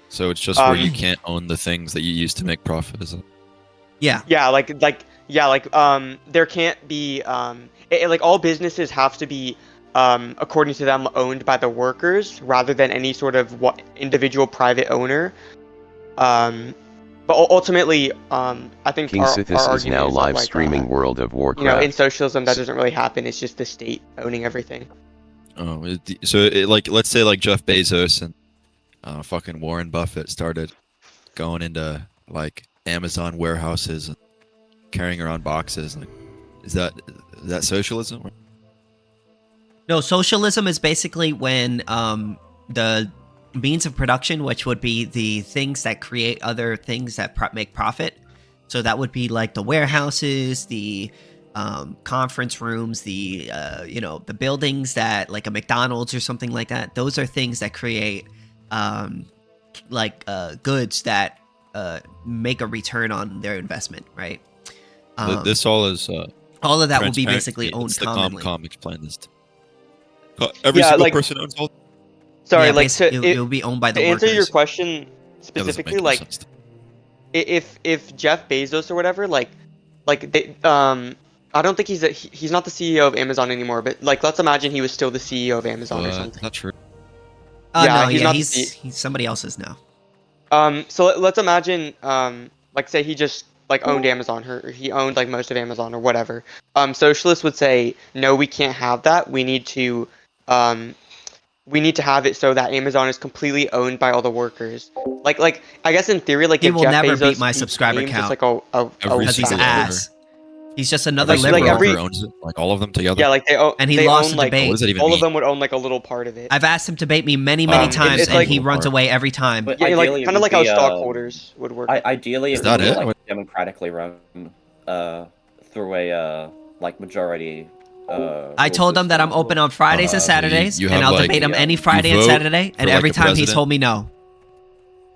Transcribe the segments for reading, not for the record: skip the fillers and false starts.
So it's just where you can't own the things that you use to make profit, is it? Yeah. Yeah, there can't be like all businesses have to be according to them owned by the workers rather than any sort of individual private owner. But ultimately, I think KingSithis is now live like, streaming World of Warcraft. in socialism that doesn't really happen. It's just the state owning everything. Oh, like let's say like Jeff Bezos and fucking Warren Buffett started going into like Amazon warehouses and carrying around boxes. Like, is that socialism? No, socialism is basically when the means of production, which would be the things that create other things that make profit. So that would be like the warehouses, the conference rooms, the the buildings that like a McDonald's or something like that. Those are things that create goods that make a return on their investment, right? This all is all of that will be basically owned it's commonly. The com explain this. Every single person owns all. Sorry, yeah, like it will be owned by the workers. To answer your question specifically, like if Jeff Bezos or whatever, I don't think he's not the CEO of Amazon anymore. But like, let's imagine he was still the CEO of Amazon or something. Not true. He's somebody else's now. So let's imagine, like say he just like owned Amazon, or he owned like most of Amazon or whatever. Socialists would say, no, we can't have that. We need to have it so that Amazon is completely owned by all the workers. Like I guess in theory, like he if will Jeff never Bezos beat my subscriber count. just like because he's ass. He's just another liberal. Like owns it, like all of them together. Yeah, like they own. And he they lost own, the like, debate. What does that even all mean? of them would own like a little part of it. I've asked him to debate me many times, and like, he runs away every time. But Yeah, like ideally, kind of like how stockholders would work. Ideally, Is it that would be it? like democratically run through a like majority. I told him that I'm open on Fridays and Saturdays, you and have, I'll like, debate him any you Friday and vote Saturday, and for, every like, a time he's president? told me no.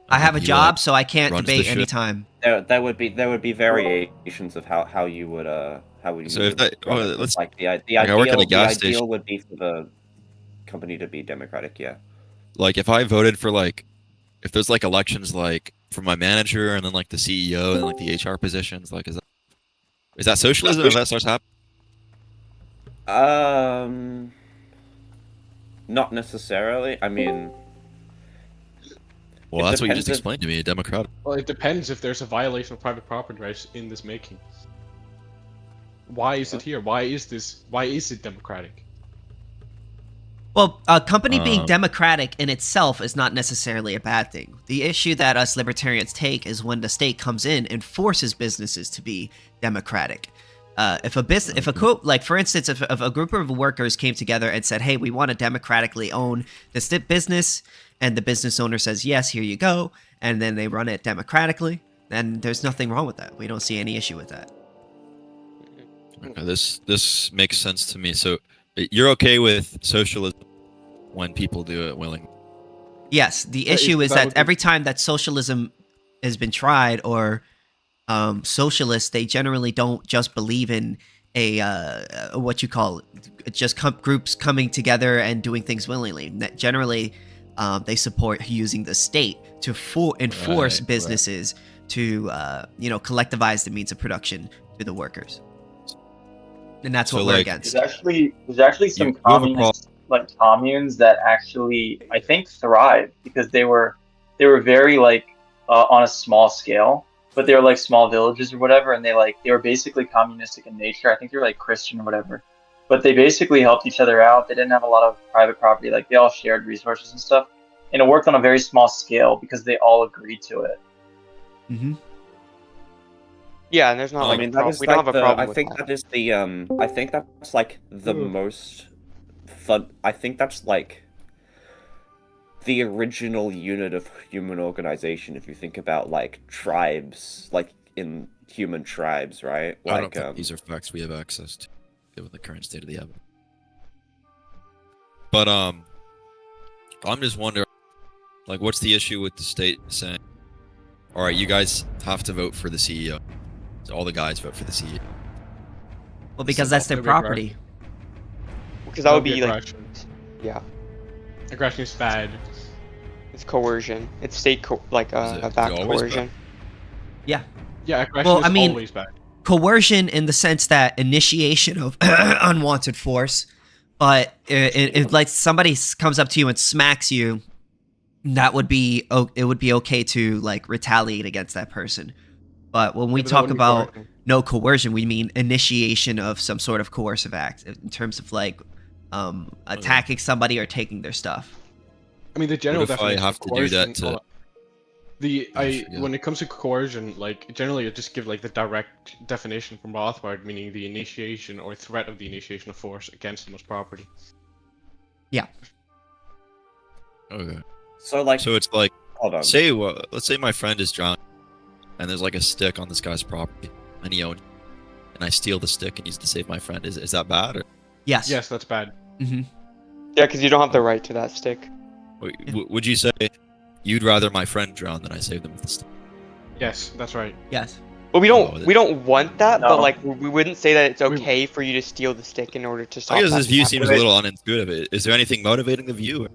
I have a he, job, like, so I can't runs the debate shit? anytime. There would be variations of how you would So if that, run it. let's Like the I work at a gas ideal station. would be for the company to be democratic. Yeah. like if I voted for like if there's like elections like for my manager and then like the CEO and like the HR positions, like is that socialism if that starts happening? Not necessarily. I mean, Well, It that's what you depends just if- explained to me, democratic. Well, it depends if there's a violation of private property rights in this making. Why is it here? Why is it democratic? Well, a company being democratic in itself is not necessarily a bad thing. The issue that us libertarians take is when the state comes in and forces businesses to be democratic. If for instance, if a group of workers came together and said, "Hey, we want to democratically own this business," and the business owner says, "Yes, here you go," and then they run it democratically, then there's nothing wrong with that. We don't see any issue with that. Okay, this makes sense to me. So you're okay with socialism when people do it willingly? Yes, the issue is that every time that socialism has been tried, or socialists, they generally don't just believe in what you call just groups coming together and doing things willingly. Generally, they support using the state to enforce businesses to collectivize the means of production to the workers. And that's what we're against. There's actually some communes that actually I think thrive because they were very on a small scale, but they were like small villages or whatever, and they were basically communistic in nature. I think they were like Christian or whatever, but they basically helped each other out. They didn't have a lot of private property, like they all shared resources and stuff, and it worked on a very small scale because they all agreed to it. Mm-hmm. Yeah, and there's not I mean, we don't have a problem with that. That is the I think that's like the most fun. I think that's like the original unit of human organization. If you think about like tribes, like in human tribes, right? I don't think these are facts we have access to given the current state of the evidence. But I'm just wondering, like, what's the issue with the state saying, "All right, you guys have to vote for the CEO"? So all the guys vote for the CEO. Well, because that's their property. Because that would be like, aggression. yeah. Aggression is bad. It's coercion. It's state backed always coercion. Yeah. Yeah, aggression is always bad. Coercion in the sense that initiation of unwanted force, but if like somebody comes up to you and smacks you, it would be okay to like retaliate against that person. But when we talk about no coercion, we mean initiation of some sort of coercive act in terms of like attacking somebody or taking their stuff. I mean, the general definition. I have to do that to. When it comes to coercion, like generally I just give like the direct definition from Rothbard, meaning the initiation or threat of the initiation of force against someone's property. Yeah. Okay. So it's like, hold on. Let's say my friend is drunk, and there's like a stick on this guy's property, and he owns it, and I steal the stick and use it to save my friend. Is that bad? Or? Yes. Yes, that's bad. Mm-hmm. Yeah, because you don't have the right to that stick. Wait, would you say you'd rather my friend drown than I save them with the stick? Yes, that's right. Yes. Well, we don't want that, No. but like we wouldn't say that it's okay for you to steal the stick in order to stop. I guess that this view from seems a happening. little unintuitive. Is there anything motivating the view?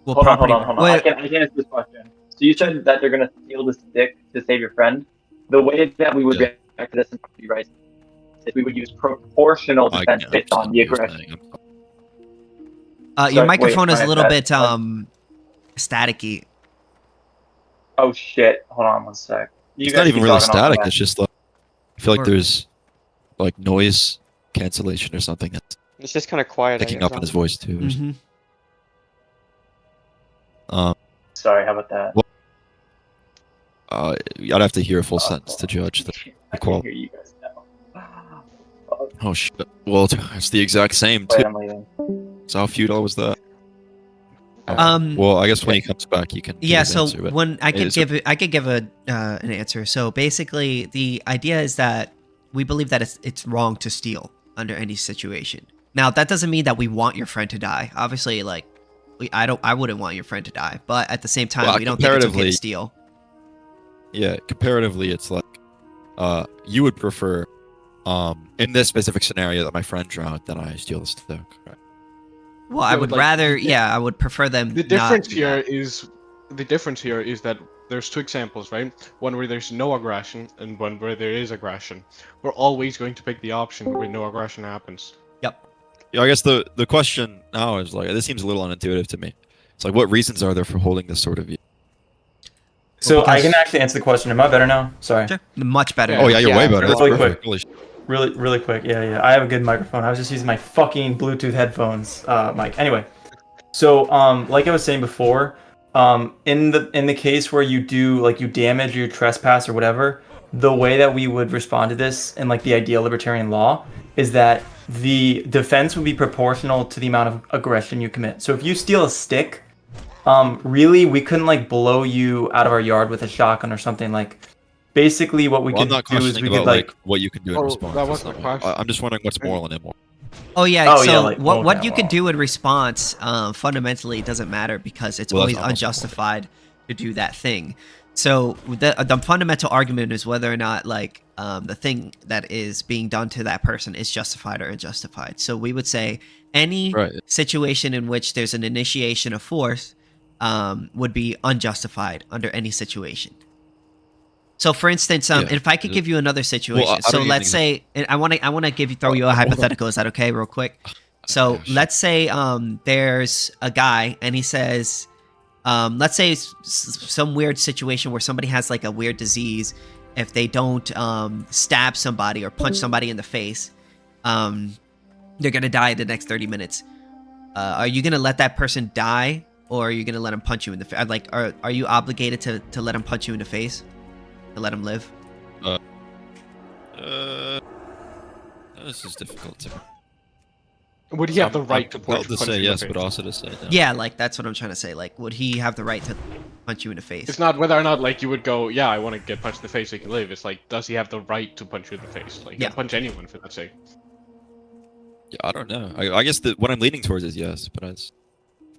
Well, Hold on. property. I can answer this question. So you said that they're gonna steal the stick to save your friend. The way that we would react to this in property rights is we would use proportional defense based on the aggression. Your Sorry, microphone wait, is a little Brian, bit staticky. Oh shit! Hold on one sec. It's not even really static. It's It's just like I feel like there's like noise cancellation or something that's It's just kind of quiet. picking up in his voice too. Mm-hmm. Sorry, how about that? I'd have to hear a full sentence to judge the I can quality. hear you guys now. Oh shit! Well, it's the exact same Wait, too. I'm leaving. So how futile was that? Well, I guess when he comes back, you can. give Yeah, his so answer, but when I could is give an answer. So basically, the idea is that we believe that it's wrong to steal under any situation. Now, that doesn't mean that we want your friend to die. Obviously, like I wouldn't want your friend to die, but at the same time, we don't think it's okay to steal. Yeah, comparatively, it's like you would prefer in this specific scenario that my friend drowned that I steal the stick. Right? Well, I would rather, I would prefer them. The difference here is that there's two examples, right? One where there's no aggression and one where there is aggression. We're always going to pick the option where no aggression happens. Yep. Yeah, I guess the question now is like this seems a little unintuitive to me. It's like what reasons are there for holding this sort of view? So I can actually answer the question. Am I better now? Sorry. Sure. Much better. Oh yeah, you're way better. That's Really perfect. quick. Really quick. Yeah. I have a good microphone. I was just using my fucking Bluetooth headphones, mic. Anyway, so like I was saying before, in the case where you do like you damage your trespass or whatever, the way that we would respond to this in like the ideal libertarian law is that the defense would be proportional to the amount of aggression you commit. So if you steal a stick, really we couldn't like blow you out of our yard with a shotgun or something. Like basically what we could do is we could like what you can do in response. That wasn't the question. I'm just wondering what's moral and immoral. Oh yeah. So like, what you can do in response fundamentally doesn't matter because it's always unjustified to do that thing. So the fundamental argument is whether or not like the thing that is being done to that person is justified or unjustified. So we would say any situation in which there's an initiation of force would be unjustified under any situation. So for instance, if I could give you another situation, so let's say, and I want to throw you a hypothetical. Is that okay, real quick? So let's say there's a guy and he says, let's say some weird situation where somebody has like a weird disease. If they don't stab somebody or punch somebody in the face, they're gonna die in the next 30 minutes. Are you gonna let that person die, or are you gonna let him punch you in the face? Like, are you obligated to let him punch you in the face? To let him live? This is difficult to. Would he have the right to punch to say yes, but also to say no? Yeah, like that's what I'm trying to say. Like, would he have the right to punch you in the face? It's not whether or not like you would go, yeah, I want to get punched in the face so he can live. It's like, does he have the right to punch you in the face? Like, yeah, punch anyone for that sake. Yeah, I don't know. I guess what I'm leaning towards is yes, but it's.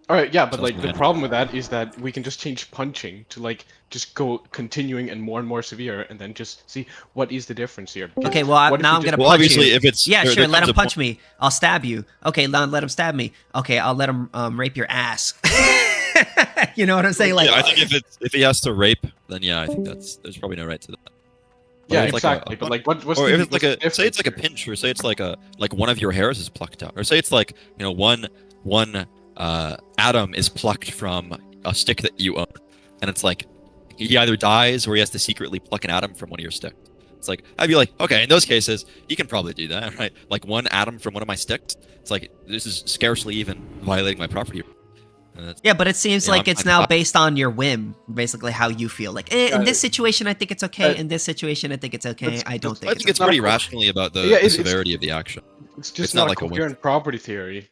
All right, yeah, but like the problem with that is that we can just change punching to like just go continuing and more severe, and then just see what is the difference here. Because okay, well now I'm gonna punch obviously, you. If it's sure, let him punch me. I'll stab you. Okay, let him stab me. Okay, I'll let him rape your ass. You know what I'm saying? Like, yeah, I think if he has to rape, then yeah, I think there's probably no right to that. Yeah, if exactly. But like, what's or the, if it's what's like the say it's like a difference pinch, or say it's like one of your hairs is plucked out, or say it's like one atom is plucked from a stick that you own, and it's like he either dies or he has to secretly pluck an atom from one of your sticks. It's like I'd be like, okay, in those cases, he can probably do that, right? Like one atom from one of my sticks. It's like this is scarcely even violating my property. Yeah, but it seems like it's now I'm- based on your whim, basically how you feel. Like, in this situation, I think it's okay. In this situation, I think it's okay. I don't think I it's think it's okay. pretty rationally about the it's- severity of the action. It's just It's not, not like a a whim. coherent property theory.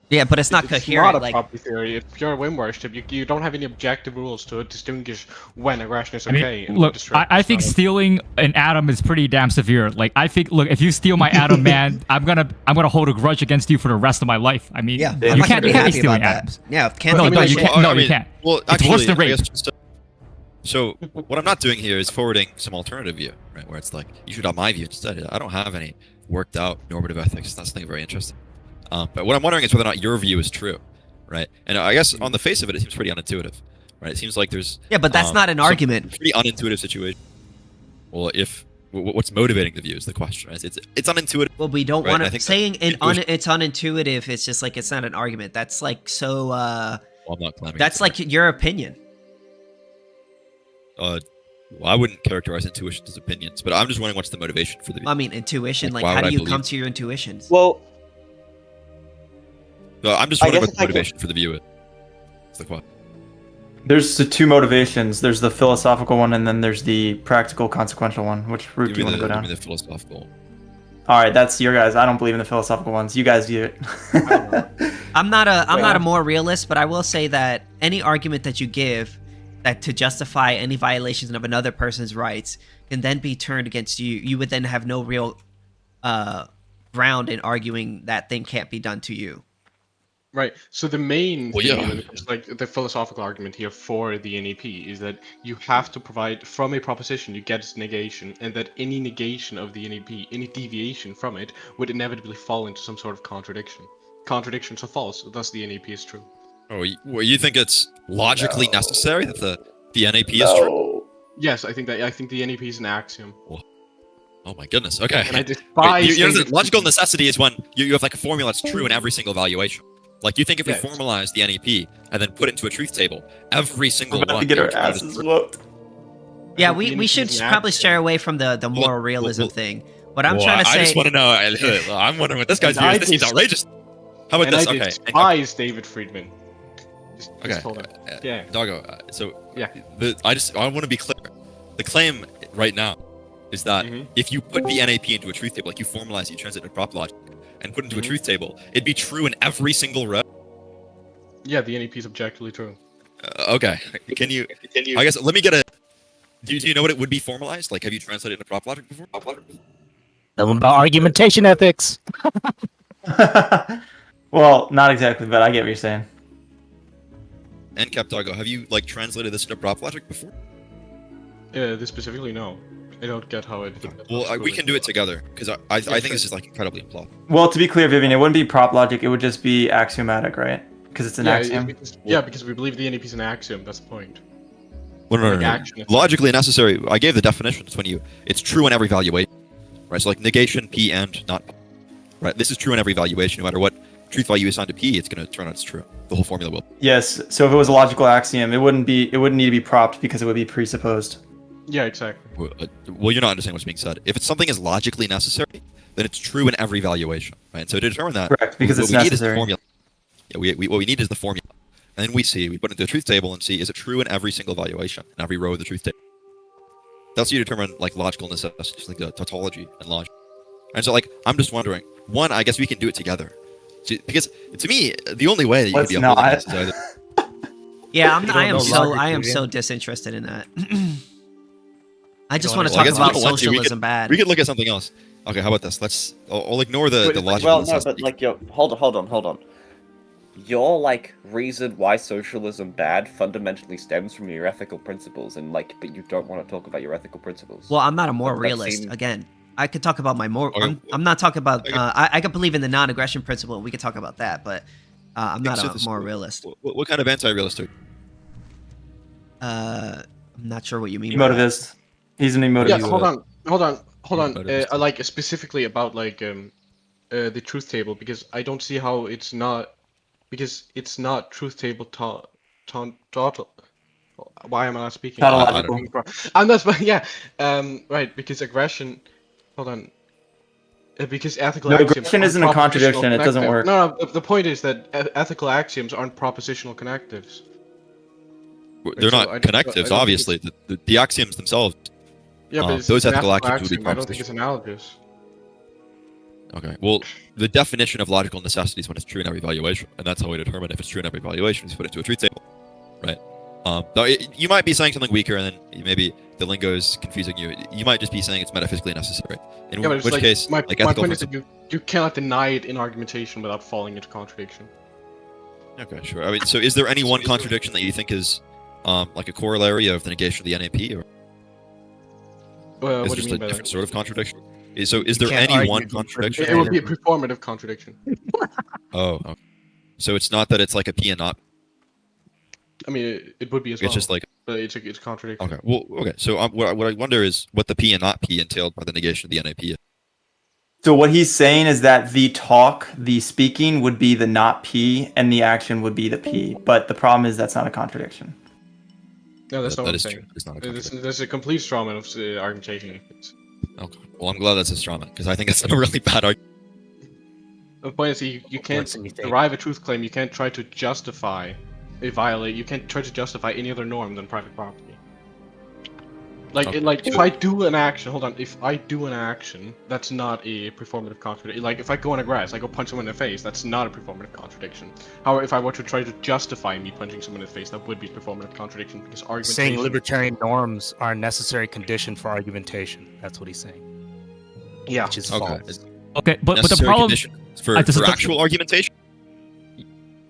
Yeah, but it's not It's coherent. not a Like, property theory. It's pure whim worship. You don't have any objective rules to distinguish when aggression is I mean, okay. and look, destruction I is think not. stealing an atom is pretty damn severe. Like, I think, look, if you steal my atom, man, I'm gonna hold a grudge against you for the rest of my life. I mean, yeah, you I'm not can't gonna be be happy stealing about atoms. that. Yeah, can't No, think no, about you shit. can't. No, you can't. Well, It's actually, worse than I rape. guess so what I'm not doing here is forwarding some alternative view, right? Where it's like you should have my view instead. I don't have any worked out normative ethics. That's something very interesting. But what I'm wondering is whether or not your view is true, right? And I guess on the face of it, it seems pretty unintuitive, right? It seems like there's Yeah, but that's not an some argument. Pretty unintuitive situation. Well, what's motivating the view is the question, right? It's unintuitive. Well, we don't Right, want I to think saying that- it's unintuitive. It's just like it's not an argument. That's like so. Well, I'm not claiming That's it's like your opinion. well, I wouldn't characterize intuitions as opinions, but I'm just wondering what's the motivation for the view. I mean, intuition. Like, Like, why how would do I you come believe- to your intuitions? Well, So I'm just I wondering guess what the if I can- motivation for the view is. It's like what? There's the two motivations. There's the philosophical one, and then there's the practical, consequential one. Which route do you want to go Give down? me the philosophical. All right, that's your guys. I don't believe in the philosophical ones. You guys do it. I'm not a more realist, but I will say that any argument that you give that to justify any violations of another person's rights can then be turned against you. You would then have no real ground in arguing that thing can't be done to you. Right. So the main Well, thing, yeah. when it comes to, like the philosophical argument here for the NEP is that you have to provide from a proposition you get its negation, and that any negation of the NEP, any deviation from it, would inevitably fall into some sort of contradiction. Contradictions are false, thus the NEP is true. Oh, you think it's logically necessary that the NAP is true? Yes, I think the NEP is an axiom. Oh my goodness. Okay. And I Wait, despise you know, the David logical Friedman. necessity is when you have like a formula that's true in every single valuation. Like you think if we Yes. formalize the NEP and then put it into a truth table, every single We're about one to get our is true. asses whooped. Yeah, think the we NEP should is an probably axiom. stay away from the moral realism well, thing. What I'm Well, trying to I just say, want to know. I'm wondering what this guy's view And is. I This seems dis- outrageous. How about And this? I Okay. despise David Friedman. Okay. Just hold on. Yeah. Doggo. So Yeah. I want to be clear. The claim right now is that Mhm. if you put the NAP into a truth table, like you formalize, you translate it prop logic, and put it into a Mhm. truth table, it'd be true in every single row. Yeah, the NEP is objectively true. Okay. Can you? I guess let me get a. Do you know what it would be formalized? Like, have you translated into prop logic before? Tell them about argumentation ethics. Well, not exactly, but I get what you're saying. And Doggo, have you like translated this into prop logic before? This specifically, no. I don't get how it. Well, we can do it together because I think this is like incredibly implausible. Well, to be clear, Vivian, it wouldn't be prop logic. It would just be axiomatic, right? Because it's an Yeah, axiom. because we believe the NEP is an axiom. That's the point. Well, no, Like no. action. Logically necessary. I gave the definition. It's when it's true in every valuation, right? So like negation, P and not, right? This is true in every valuation. No matter what truth value you assign to P, it's going to turn out it's true. The whole formula will. Yes. So if it was a logical axiom, it wouldn't need to be propped because it would be presupposed. Yeah, exactly. Well, you're not understanding what's being said. If it's something is logically necessary, then it's true in every valuation, right? So to determine that, Correct, because what it's we need is the necessary. formula. Yeah, what we need is the formula. And then we put it into a truth table and see, is it true in every single valuation, in every row of the truth table? That's how you determine, like, logical necessity, just like the tautology and logic. And so, like, I'm just wondering, one, I guess we can do it together. Because, to me, the only way that you Let's can be upholding not. this is either... yeah, don't I am know so logic, I am Vivian. so disinterested in that. I just don't want to Well, I talk guess we about don't want to. socialism bad. We could look at something else. Okay, how about this? I'll ignore the logical Well, no, necessity. but like, hold on. Your like reason why socialism bad fundamentally stems from your ethical principles, and like, but you don't want to talk about your ethical principles. Well, I'm not a moral That realist. seems- Again, I could talk about my moral. Okay. I'm not talking about. Okay. I could believe in the non-aggression principle, and we could talk about that. But I'm not a KingSithis, moral realist. What kind of anti-realist are you? I'm not sure what you mean by that. Emotivist. He's an emotivist. Yeah, hold on. Like specifically about like the truth table, because I don't see how it's not, because it's not truth table why am I not speaking? Tautological. I'm not. Yeah. Right. Because aggression. Hold on. Because ethical No, axioms aggression aren't isn't a contradiction. propositional It doesn't connective. work. No, the point is that ethical axioms aren't propositional connectives. They're So not I don't connectives, think obviously. The axioms themselves. Yeah, but it's those an ethical axioms would be axiom. I don't think it's propositional. analogous. Okay. Well, the definition of logical necessity is when it's true in every valuation, and that's how we determine if it's true in every valuation. Is put it to a truth table, right? Though you might be saying something weaker, and then maybe the lingo is confusing you. You might just be saying it's metaphysically necessary. In Yeah, but it's which like, case, my like ethical point is that you cannot deny it in argumentation without falling into contradiction. Okay, sure. I mean, so is there any one contradiction that you think is like a corollary of the negation of the NAP, or What is do it you just mean a by different that? sort of contradiction? So is there can't any argue one with contradiction? It would be a performative contradiction. Oh, okay. So it's not that it's like a P and not. I mean, it would be as well. It's just like but it's a contradiction. okay. Well, okay. So what I wonder is what the P and not P entailed by the negation of the NAP is. So what he's saying is that the talk, the speaking would be the not P, and the action would be the P. But the problem is that's not a contradiction. No, that's not what That I'm is saying. true. It's not a contradiction. There's a complete strawman of argumentation. Okay. Well, I'm glad that's a straw man because I think it's a really bad argument. The point is, you can't derive a truth claim. You can't try to justify a violate. You can't try to justify any other norm than private property. Like, if I do an action, hold on. If I do an action, that's not a performative contradiction. Like, if I go on a grass, I go punch someone in the face, that's not a performative contradiction. However, if I were to try to justify me punching someone in the face, that would be performative contradiction because argumentation. Saying libertarian norms are a necessary condition for argumentation. That's what he's saying. Yeah. Which is Okay. false. Okay, but the Necessary problem condition for this is the- actual argumentation.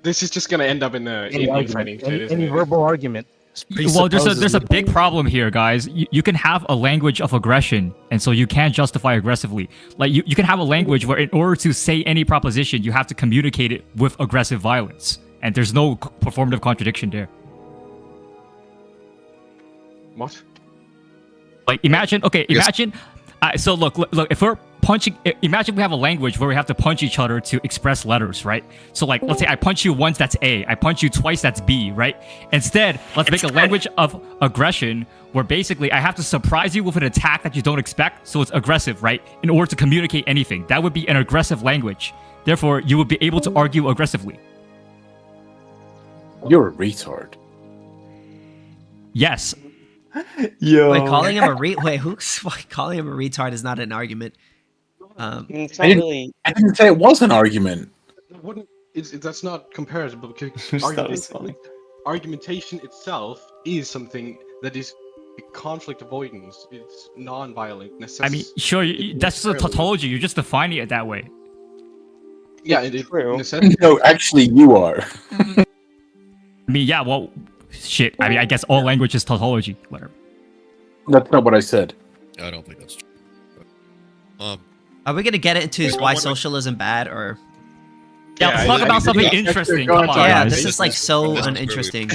This is just gonna end up in fighting shit, isn't Any it? verbal argument. well, there's a big problem here, guys. You can have a language of aggression, and so you can't justify aggressively. Like you can have a language where in order to say any proposition, you have to communicate it with aggressive violence, and there's no performative contradiction there. What? Like imagine, so look, if we're punching, imagine we have a language where we have to punch each other to express letters, right? So like, let's say I punch you once, that's A. I punch you twice, that's B, right? Instead, let's make a language of aggression where basically I have to surprise you with an attack that you don't expect, so it's aggressive, right? In order to communicate anything. That would be an aggressive language. Therefore, you would be able to argue aggressively. You're a retard. Yes. Yo. Wait, calling him a calling him a retard is not an argument. It's not really. I didn't say it was an argument. That's not comparable because That was funny. argumentation itself is something that is conflict avoidance. It's non-violent necessity. I mean, sure, that's just a tautology. You're just defining it that way. Yeah, it is True. necessity. No, actually, you are. I mean, yeah, well, shit. I mean, I guess all language is tautology. Whatever. That's not what I said. I don't think that's true. But, Are we gonna get into why socialism bad or? Yeah, let's talk about something interesting. Come on, Yeah, guys. this is like so This is uninteresting.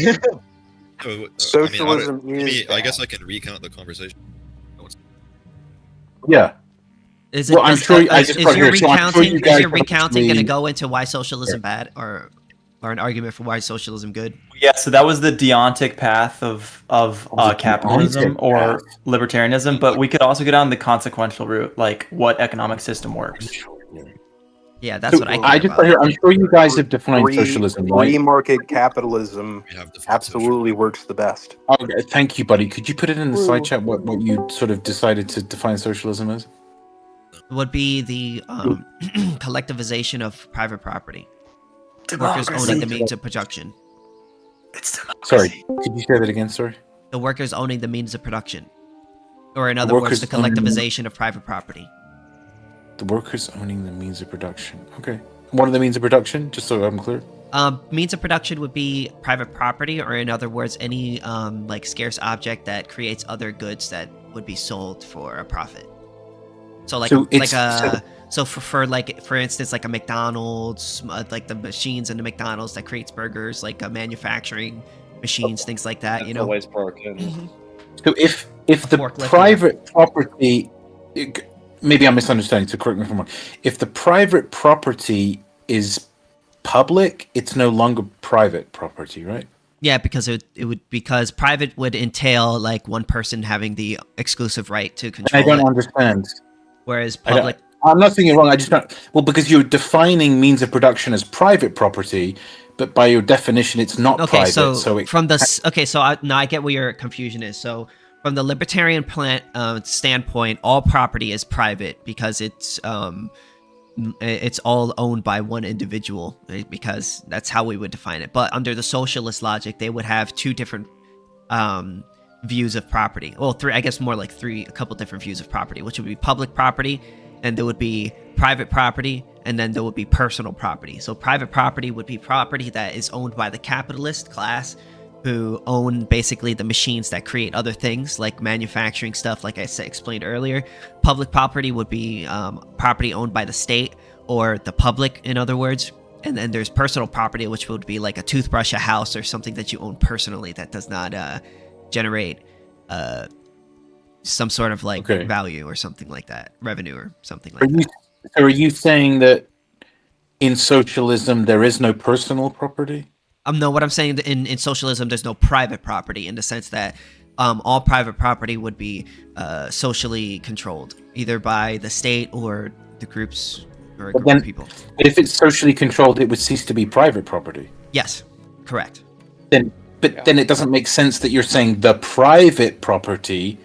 Socialism I guess I can recount the conversation. Yeah. Is it? Well, I'm sure I just got here, so I'm sure you guys recounting actually- gonna go into why socialism bad or an argument for why socialism good? Yeah, so that was the deontic path of capitalism deontic or path. libertarianism, but we could also go down the consequential route, like what economic system works. Yeah, that's what I. I just about. here. I'm sure you guys have defined socialism, right? Free market capitalism We have defined absolutely works the best. Okay, thank you, buddy. Could you put it in the side chat what you sort of decided to define socialism as? Would be the collectivization of private property. Workers owning the means of production. Sorry, could you say that again? Sorry. The workers owning the means of production, or in other words, the collectivization of private property. The workers owning the means of production. Okay. What are the means of production? Just so I'm clear. Means of production would be private property, or in other words, any like scarce object that creates other goods that would be sold for a profit. So for instance, like a McDonald's, like the machines in the McDonald's that creates burgers, like a manufacturing machines, things like that. It's You know. always broken. So if the forklift, private property, maybe I'm misunderstanding, so correct me if I'm wrong. If the private property is public, it's no longer private property, right? Yeah, because it would because private would entail like one person having the exclusive right to control. I don't it, understand. Whereas public. I'm not saying it wrong. I just don't. Well, because you're defining means of production as private property, but by your definition, it's not private. So it, from the now I get where your confusion is. So from the libertarian standpoint, all property is private because it's all owned by one individual, right? Because that's how we would define it. But under the socialist logic, they would have two different views of property. Well, three, I guess more like three, a couple different views of property, which would be public property, and there would be private property, and then there would be personal property. So private property would be property that is owned by the capitalist class, who own basically the machines that create other things like manufacturing stuff, like I explained earlier. Public property would be property owned by the state or the public, in other words. And then there's personal property, which would be like a toothbrush, a house, or something that you own personally that does not generate some sort of like value or something like that, revenue or something like that. So are you saying that in socialism there is no personal property? No, what I'm saying in socialism, there's no private property in the sense that all private property would be socially controlled, either by the state or the groups or a group of people. But if it's socially controlled, it would cease to be private property. Yes, correct. Then it doesn't make sense that you're saying the private property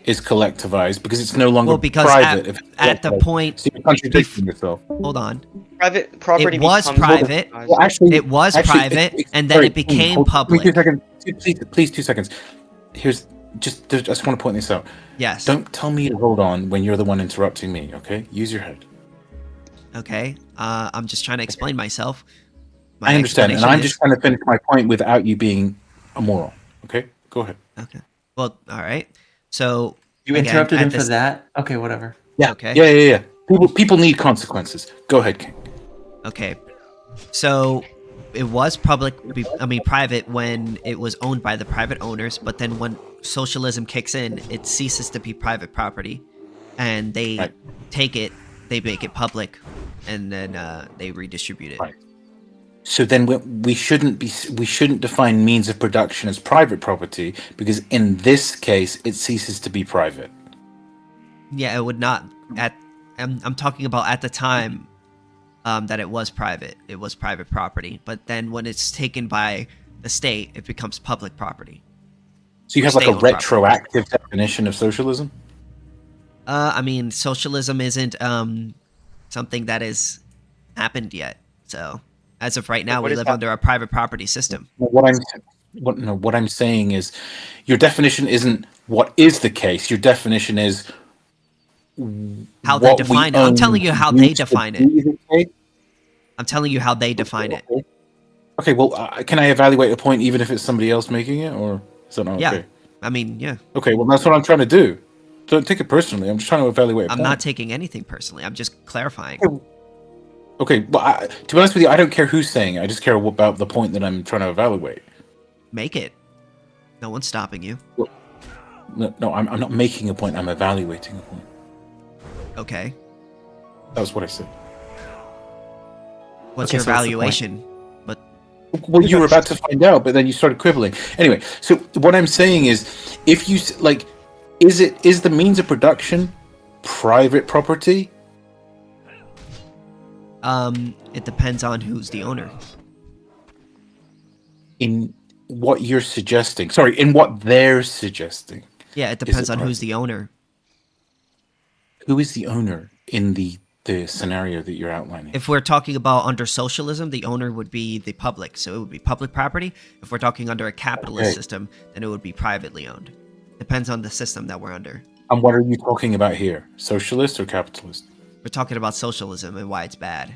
is collectivized because it's no longer private. At the point, so you're contradicting yourself. Hold on. Private property. It was private. Well, actually, it was private, and then it became public. 2 seconds. Please, 2 seconds. I just want to point this out. Yes. Don't tell me to hold on when you're the one interrupting me. Okay, use your head. Okay. I'm just trying to explain myself. I understand, and I'm just trying to finish my point without you being immoral. Okay, go ahead. Okay. Well, all right. So you interrupted him for that? Okay, whatever. Yeah. Okay. Yeah. People need consequences. Go ahead, King. Okay. So it was private when it was owned by the private owners, but then when socialism kicks in, it ceases to be private property, and they take it, they make it public, and then they redistribute it. Right. So then we shouldn't define means of production as private property because in this case it ceases to be private. Yeah, it would not. I'm talking about at the time that it was private. It was private property, but then when it's taken by the state, it becomes public property. So you have like a retroactive definition of socialism? Socialism isn't something that has happened yet. So as of right now, we live under a private property system. What I'm saying is, your definition isn't what is the case. Your definition is how they define it. I'm telling you how they define it. I'm telling you how they define it. Okay, well, can I evaluate a point even if it's somebody else making it, or is that not okay? Yeah. Okay, well, that's what I'm trying to do. Don't take it personally. I'm just trying to evaluate a point. I'm not taking anything personally. I'm just clarifying. Okay, well, to be honest with you, I don't care who's saying it. I just care about the point that I'm trying to evaluate. Make it. No one's stopping you. Well, no, I'm not making a point. I'm evaluating a point. Okay. That was what I said. What's your evaluation? Well, you were about to find out, but then you started quibbling. Anyway, so what I'm saying is, if you is the means of production private property? It depends on who's the owner. In what you're suggesting. Sorry, in what they're suggesting. Yeah, it depends on who's the owner. Who is the owner in the scenario that you're outlining? If we're talking about under socialism, the owner would be the public, so it would be public property. If we're talking under a capitalist system, then it would be privately owned. Depends on the system that we're under. And what are you talking about here? Socialist or capitalist? We're talking about socialism and why it's bad.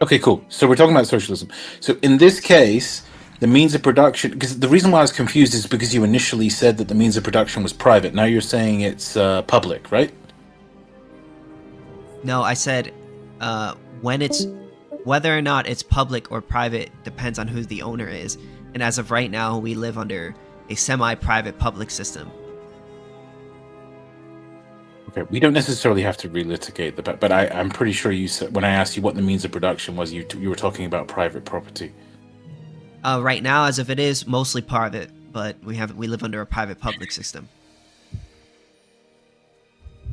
Okay, cool. So we're talking about socialism. So in this case, the means of production, because the reason why I was confused is because you initially said that the means of production was private. Now you're saying it's public, right? No, I said whether or not it's public or private depends on who the owner is. And as of right now, we live under a semi-private public system. Okay, we don't necessarily have to relitigate but I'm pretty sure you said, when I asked you what the means of production was, you were talking about private property. Right now, as of it is, mostly private, but we live under a private public system.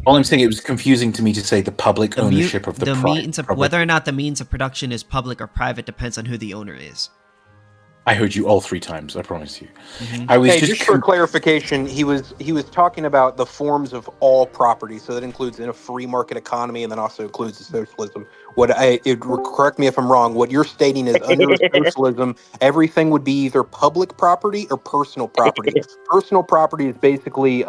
All I'm saying, it was confusing to me to say the public ownership of the means of whether or not the means of production is public or private depends on who the owner is. I heard you all 3 times. I promise you. Mm-hmm. I was just for clarification, he was talking about the forms of all property, so that includes in a free market economy, and then also includes the socialism. Correct me if I'm wrong. What you're stating is under socialism, everything would be either public property or personal property. Personal property is basically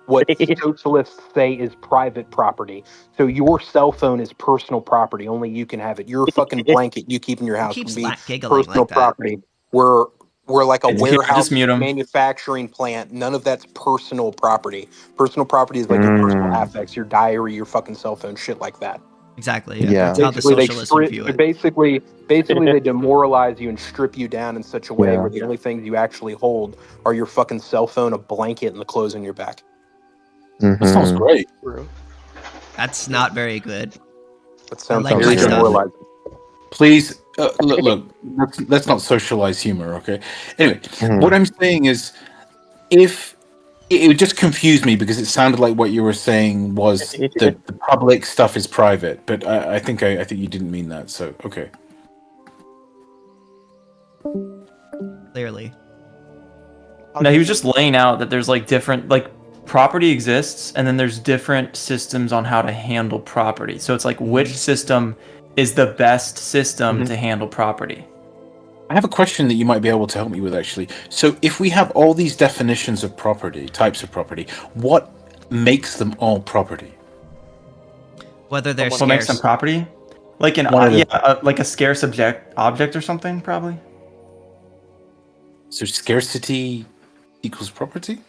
what socialists say is private property. So your cell phone is personal property. Only you can have it. Your fucking blanket you keep in your house would be personal property. We're like a warehouse manufacturing plant. None of that's personal property. Personal property is like your personal affects, your diary, your fucking cell phone, shit like that. Exactly. Yeah. That's how the socialists view it. Basically, they demoralize you and strip you down in such a way where the only things you actually hold are your fucking cell phone, a blanket, and the clothes on your back. That sounds great. That's not very good. That sounds like very demoralizing. Please, look, let's not socialize humor, okay? Anyway, what I'm saying is, if it would just confuse me because it sounded like what you were saying was the public stuff is private, but I think you didn't mean that. So okay. Clearly. No, he was just laying out that there's like different property exists, and then there's different systems on how to handle property. So it's like which system is the best system to handle property. I have a question that you might be able to help me with, actually. So if we have all these definitions of property, types of property, what makes them all property? Whether they're scarce. What makes them property? Like like a scarce object or something, probably. So scarcity equals property?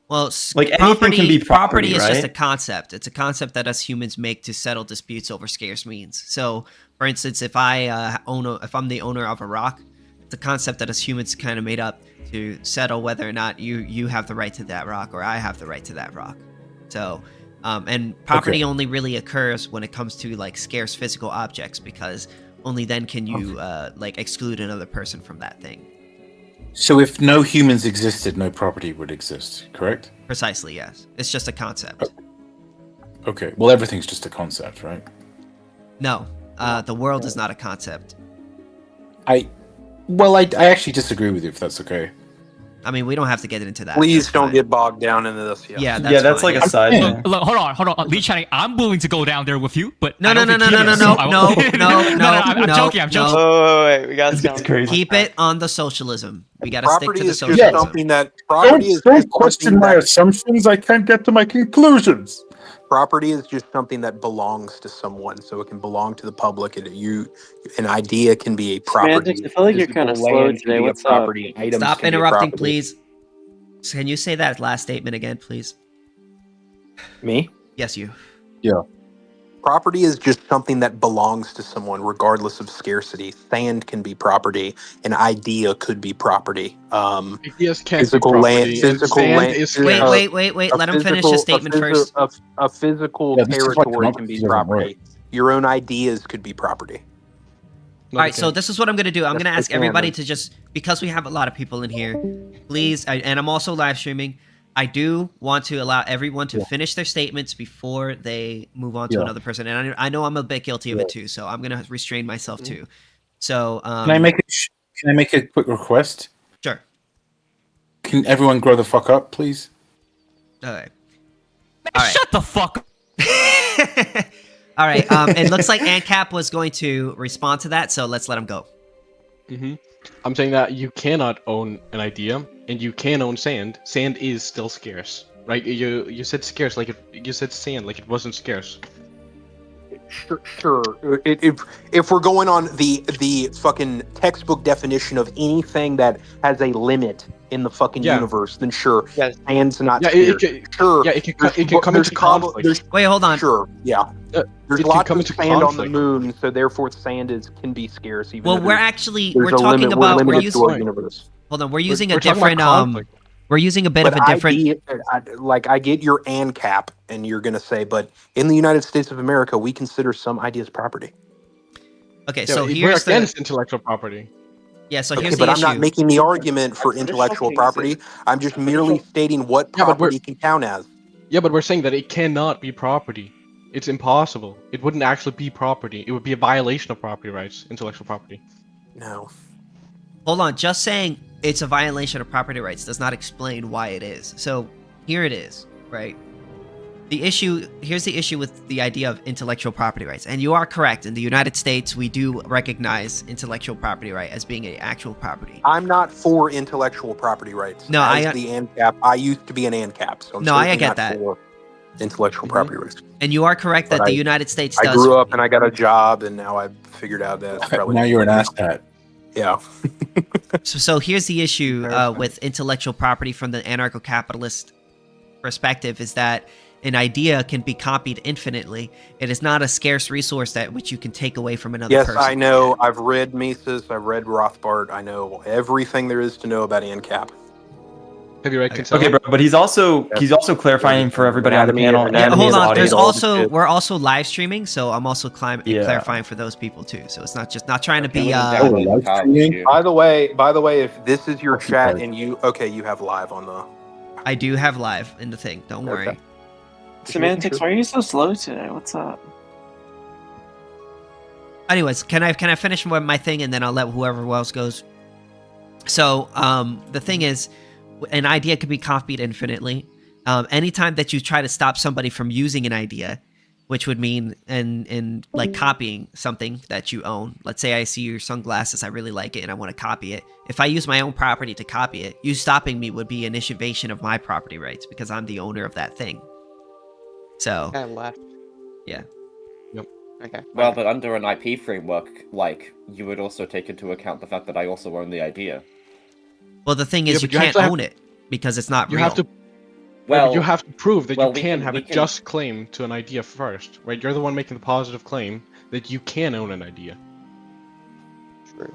Well, like anything can be property, is right? just a concept. It's a concept that us humans make to settle disputes over scarce means. So, for instance, if if I'm the owner of a rock, it's a concept that us humans kind of made up to settle whether or not you have the right to that rock or I have the right to that rock. So, and property only really occurs when it comes to like scarce physical objects, because only then can you like exclude another person from that thing. So if no humans existed, no property would exist, correct? Precisely, yes. It's just a concept. Okay, well, everything's just a concept, right? No, the world is not a concept. I actually disagree with you, if that's okay. I mean, we don't have to get into that. Please don't get bogged down into this. Yeah, that's like a side thing. Look, hold on. Lee Channing, I'm willing to go down there with you, but no. I'm joking. Oh, wait, we got this crazy. Keep it on the socialism. We got to stick to the socialism. Don't question my assumptions. I can't get to my conclusions. Property is just something that belongs to someone, so it can belong to the public. An idea can be a property. I feel like you're kind of slow today. What's up? Stop interrupting, please. Can you say that last statement again, please? Me? Yes, you. Yeah. Property is just something that belongs to someone, regardless of scarcity. Sand can be property. An idea could be property. Ideas can't be property. Wait. Let him finish his statement first. A physical territory can be property. Your own ideas could be property. All right, so this is what I'm going to do. I'm going to ask everybody to just, because we have a lot of people in here, please, and I'm also live streaming, I do want to allow everyone to finish their statements before they move on to another person. And I know I'm a bit guilty of it too, so I'm going to restrain myself too. So Can I make a quick request? Sure. Can everyone grow the fuck up, please? All right. Shut the fuck up. All right. It looks like ANCAP was going to respond to that, so let's let him go. I'm saying that you cannot own an idea, and you can own sand. Sand is still scarce, right? You said scarce, you said sand like it wasn't scarce. Sure. If we're going on the fucking textbook definition of anything that has a limit in the fucking universe, then sure. Yes. Sand's not It can come into conflict. conflict. Wait, hold on. Sure. Yeah. There's It can lots come of into sand on the conflict. moon, so therefore sand can be scarce. Even Well, though we're talking about we're using. Hold on, we're using a different We're using a bit of a different. I get your ANCAP, and you're going to say, but in the United States of America, we consider some ideas property. Okay, Yeah, so we're here's against intellectual property. Yeah, so Okay, here's but the I'm not issue. making the argument for intellectual property. I'm just merely stating what property can count as. Yeah, but we're saying that it cannot be property. It's impossible. It wouldn't actually be property. It would be a violation of property rights, intellectual property. No. Hold on, just saying it's a violation of property rights does not explain why it is. So here it is, right? Here's the issue with the idea of intellectual property rights. And you are correct. In the United States, we do recognize intellectual property right as being an actual property. I'm not for intellectual property rights. No, the ANCAP. I used to be an ANCAP, so I'm I get not that. for intellectual property rights. And you are correct that the United States does. I grew up and I got a job, and now I've figured out that it's probably now you're an asshat. Yeah. So here's the issue with intellectual property from the anarcho-capitalist perspective is that an idea can be copied infinitely. It is not a scarce resource that which you can take away from another person. Yes, I know. I've read Mises. I've read Rothbard. I know everything there is to know about ANCAP. Have you read Okay, bro, but he's also clarifying for everybody on the panel. Yeah, and hold his on. There's audience. we're also live streaming, so I'm also clarifying for those people too. So it's not trying to be. By the way, if this is your chat and you have live on the. I do have live in the thing. Don't worry. Semantics, why are you so slow today? What's up? Anyways, can I finish my thing and then I'll let whoever else goes. So the thing is, an idea can be copied infinitely. Anytime that you try to stop somebody from using an idea, which would mean in like copying something that you own. Let's say I see your sunglasses, I really like it, and I want to copy it. If I use my own property to copy it, you stopping me would be an invasion of my property rights because I'm the owner of that thing. So. I left. Yeah. Yep. Okay. Well, but under an IP framework, like, you would also take into account the fact that I also own the idea. Well, the thing is, you can't own it because it's not real. You have to prove that you can have a just claim to an idea first, right? You're the one making the positive claim that you can own an idea. True.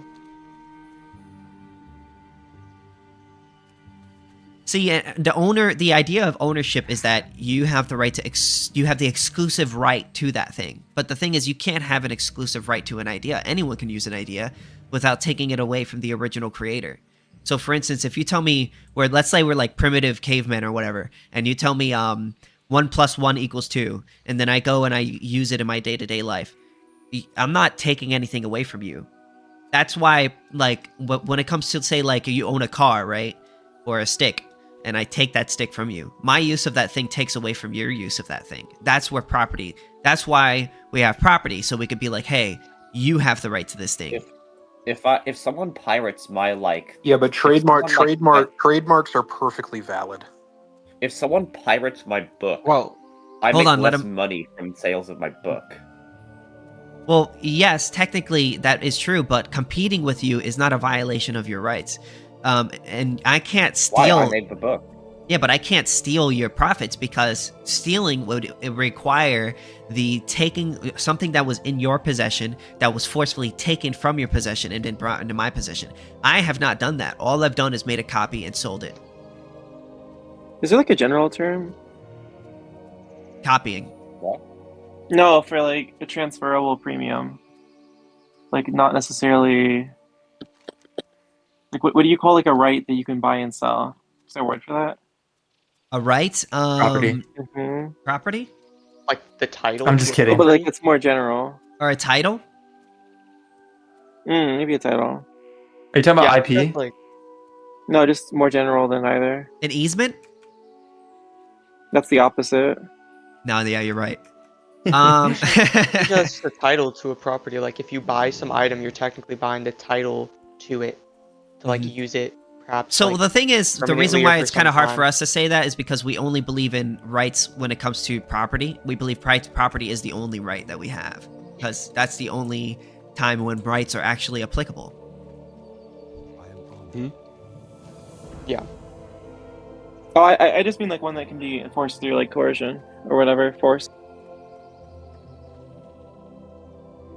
See, the idea of ownership is that you have the right to you have the exclusive right to that thing. But the thing is, you can't have an exclusive right to an idea. Anyone can use an idea without taking it away from the original creator. So, for instance, if you tell me let's say we're like primitive cavemen or whatever, and you tell me 1 + 1 = 2, and then I go and I use it in my day-to-day life, I'm not taking anything away from you. That's why, like, when it comes to, say, like, you own a car, right, or a stick, and I take that stick from you, my use of that thing takes away from your use of that thing. That's why we have property, so we could be like, hey, you have the right to this thing. If someone pirates my but trademarks are perfectly valid. If someone pirates my book, I make less money from sales of my book. Well, yes, technically that is true, but competing with you is not a violation of your rights. And I can't steal. Why? I made the book. Yeah, but I can't steal your profits because stealing would require the taking something that was in your possession that was forcefully taken from your possession and then brought into my possession. I have not done that. All I've done is made a copy and sold it. Is there like a general term? Copying. What? No, for like a transferable premium. Like not necessarily. Like what do you call like a right that you can buy and sell? Is there a word for that? A right? Property. Property? Like the title? I'm just kidding. But like it's more general. Or a title? Maybe a title. Are you talking about IP? No, just more general than either. An easement? That's the opposite. No, yeah, you're right. Just the title to a property. Like if you buy some item, you're technically buying the title to it to like use it perhaps. So like, the thing is, the permanently reason or why for it's some kind of hard time. for us to say that is because we only believe in rights when it comes to property. We believe property is the only right that we have, because that's the only time when rights are actually applicable. Yeah. Oh, I just mean like one that can be enforced through like coercion or whatever, force.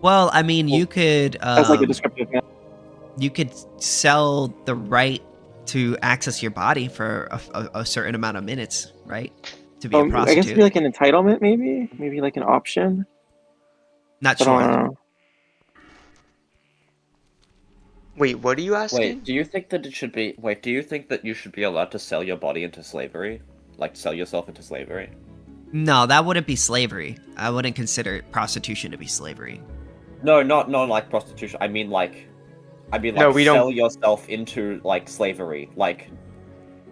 Well, I mean, you could That's like a descriptive. you could sell the right to access your body for a certain amount of minutes, right? To be a I guess prostitute. it'd be like an entitlement, maybe like an option. Not I don't sure. know. Wait, what are you asking? Wait, do you think that it should be? Wait, do you think that you should be allowed to sell your body into slavery, like sell yourself into slavery? No, that wouldn't be slavery. I wouldn't consider prostitution to be slavery. No, not like prostitution. I mean like No, we don't- sell yourself into like slavery, like.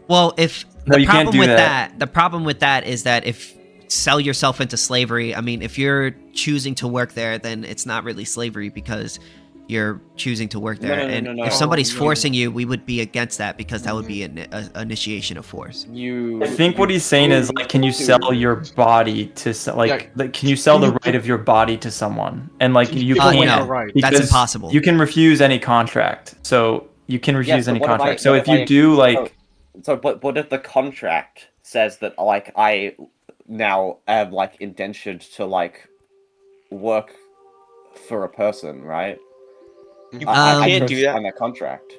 Well, if No, the you can't problem do with that. the problem with that is that if sell yourself into slavery, I mean, if you're choosing to work there, then it's not really slavery because you're choosing to work there. No. If somebody's No. forcing you, we would be against that because that would be an initiation of force. I think what he's saying is like, can you sell your body to can you sell the right of your body to someone? And like you can't. No, that's impossible. You can refuse any contract. So you can refuse any but what if contract. I- So what if you do like, but what if the contract says that like I now am like indentured to like work for a person, right? You I can't could do that. sign a contract.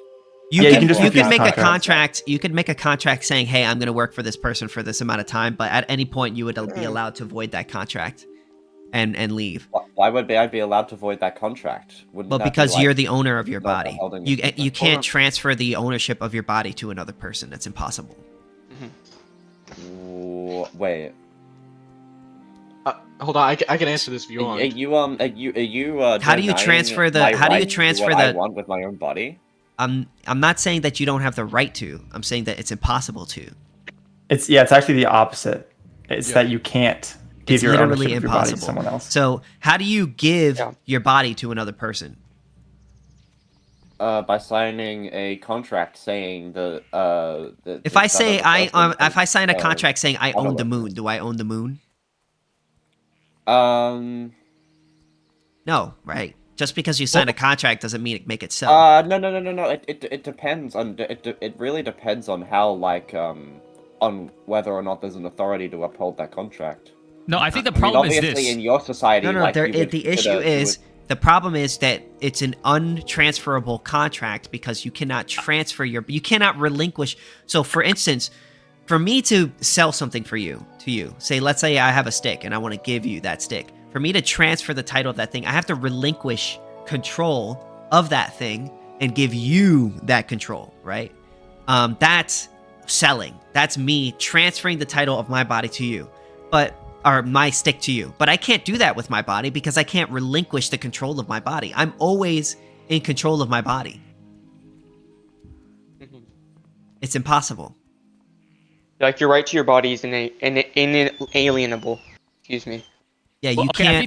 You Yeah, you can can just you refuse can make the a contract. contract. You could make a contract saying, "Hey, I'm going to work for this person for this amount of time," but at any point you would be allowed to void that contract and leave. Why would I be allowed to void that contract? Wouldn't Well, that be, because like, you're the owner of your not body. holding You it? you can't transfer the ownership of your body to another person. That's impossible. Wait. Hold on, I can answer this if you want. Are you How do you denying transfer the- my how do you right to transfer what I the- want with my own body? I'm not saying that you don't have the right to. I'm saying that it's impossible to. it's actually the opposite. It's that you can't give It's your literally ownership of your body to impossible. someone else. So how do you give your body to another person? By signing a contract saying that If I say if I sign a contract saying I own the moon, do I own the moon? No, right? Just because you sign a contract doesn't mean it make it so. No. It depends on it really depends on how like on whether or not there's an authority to uphold that contract. No, I think the problem is obviously this. in your society, No, like, you would the issue consider- you is the problem is that it's an untransferable contract because you cannot transfer you cannot relinquish. So, for instance, for me to sell something to you, let's say I have a stick and I want to give you that stick. For me to transfer the title of that thing, I have to relinquish control of that thing and give you that control, right? That's selling. That's me transferring the title of my body to you, or my stick to you. But I can't do that with my body because I can't relinquish the control of my body. I'm always in control of my body. It's impossible. Like your right to your body is inalienable. Excuse me. Yeah, you Okay, can't. I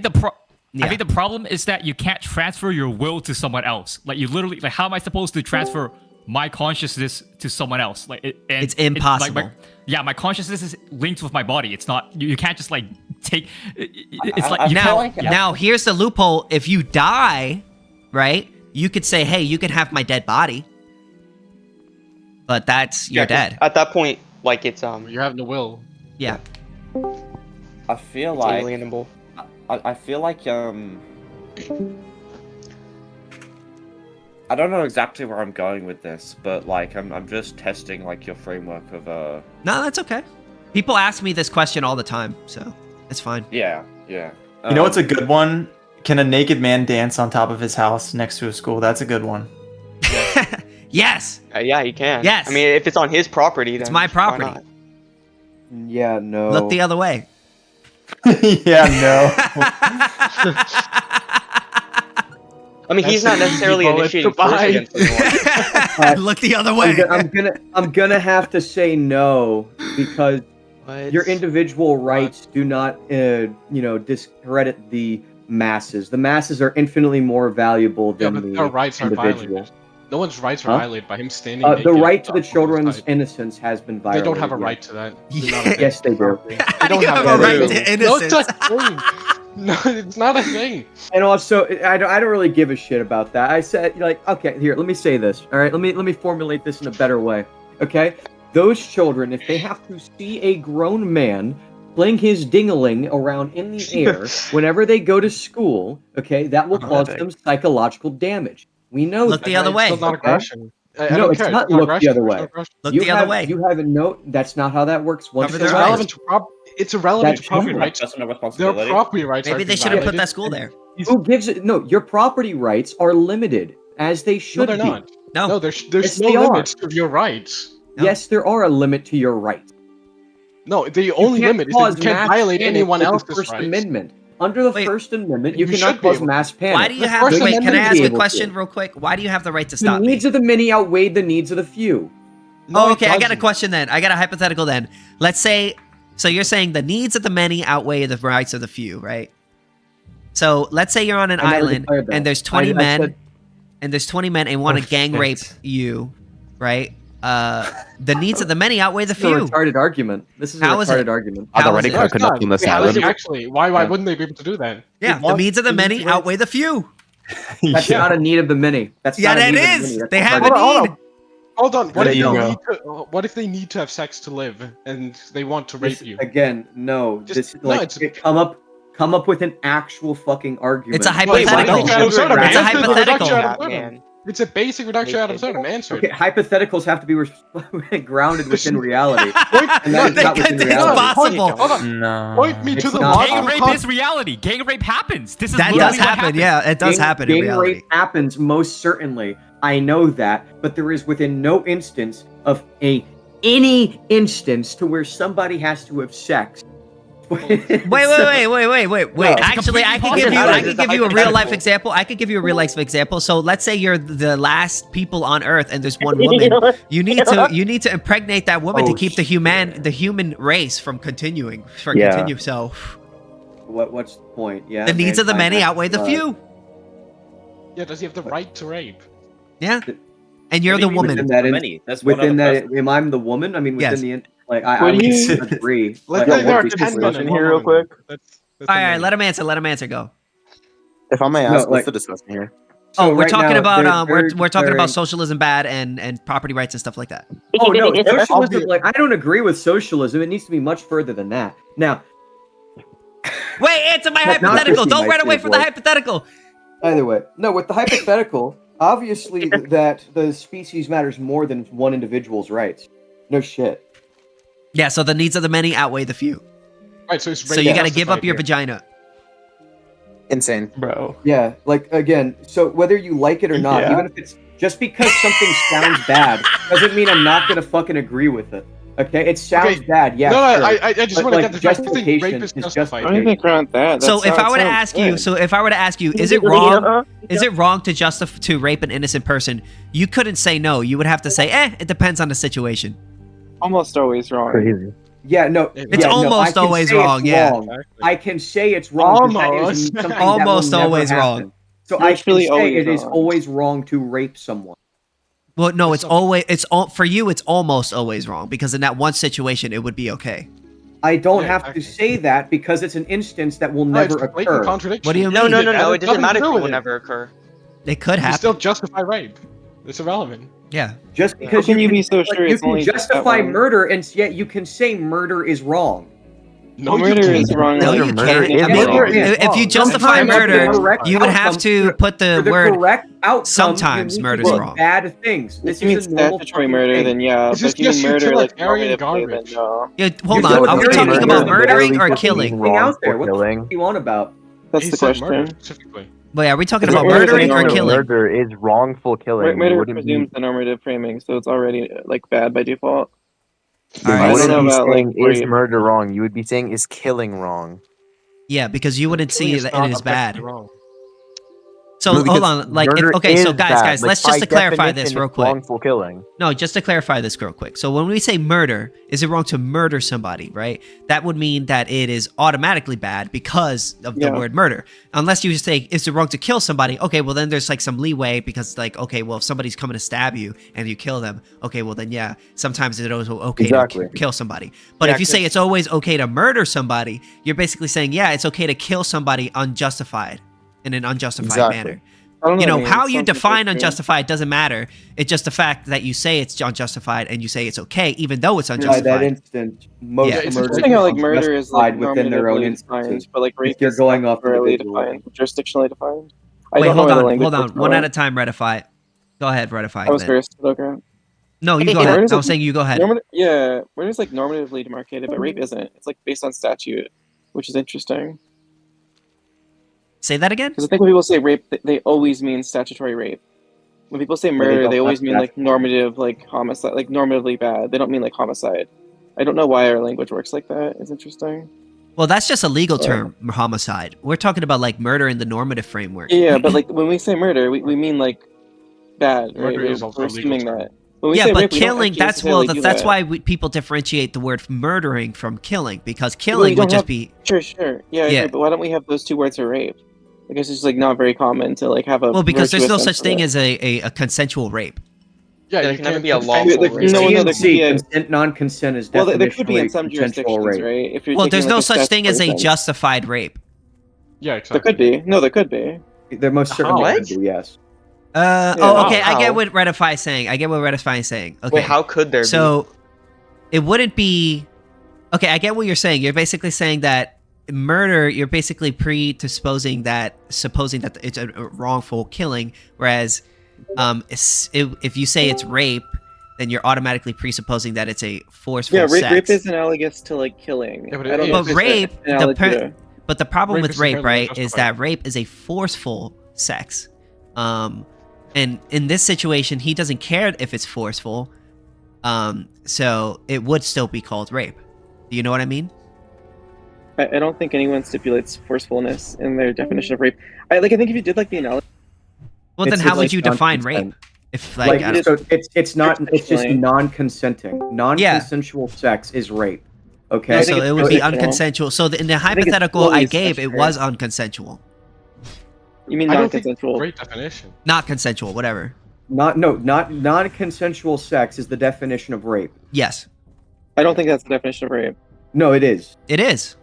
think the problem is that you can't transfer your will to someone else. Like you literally, like how am I supposed to transfer my consciousness to someone else? Like it's impossible. My consciousness is linked with my body. It's not. You can't just like take. It's like now here's the loophole. If you die, right, you could say, "Hey, you can have my dead body," but you're dead. At that point, like it's You're having the will. Yeah. I feel It's like alienable. I feel like I don't know exactly where I'm going with this, but like I'm just testing like your framework of No, that's okay. People ask me this question all the time, so it's fine. Yeah. You know what's a good one? Can a naked man dance on top of his house next to a school? That's a good one. Yes. Yeah, he can. Yes. I mean, if it's on his property, then It's my why property. not? Yeah, no. Look the other way. Yeah, no. I mean, he's not necessarily initiating force against anyone. Look the other way. I'm gonna have to say no because your individual rights do not, discredit the masses. The masses are infinitely more valuable than but the their rights are individual. violated. No one's rights are violated by him standing The naked right to the on the children's side. innocence has been They violated. don't have a yeah. right to that. Yes, they do. They don't have a right to. to No innocence. such thing. No, it's not a thing. And also, I don't really give a shit about that. I said, like, okay, here, let me say this. All right, let me formulate this in a better way. Okay, those children, if they have to see a grown man fling his ding-a-ling around in the air whenever they go to school, okay, that will cause them psychological damage. We know. Look that. the other way. It's not aggression. I No, don't it's care. not It's look the aggression. other There's way. no aggression. Look You the have, other way. You have a note. That's not how that works. Once Cover it's their Relevant eyes. it's irrelevant to That's property true. rights. Personal Their responsibility. property rights. Maybe are they should have put violated. that school there. Who gives it? No, your property rights are limited, as they No, should they're be. not. No. No, there's Yes, no they are. limits to your rights. No. Yes, there are a limit to your rights. No, the only can't limit is that cause you can't mass violate panic anyone with the else's First rights. Amendment. Under the Wait. First Amendment, you You cannot should be cause able- mass panic. Why do you The have First to wait? Can I Amendment ask is a able question to. real quick? Why do you have the right to The stop me? needs of the many outweigh the needs of the few. Oh, it okay. I got a doesn't. question then. I got a hypothetical then. Let's say, so you're saying the needs of the many outweigh the rights of the few, right? So let's say you're on an I never island declared that. and there's 20 I men, said- and there's 20 men and want to gang shit. rape you, right? The needs of the many outweigh the This is a few. retarded argument. This is a How is retarded it? argument. How is already it? No, it's cooking up not. on this How is island. it actually? Why wouldn't they be able to do that? Yeah, They the want needs of the many rights. outweigh the few. That's not a need of the many. That's Yeah, not a that need of the is. many. That's They have retarded. a Hold on, need. Hold on. What There if, you they go. need to, what if they need to have sex to live and they want to rape This- you? Again, no. Just- This no, like it's- come up with an actual fucking argument. It's a Wait, hypothetical. reduction ad absurdum. It's a Answer the hypothetical. reduction ad absurdum. Batman. It's a basic reduction ad absurdum. Answer Okay, it. hypotheticals have to be grounded within reality. Point, And that is They not could- within it's reality. possible. Hold on. No. Point me to It's the not logical Gang rape con- is reality. Gang rape happens. This is That literally does what happen. happens. Yeah, it does happen in Gang reality. rape happens most certainly. I know that, but there is within no instance of any instance to where somebody has to have sex. Wait. No, it's Actually, I could give possible. you. I could It's give you a real life hypothetical. example. I could give you a real life example. So let's say you're the last people on Earth, and there's one woman. You need to impregnate that woman to keep the human race from continuing. So What's the point? Yeah. the needs of the mankind many has outweigh the to, few. Yeah, does he have the right to rape? Yeah, and you're the woman. Within that, Many. That's one within other that, am I the woman? I mean, within Yes. the like, I What would do you- agree. Let's Like, say there are what 10 do you- men discussion and here one real woman. quick? That's All a right, many. let him answer. Let him answer. Go. If I may No, ask, like- what's the discussion here? Oh, So we're right talking now, about they're we're talking about declaring- socialism bad and property rights and stuff like that. Oh no, socialism. Like, I don't agree with socialism. It needs to be much further than that. Now, Wait, answer my But not hypothetical. Christy, Don't my run away dear from the boy. hypothetical. either way, no. With the hypothetical, obviously that the species matters more than one individual's rights. No shit. Yeah, so the needs of the many outweigh the few. Right, so it's So rape you got to give justified up your here. vagina. Insane. Bro. Yeah, like again. So whether you like it or not, Yeah. even if it's just because something sounds bad, doesn't mean I'm not gonna fucking agree with it. Okay, it sounds Okay. bad. Yeah. No, sure. I just But, want to like, get the fact. I think justification rape is is justified. justification. think around that. So if I were to ask you, is it wrong? Is it wrong to to rape an innocent person? You couldn't say no. You would have to say, it depends on the situation. almost always wrong. Crazy. Yeah, no. It's yeah, no, I almost can always say it's wrong, yeah. wrong. I can say it's wrong. 'cause that is Almost. something that Almost will never always happen. wrong. So I can Literally say always it is wrong. always wrong to rape someone. Well, no, it's always for you. It's almost always wrong because in that one situation, it would be okay. I don't Yeah, have exactly. to say that because it's an instance that will No, it's never a blatant occur. contradiction. What do you No, mean? no, no, no. That It doesn't has matter nothing if to it do will with never occur. It could You happen. still justify rape. It's irrelevant. Yeah. Just because can you be so like, sure you it's can only just that justify one? murder, and yet you can say murder is wrong. No, you murder is can't. wrong. No, you Murder can't. is I mean, wrong. if you justify Sometimes murder, the correct you would have outcome- to put the For the word. correct outcome, sometimes you need to murder's do wrong. Bad things. This If you mean is a normal statutory fucking murder, thing. then yeah. This But is if you mean just murder like utilitarian normatively, then garbage. no. Yeah, hold You're on. Are we doing talking murder. about murdering or Literally killing? fucking Anything out there? What the killing. fuck are you on about? That's He the said murder question. specifically. Wait, are we talking Because about murder is murdering or normative. killing? Murder is wrongful killing. Murder Wouldn't presumes the normative framing, so it's already like bad by default. All you right, I don't know wouldn't be about saying like where is you- murder wrong. You would be saying is killing wrong. Yeah, because you wouldn't Killing see is that not it is bad. objectively wrong. So No, hold because on, like murder okay, so is guys, bad. Like, let's just by to clarify this definition, real it's quick. Wrongful killing. No, just to clarify this real quick. So when we say murder, is it wrong to murder somebody, right? That would mean that it is automatically bad because of the word murder. Unless you say, is it wrong to kill somebody? Okay, well then there's like some leeway because like, okay, well if somebody's coming to stab you and you kill them, okay, well then yeah, sometimes it's also okay to kill somebody. But if you say it's always okay to murder somebody, you're basically saying, yeah, it's okay to kill somebody unjustified in an unjustified manner. You know, how you define unjustified doesn't matter. It's just the fact that you say it's unjustified and you say it's okay, even though it's unjustified. By that instant, most It's murder interesting how like murder is like justified within their own normatively instances. defined, but like rape You're is going off really individual. defined, jurisdictionally defined. I Wait, don't know hold where the on, language hold on. works One for at it. a time, Ratify. Go ahead, Ratify. I was then. first. Okay. No, you go ahead. I was saying you go ahead. Yeah, murder is like normatively demarcated, but rape isn't. It's like based on statute, which is interesting. Say that again? Because I think when people say rape, they always mean statutory rape. When people say murder, they always mean like normative, like homicide, like normatively bad. They don't mean like homicide. I don't know why our language works like that. It's interesting. Well, that's just a legal term, homicide. We're talking about like murder in the normative framework. Yeah, but like when we say murder, we mean like bad, right? Murder is also We're a legal assuming term. that. When we Yeah, say but rape, we don't killing, actually that's necessarily do that's that. why people differentiate the word murdering from killing, because Well, killing you don't would just have- be Sure. Yeah, I agree, but why don't we have those two words for rape? I guess it's just like not very common to like have a well, because there's no virtuous such sense of thing it. as a consensual rape. Yeah, There you can never can't be a define lawful it. rape. No, there could be a consent, non-consent is well, definitionally there could be in some consensual jurisdictions, rape. right? If you're Well, taking, there's like, no a such thing as a statutory sense. justified rape. Yeah, There exactly. could be. No, there could be. There most certainly What? could be, yes. Okay, I get How? what Ratify is saying. Okay. Wait, how could there be? So it wouldn't be okay. I get what you're saying. You're basically saying that murder. You're basically supposing that it's a wrongful killing, whereas if you say it's rape, then you're automatically presupposing that it's a forceful Yeah, sex. rape is analogous to like killing. Yeah, but I don't know But if rape, it's an analogy. but the problem Rape with is rape, inherently right, is justified. that rape is a forceful sex. And in this situation, he doesn't care if it's forceful. So it would still be called rape. Do you know what I mean? I don't think anyone stipulates forcefulness in their definition of rape. I think if you did like the analogy. Well, then It's how just would like you define rape? non-consent. If Like, I don't- so it's just Jurisdictionally. non-consenting. Non-consensual sex is rape. Okay. No, I think so it's it would be consensual. unconsensual. So in the it's hypothetical I always gave, it statutory. was unconsensual, You mean I don't think non-consensual? great definition. not consensual, whatever. Not non-consensual sex is the definition of rape. Yes, I don't think that's the definition of rape. No, it is. it is.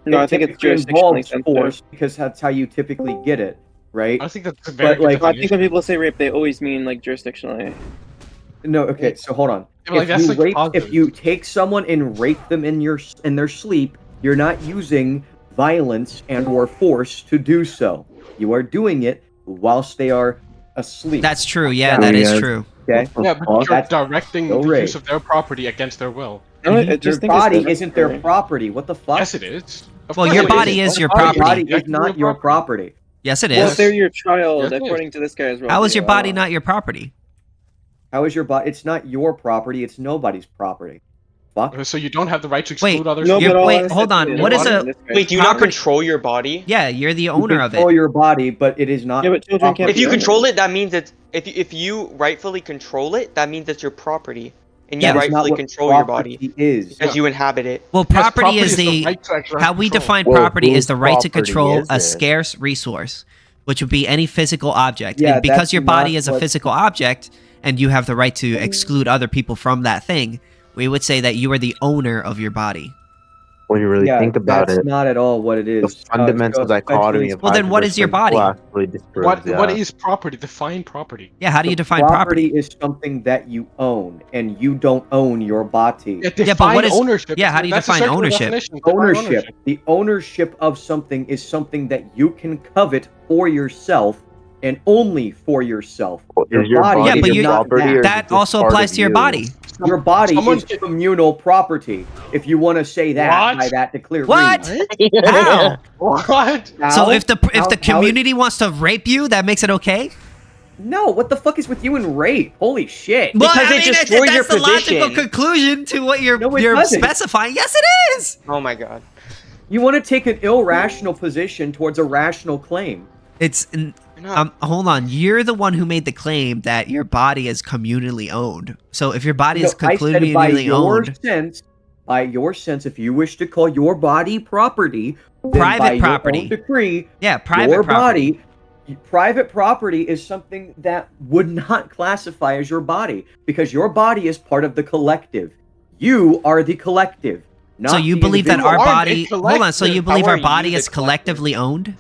No, I It think it's typically jurisdictionally involves sensitive. force because that's how you typically get it, right? I think that's a very But, like, good I think definition. when people say rape, they always mean like jurisdictionally. No, okay, so hold on. Yeah, but, like, that's, If you like, rape, positive. if you take someone and rape them in their sleep, you're not using violence and or force to do so. You are doing it whilst they are asleep. That's true. Yeah, that is true. Okay. Yeah, but you're That's directing still the rape. use of their property against their will. No, I Your just think body it's isn't their property. What the fuck? Yes, it is. Of Well, course your it body is your Your property. body is Exactly not your property. Yes, it Well, is. if they're your child, Yes, it is. according to this guy's role. How is your body not your property? How is your body? It's not your property. It's nobody's property. Fuck. So you don't have the right to Wait, exclude others. No, from- but all wait, honestly, hold on. it's What is the a- body in this case. Wait, do you not property- control your body? Yeah, you're the You owner of control it. your body, but it is not. Yeah, but children can't If you be owners. control it, that means it's if you rightfully control it, that means it's your property, and you Yeah, That's not rightfully what control your body property is. because you inhabit it. Well, Yes, property is the right to actually how have we control. define Well, property is whose the right to property control is a it? scarce resource, which would be any physical object. Yeah, And because that's your body not is a what- physical object and you have the right to exclude other people from that thing, we would say that you are the owner of your body. When you really Yeah, think about that's it, not at all what it the is. fundamental dichotomy of Well, then what is your body? hyperverse actually disproves, What yeah. is property? Define property. Yeah, how do you define property? property? Is something that you own, and you don't own your body. Yeah, but define what is- ownership? yeah, how do you That's a define circular ownership? definition. Define Ownership. The ownership of something is something that you can covet for yourself and only for yourself. Is your body Yeah, but your you- property, or is it that just also part applies of to your you? body. Your body Someone is can- communal property. If you want to say that What? by that to clear What? read. How? What? So How? if the How- community wants to rape you, that makes it okay? No, what the fuck is with you and rape? Holy shit. Because Well, I it mean, destroys that's your the logical position. conclusion to what you're No, it doesn't. specifying. Yes, it is. Oh my god. You want to take an irrational position towards a rational claim. It's Hold on. You're the one who made the claim that your body is communally owned. So if your body is communally owned, by your sense, if you wish to call your body property, then private by property. Your own decree, private your property. Private property is something that would not classify as your body because your body is part of the collective. You are the collective. So you believe that our body? Hold on. So you believe our body is collectively owned?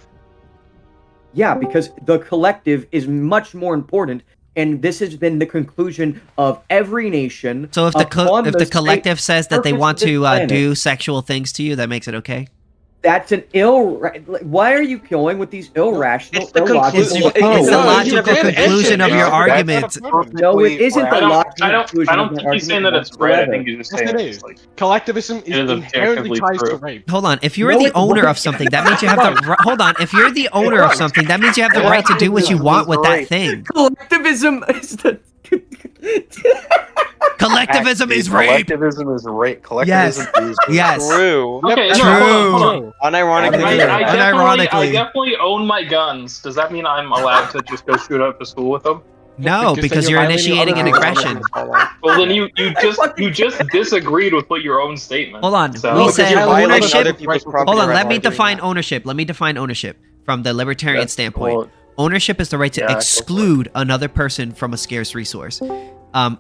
Yeah, because the collective is much more important, and this has been the conclusion of every nation. So if the collective says that they want to do sexual things to you, that makes it okay? That's an why are you going with these irrational, illogical? It's the logical conclusion of your argument. No, it isn't the logical conclusion. I don't think he's saying that it's right. I think he's just saying it's like collectivism is inherently ties to rape. Hold on. If you're the owner of something, that means you have the hold on. If you're the owner of something, that means you have the right to do what you want with that thing. Collectivism is the Collectivism is rape. Collectivism is rape. Collectivism is yes. True. Okay, true. Hold on. Unironically. I definitely own my guns. Does that mean I'm allowed to just go shoot up the school with them? No, because you're initiating an aggression. Well, then you just disagreed with what your own statement. Hold on. So, we said ownership. Hold on. Let me define ownership. Let me define ownership from the libertarian standpoint. Well, Ownership is the right to exclude another person from a scarce resource.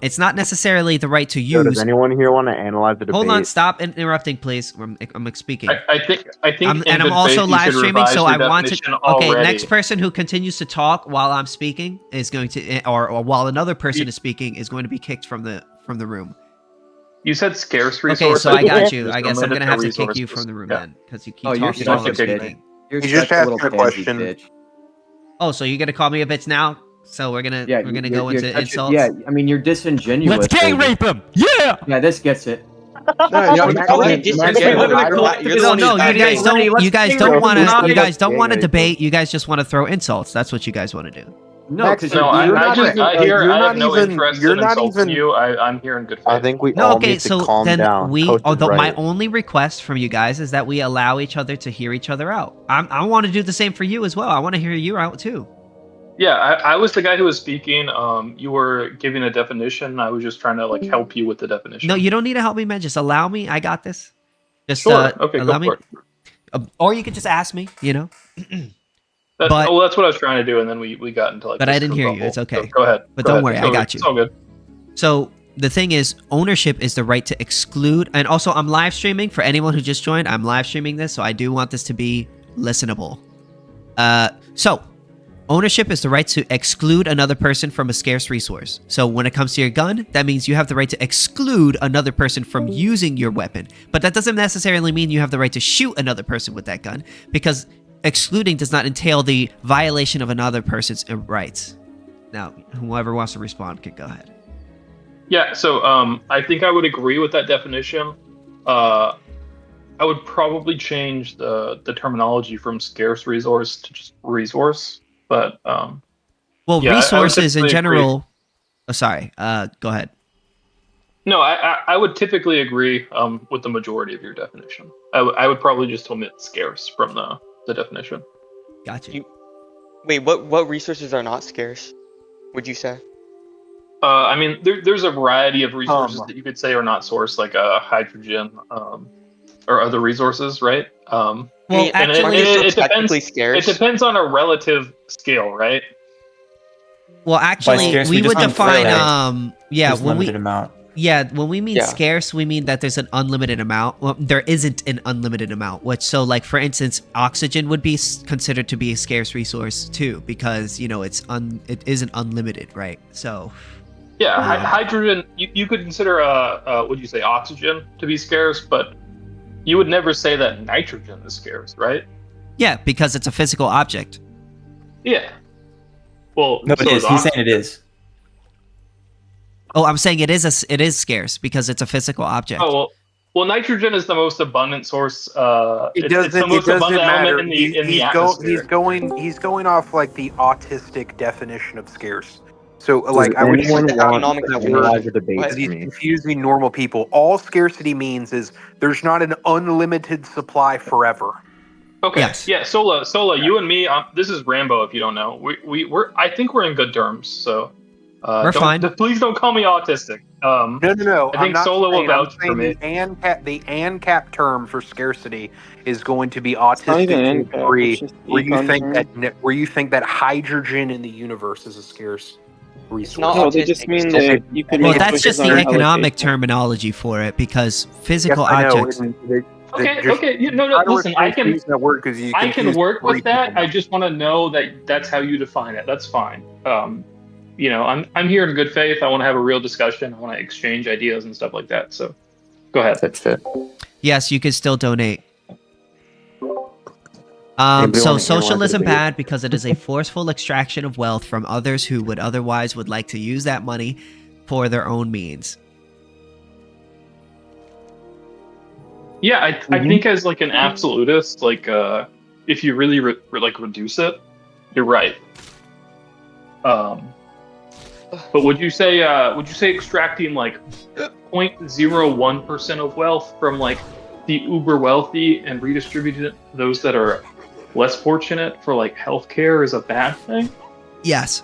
It's not necessarily the right to use. Does anyone here want to analyze the debate? Hold on, stop interrupting, please. I'm speaking. I think. And I'm also live streaming, so I want to. Okay, next person who continues to talk while I'm speaking is going to, or while another person is speaking, is going to be kicked from the room. You said scarce resources. Okay, so I got you. I guess I'm gonna have to kick you from the room then, because you keep talking while I'm speaking. You just asked a question. Oh, so you're gonna call me a bitch now? So we're gonna go into insults. Yeah, I mean you're disingenuous. Let's gang rape him. Yeah. Yeah, this gets it. No, you guys don't want to debate. You guys just want to throw insults. That's what you guys want to do. No, because I have no interest in insulting you. I'm here in good faith. I think we all need to calm down. My only request from you guys is that we allow each other to hear each other out. I want to do the same for you as well. I want to hear you out too. Yeah, I was the guy who was speaking. You were giving a definition. I was just trying to help you with the definition. No, you don't need to help me, man. Just allow me. I got this. Just sure. Okay, allow go me. Or you could just ask me. You know. That's what I was trying to do, and then we got into But I didn't hear you. It's okay. So go ahead. But don't worry, I got you. It's all good. So the thing is, ownership is the right to exclude, and also I'm live streaming for anyone who just joined. I'm live streaming this, so I do want this to be listenable. So ownership is the right to exclude another person from a scarce resource. So when it comes to your gun, that means you have the right to exclude another person from using your weapon. But that doesn't necessarily mean you have the right to shoot another person with that gun, because excluding does not entail the violation of another person's rights. Now, whoever wants to respond can go ahead. Yeah, so I think I would agree with that definition. I would probably change the terminology from scarce resource to just resource. But resources in general. Oh, sorry. Go ahead. No, I would typically agree with the majority of your definition. I would probably just omit scarce from the definition. Gotcha. Wait, what resources are not scarce, would you say? I mean, there's a variety of resources that you could say are not source, like hydrogen or other resources, right? Actually, it depends. Scarce. It depends on a relative scale, right? Well, actually, we would define when we mean scarce, we mean that there's an unlimited amount. Well, there isn't an unlimited amount. Like for instance, oxygen would be considered to be a scarce resource too, because it isn't unlimited, right? So. Yeah, hydrogen. You could consider would you say oxygen to be scarce, but you would never say that nitrogen is scarce, right? Yeah, because it's a physical object. Yeah. Well, no, it is. He's saying it is. Oh, I'm saying it is scarce because it's a physical object. Oh well, nitrogen is the most abundant source. It doesn't matter. He's going off like the autistic definition of scarce. So I would analyze the debate. He's confusing normal people. All scarcity means is there's not an unlimited supply forever. Okay. Yes. Yeah. Sola. You and me. This is Rambo. If you don't know, we're. I think we're in good terms. So, we're fine. Please don't call me autistic. No. I think Sola will vouch for me. The ANCAP term for scarcity is going to be autistic free, where you think that hydrogen in the universe is a scarce resource. No, they just mean that you could. Well, that's just the economic terminology for it, because physical objects. Okay. Listen, I can work with that. I just want to know that that's how you define it. That's fine. I'm here in good faith. I want to have a real discussion. I want to exchange ideas and stuff like that. So, go ahead. That's fair. Yes, you can still donate. So socialism bad because it is a forceful extraction of wealth from others who would otherwise like to use that money for their own means. Yeah, I think as like an absolutist, like if you really reduce it, you're right. But would you say extracting like 0.01% of wealth from like the uber wealthy and redistributing it to those that are less fortunate for like healthcare is a bad thing? Yes.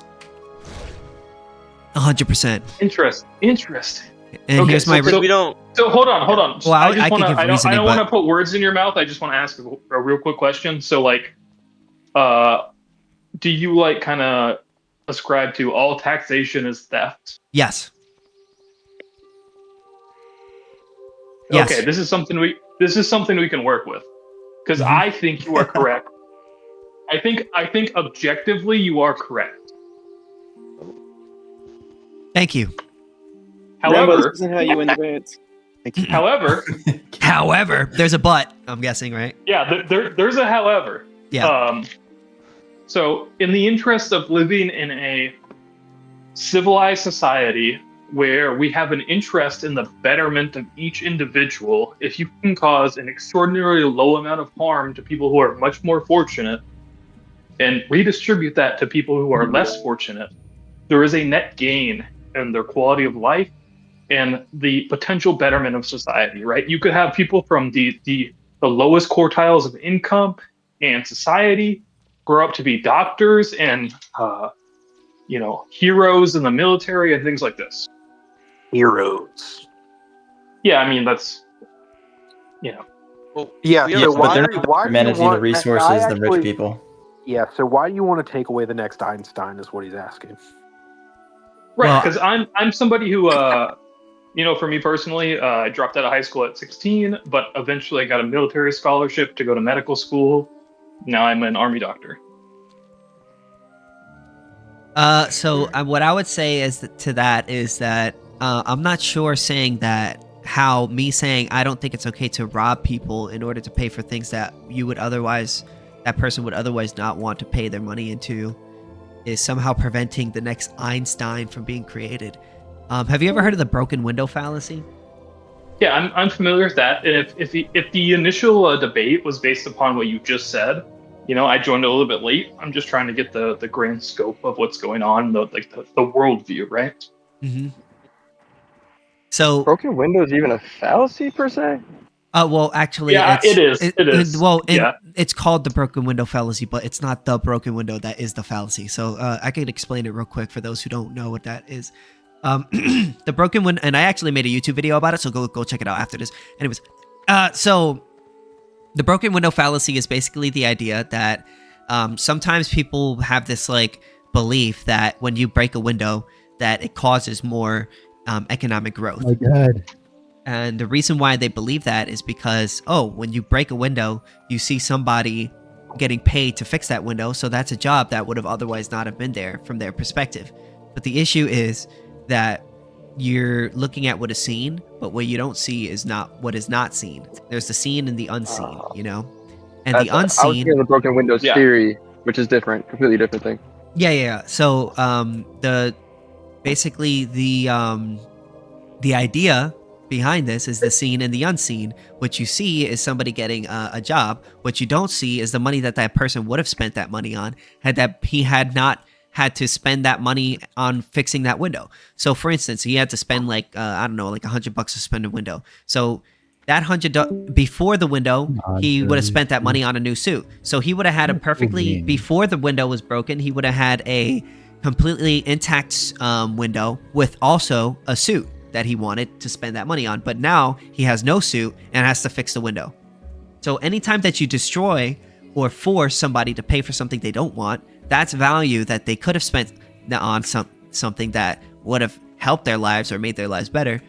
100%. Interesting. And okay, here's my. So hold on. Well, I don't want to put words in your mouth. I just want to ask a real quick question. So like, do you like kind of ascribe to all taxation is theft? Yes. Okay, this is something we can work with, because I think you are correct. I think objectively you are correct. Thank you. However, this isn't how you win debates. However, there's a but. I'm guessing, right? Yeah, there's a however. Yeah. So, in the interest of living in a civilized society where we have an interest in the betterment of each individual, if you can cause an extraordinarily low amount of harm to people who are much more fortunate and redistribute that to people who are less fortunate, there is a net gain in their quality of life and the potential betterment of society, right? You could have people from the lowest quartiles of income and society grow up to be doctors and heroes in the military and things like this. Heroes. Yeah, I mean that's Well, yeah. So why do managing you want the resources than rich people? Yeah. So why do you want to take away the next Einstein? Is what he's asking. Right, because I'm somebody who for me personally, I dropped out of high school at 16, but eventually I got a military scholarship to go to medical school. Now I'm an army doctor. So what I would say is that I'm not sure saying that how me saying I don't think it's okay to rob people in order to pay for things that that person would otherwise not want to pay their money into is somehow preventing the next Einstein from being created. Have you ever heard of the broken window fallacy? Yeah, I'm familiar with that. And if the initial debate was based upon what you just said, I joined a little bit late. I'm just trying to get the grand scope of what's going on, the worldview, right? Mm-hmm. So broken window is even a fallacy per se? Well, actually, yeah, it is. Well, it's called the broken window fallacy, but it's not the broken window that is the fallacy. So I can explain it real quick for those who don't know what that is. The broken window, and I actually made a YouTube video about it, so go check it out after this. Anyways, so the broken window fallacy is basically the idea that sometimes people have this like belief that when you break a window, that it causes more economic growth. Oh my God. And the reason why they believe that is because, when you break a window, you see somebody getting paid to fix that window. So that's a job that would have otherwise not have been there from their perspective. But the issue is that you're looking at what is seen, but what you don't see is not what is not seen. There's the seen and the unseen, And the unseen... I was hearing the broken windows theory, which is different, completely different thing. Yeah. So basically the idea behind this is the seen and the unseen. What you see is somebody getting a job. What you don't see is the money that person would have spent that money on had he had not had to spend that money on fixing that window. So for instance, he had to spend like $100 to spend a window. So that $100 before the window, he would have spent that money on a new suit. So he would have had a perfectly, before the window was broken, he would have had a completely intact window with also a suit that he wanted to spend that money on. But now he has no suit and has to fix the window. So anytime that you destroy or force somebody to pay for something they don't want, that's value that they could have spent on something that would have helped their lives or made their lives better.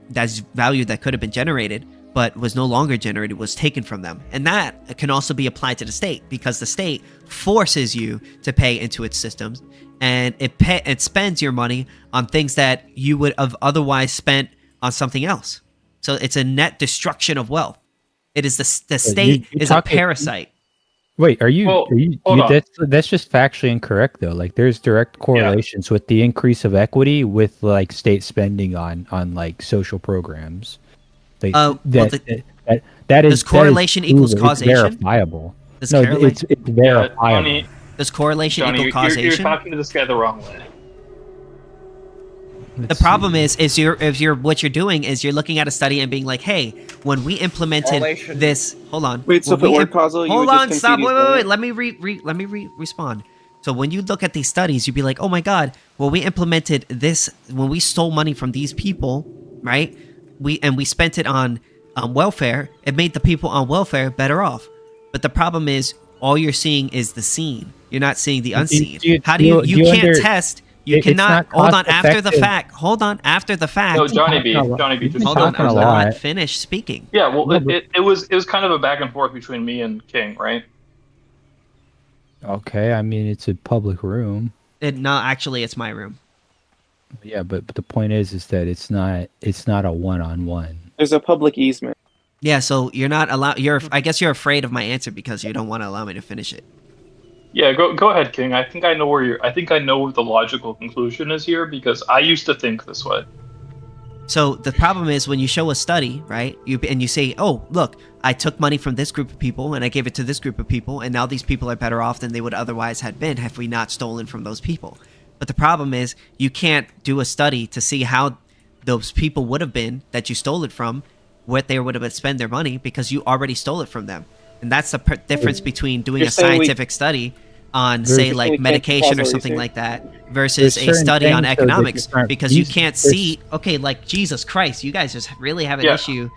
That's value that could have been generated, but was no longer generated, was taken from them. And that can also be applied to the state, because the state forces you to pay into its systems, and it spends your money on things that you would have otherwise spent on something else. So it's a net destruction of wealth. It is the state is a parasite. Wait, are you that's just factually incorrect though. Like there's direct correlations with the increase of equity with like state spending on like social programs. Like, does correlation equals causation? It's verifiable. It's verifiable. Does correlation equal causation? You're talking to this guy the wrong way. The problem is what you're doing is you're looking at a study and being like, hey, when we implemented this, hold on. Wait, so the word causal, hold on, stop, wait. Let me respond. So when you look at these studies, you'd be like, oh my God, well, we implemented this when we stole money from these people, right? We spent it on welfare. It made the people on welfare better off. But the problem is all you're seeing is the seen. You're not seeing the unseen. How do you can't test? You cannot hold on after the fact. Hold on after the fact. No, Johnny B. Just hold on. I'm not finished speaking. Yeah, well, it was kind of a back and forth between me and King, right? Okay, I mean it's a public room. No, actually, it's my room. Yeah, but the point is that it's not a one-on-one. There's a public easement. Yeah, so you're not allowed. I guess you're afraid of my answer because you don't want to allow me to finish it. Yeah, go ahead, King. I think I know what the logical conclusion is here, because I used to think this way. So the problem is when you show a study, right? You say, "Oh, look, I took money from this group of people and I gave it to this group of people, and now these people are better off than they would otherwise have been had we not stolen from those people." But the problem is you can't do a study to see how those people would have been that you stole it from, what they would have spent their money, because you already stole it from them. And that's the difference between doing a scientific study on, say, like medication or something like that versus a study on economics, because you can't see, okay, like Jesus Christ, you guys just really have an issue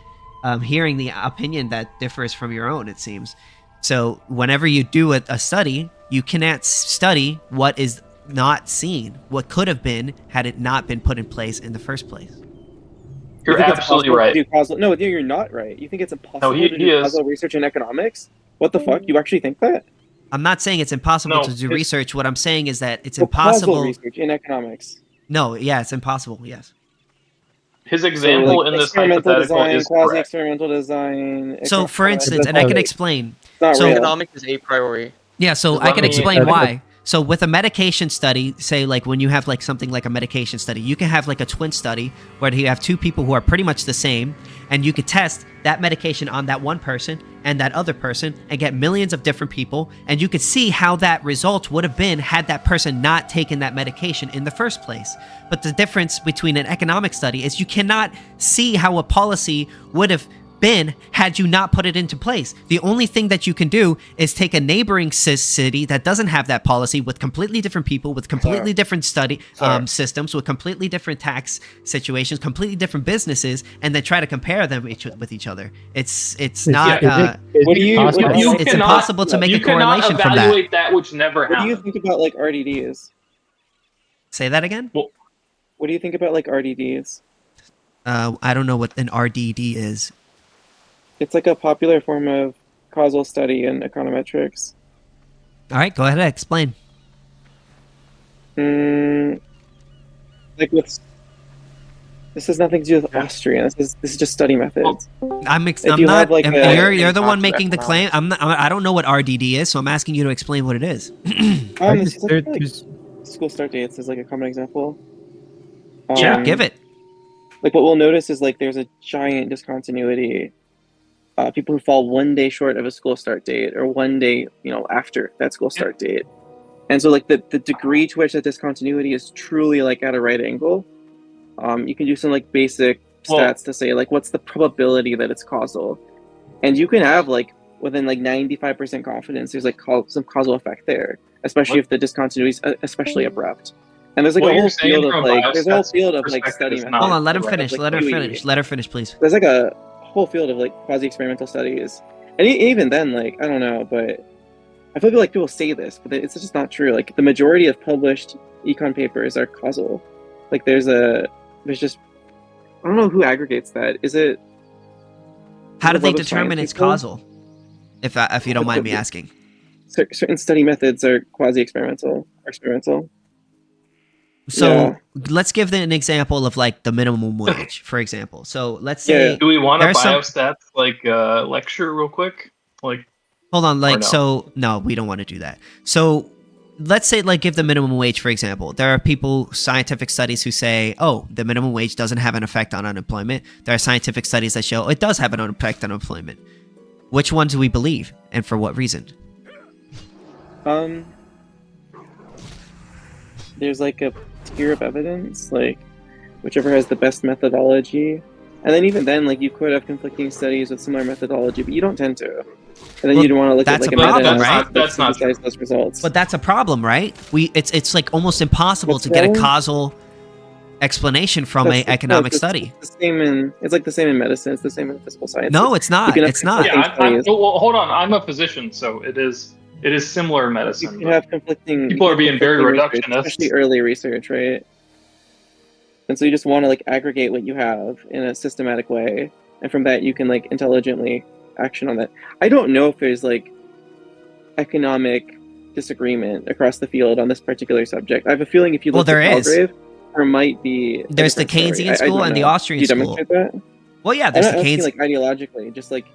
hearing the opinion that differs from your own, it seems. So whenever you do a study, you cannot study what is not seen, what could have been had it not been put in place in the first place. You're absolutely right. No, you're not right. You think it's impossible to do causal research in economics? What the fuck? You actually think that? I'm not saying it's impossible to do research. What I'm saying is that it's impossible. Causal research in economics. No, yeah, it's impossible. Yes. His example in this hypothetical is quasi-experimental design. So, for instance, and I can explain. So, economics is a priority. Yeah, so I can explain why. So with a medication study, say like when you have like something like a medication study, you can have like a twin study where you have two people who are pretty much the same, and you could test that medication on that one person and that other person and get millions of different people, and you could see how that result would have been had that person not taken that medication in the first place. But the difference between an economic study is you cannot see how a policy would have been had you not put it into place. The only thing that you can do is take a neighboring city that doesn't have that policy with completely different people, with completely different study systems, with completely different tax situations, completely different businesses, and then try to compare them with each other. It's not. It's impossible to make a correlation from that. You cannot evaluate that which never happened. What do you think about like RDDs? Say that again. Well, what do you think about like RDDs? I don't know what an RDD is. It's like a popular form of causal study in econometrics. All right, go ahead and explain. Like this has nothing to do with Austrian. This is just study methods. I'm not. Like you're the one making the claim. I don't know what RDD is, so I'm asking you to explain what it is. School start dates is like a common example. Yeah, give it. Like what we'll notice is like there's a giant discontinuity. People who fall one day short of a school start date or one day, after that school start date. And so like the degree to which that discontinuity is truly like at a right angle, you can do some like basic stats to say like what's the probability that it's causal, and you can have like within like 95% confidence there's like some causal effect there, especially if the discontinuity is especially abrupt. And there's like a whole field of like study methods. Hold on, let him finish. Let her finish. Let her finish, please. There's like a whole field of like quasi-experimental studies, and even then, like I don't know, but I feel like people say this, but it's just not true. Like the majority of published econ papers are causal. Like there's just I don't know who aggregates that. Is it? How do they determine it's causal? If you don't mind me asking. Certain study methods are quasi-experimental or experimental. So let's give an example of like the minimum wage, for example. So let's say, do we want a biostats like lecture real quick? Like, hold on, like no, we don't want to do that. So let's say like give the minimum wage, for example. There are people, scientific studies who say, oh, the minimum wage doesn't have an effect on unemployment. There are scientific studies that show it does have an effect on unemployment. Which one do we believe, and for what reason? There's like a tier of evidence, like whichever has the best methodology, and then even then, like you could have conflicting studies with similar methodology, but you don't tend to. And then you'd want to look at like a problem, right? That's not true. Those results. But that's a problem, right? It's like almost impossible to get a causal explanation from an economic study. It's like the same in medicine. It's the same in physical science. No, it's not. It's not. Yeah, well, hold on. I'm a physician, so it is similar in medicine. You can have conflicting. People are being very reductionist, especially early research, right? And so you just want to like aggregate what you have in a systematic way, and from that you can like intelligently action on that. I don't know if there's like economic disagreement across the field on this particular subject. I have a feeling if you look at Palgrave, there might be. There's the Keynesian school and the Austrian school. Do you demonstrate that? Well, yeah, there's the Keynesian. Like ideologically, just like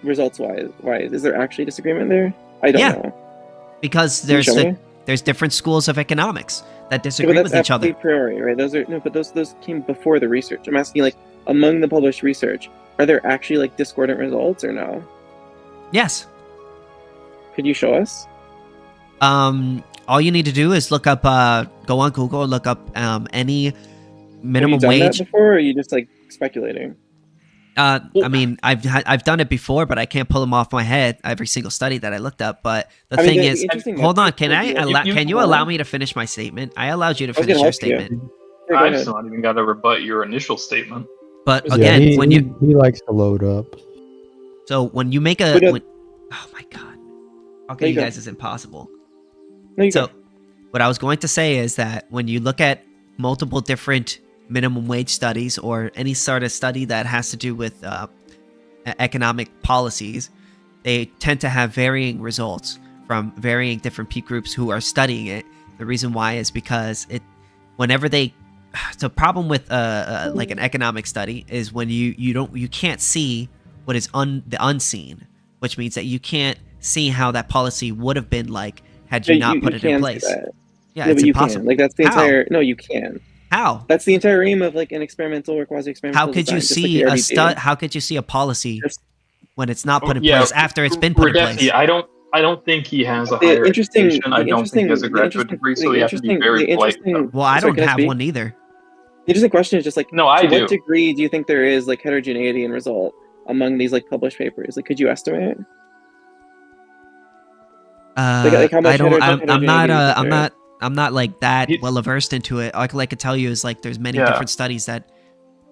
results wise, is there actually disagreement there? I don't know. Because there's different schools of economics that disagree with each other. Priori, right? Those came before the research. I'm asking like among the published research, are there actually like discordant results or no? Yes. Could you show us? All you need to do is look up, go on Google, look up any minimum Have you done wage. That before, or are you just like speculating? I mean, I've done it before, but I can't pull them off my head. Every single study that I looked up. But the thing is, hold on, can you allow me to finish my statement? I allowed you to finish your statement. I've still not even got to rebut your initial statement. But again, he likes to load up. So when you make oh my god, okay, you guys is impossible. So what I was going to say is that when you look at multiple different minimum wage studies or any sort of study that has to do with economic policies, they tend to have varying results from varying different peak groups who are studying it. The reason why is because the problem with like an economic study is when you can't see what is the unseen, which means that you can't see how that policy would have been like had you not put it in place. Yeah, no, it's but impossible. Can. Like that's the entire. No, you can. How? That's the entire aim of like an experimental or quasi-experimental. How could you design, see like How could you see a policy when it's not put in place after it's been put in place? I don't think he has a higher education. I don't think he has a graduate degree, so he has to be very polite. Well, I don't have one either. The interesting question is just like, no, I to do. what degree do you think there is like heterogeneity in result among these like published papers? Like, could you estimate? Like how much I'm not like that well versed into it. All I could tell you is like there's many different studies that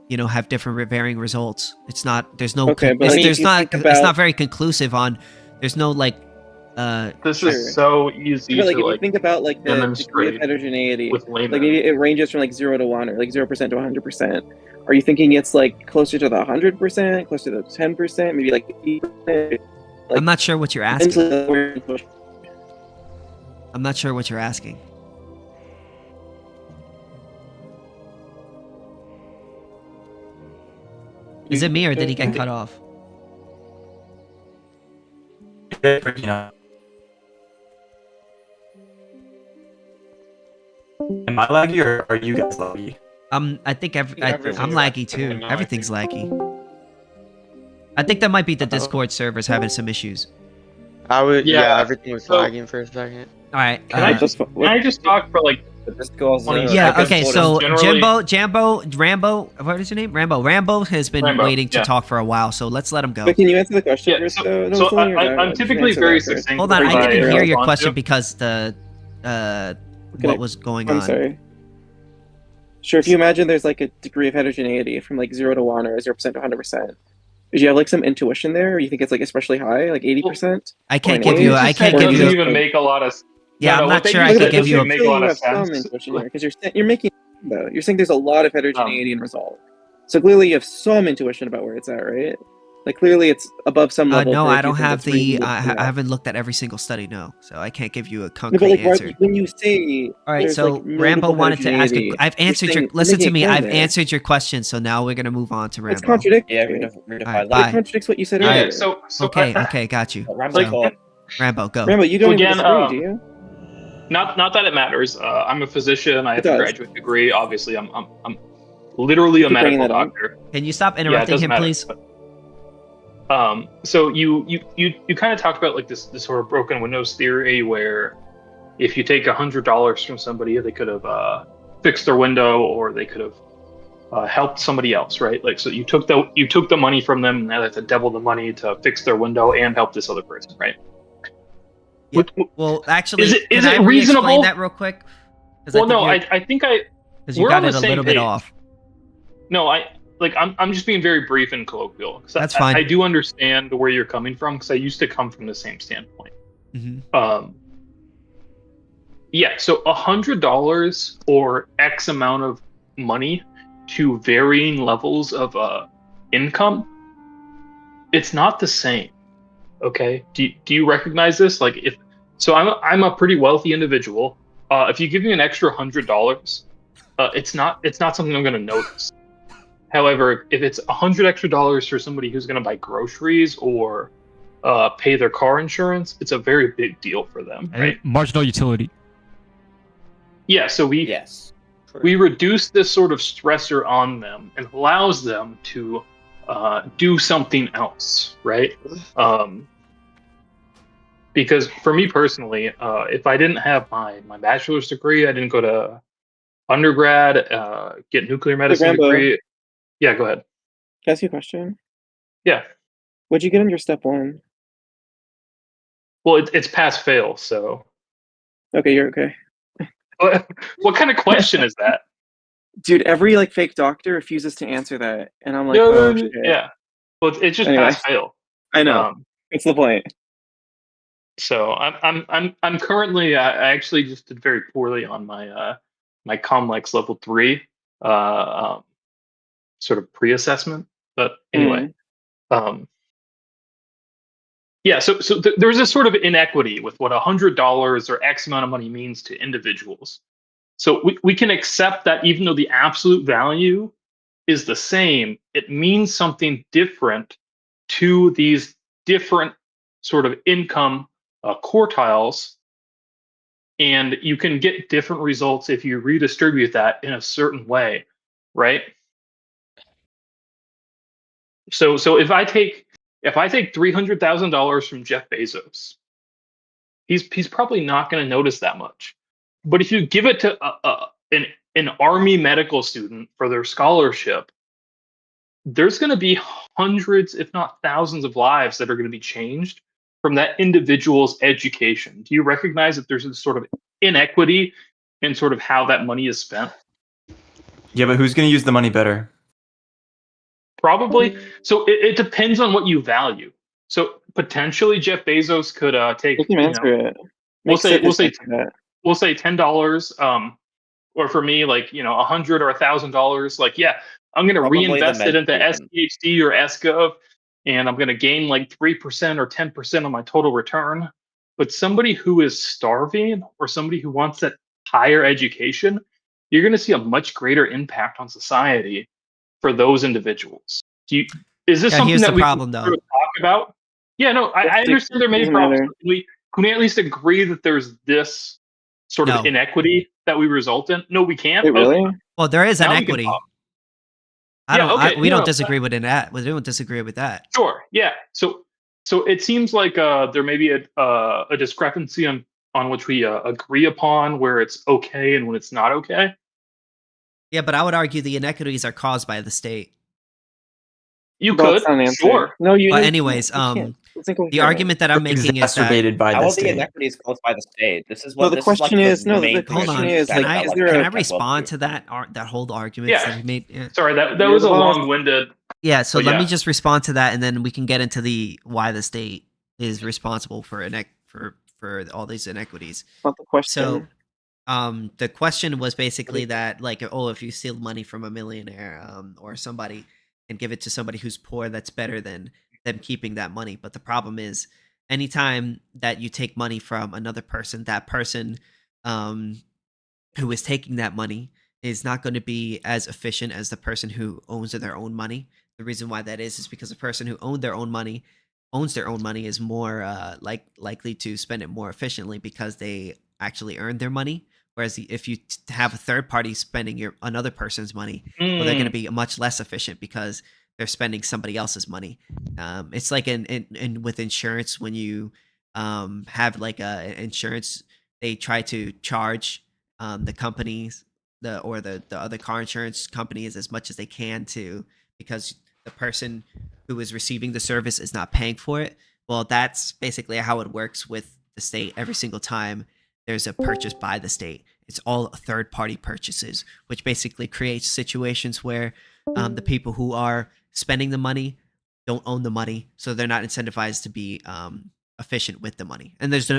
have different varying results. It's not it's not very conclusive on. There's no like. This is so easy but, like, to if you think about like the degree of heterogeneity, like maybe it ranges from like 0 to 1 or like 0% to 100%. Are you thinking it's like closer to the 100%, closer to the 10%, maybe like 80%? Like, I'm not sure what you're asking. I'm not sure what you're asking. Is it me or did he get cut off? Am I laggy or are you guys laggy? I think I'm laggy too. Everything's laggy. I think that might be the Discord servers having some issues. Everything was lagging for a second. All right. Can I just talk for like Yeah. Okay. So Rambo. What is your name? Rambo has been waiting to talk for a while. So let's let him go. But can you answer the question first? I'm typically very succinct. Hold on, I didn't hear your question because the what was going on. I'm sorry. Sure. If you imagine there's like a degree of heterogeneity from like 0 to 1 or 0% to 100%. Do you have like some intuition there, or you think it's like especially high, like 80%? I can't give you. I can't give you. Doesn't even make a lot of. Yeah, I'm not sure I can give you. Make a lot of some sense. intuition here because you're making though. You're saying there's a lot of heterogeneity in result. So clearly you have some intuition about where it's at, right? Like clearly it's above some level. No, I don't have the. I haven't looked at every single study. No, so I can't give you a concrete answer. When you say, all right, so like Rambo wanted to ask. I've answered your. Listen to me. I've answered your question. So now we're gonna move on to Rambo. It's contradictory. Yeah, Right, it contradicts what you said earlier. Okay, got you. Rambo, go. Rambo, you don't again, disagree, do you? Not that it matters. I'm a physician. I have a graduate degree. Obviously, I'm literally a medical doctor. Can you stop interrupting him, please? So you kind of talked about like this sort of broken windows theory where if you take $100 from somebody, they could have fixed their window or they could have helped somebody else, right? Like so you took the money from them, and now they have to double the money to fix their window and help this other person, right? Yeah. Well, actually, is it can I reasonable? Explain that real quick? Well, no, I think because you got it a little bit off. No, I'm just being very brief and colloquial. That's fine. I do understand where you're coming from because I used to come from the same standpoint. Mm-hmm. Yeah, so $100 or X amount of money to varying levels of income, it's not the same. Okay, do you recognize this? Like, I'm a pretty wealthy individual. If you give me an extra $100, it's not something I'm going to notice. However, if it's $100 extra for somebody who's going to buy groceries or pay their car insurance, it's a very big deal for them, right? Marginal utility. Yeah, so we reduce this sort of stressor on them and allows them to do something else, right? Because for me personally, if I didn't have my bachelor's degree, I didn't go to undergrad, get nuclear medicine degree. Yeah, go ahead. Can I ask you a question? Yeah. What'd you get on your step 1? Well, it's pass fail, so. Okay, you're okay. What kind of question is that? Dude, every like fake doctor refuses to answer that, and I'm like, no, shit. Yeah. Well, it's just Anyway. pass fail. I know. It's the point. So I'm currently I actually just did very poorly on my my Comlex level 3 sort of pre-assessment, but anyway, yeah. So there's this sort of inequity with what $100 or X amount of money means to individuals. So we can accept that even though the absolute value is the same, it means something different to these different sort of income quartiles, and you can get different results if you redistribute that in a certain way, right? So if I take $300,000 from Jeff Bezos, he's probably not going to notice that much. But if you give it to an army medical student for their scholarship, there's going to be hundreds, if not thousands, of lives that are going to be changed from that individual's education. Do you recognize that there's a sort of inequity in sort of how that money is spent? Yeah, but who's going to use the money better? Probably. So it depends on what you value. So potentially Jeff Bezos could take. You can answer it. We'll say $10. Or for me, like $100 or $1,000. Like, yeah, I'm going to reinvest it into SPHD or SGov, and I'm going to gain like 3% or 10% on my total return. But somebody who is starving or somebody who wants that higher education, you're going to see a much greater impact on society for those individuals. Is this something that we can sort of talk about? Yeah, no, I understand there may be problems. Can we at least agree that there's this sort of inequity that we result in? No, we can't. Wait, really? Well, there is inequity. We don't disagree with that. We don't disagree with that. Sure. Yeah. So it seems like there may be a discrepancy on on which we agree upon where it's okay and when it's not okay? Yeah, but I would argue the inequities are caused by the state. You could, sure. No, you. But anyways, the argument that I'm making is that by how are the inequities caused by the state? This is what. No, the question is. No, the question is. Can Like, I respond to that whole argument that he made? Yeah. Sorry, that was a long-winded. Yeah, so let me just respond to that, and then we can get into the why the state is responsible for all these inequities. Not the question. So, the question was basically that, like, oh, if you steal money from a millionaire, or somebody, and give it to somebody who's poor, that's better than them keeping that money. But the problem is, anytime that you take money from another person, that person, who is taking that money is not going to be as efficient as the person who owns their own money. The reason why that is because the person who owns their own money is more likely to spend it more efficiently because they actually earned their money. Whereas if you have a third party spending another person's money, well, they're going to be much less efficient because they're spending somebody else's money. It's like in with insurance, when you have like a insurance, they try to charge the companies the other car insurance companies as much as they can because the person who is receiving the service is not paying for it. Well, that's basically how it works with the state. Every single time there's a purchase by the state, it's all third-party purchases, which basically creates situations where the people who are spending the money don't own the money, so they're not incentivized to be efficient with the money. And there's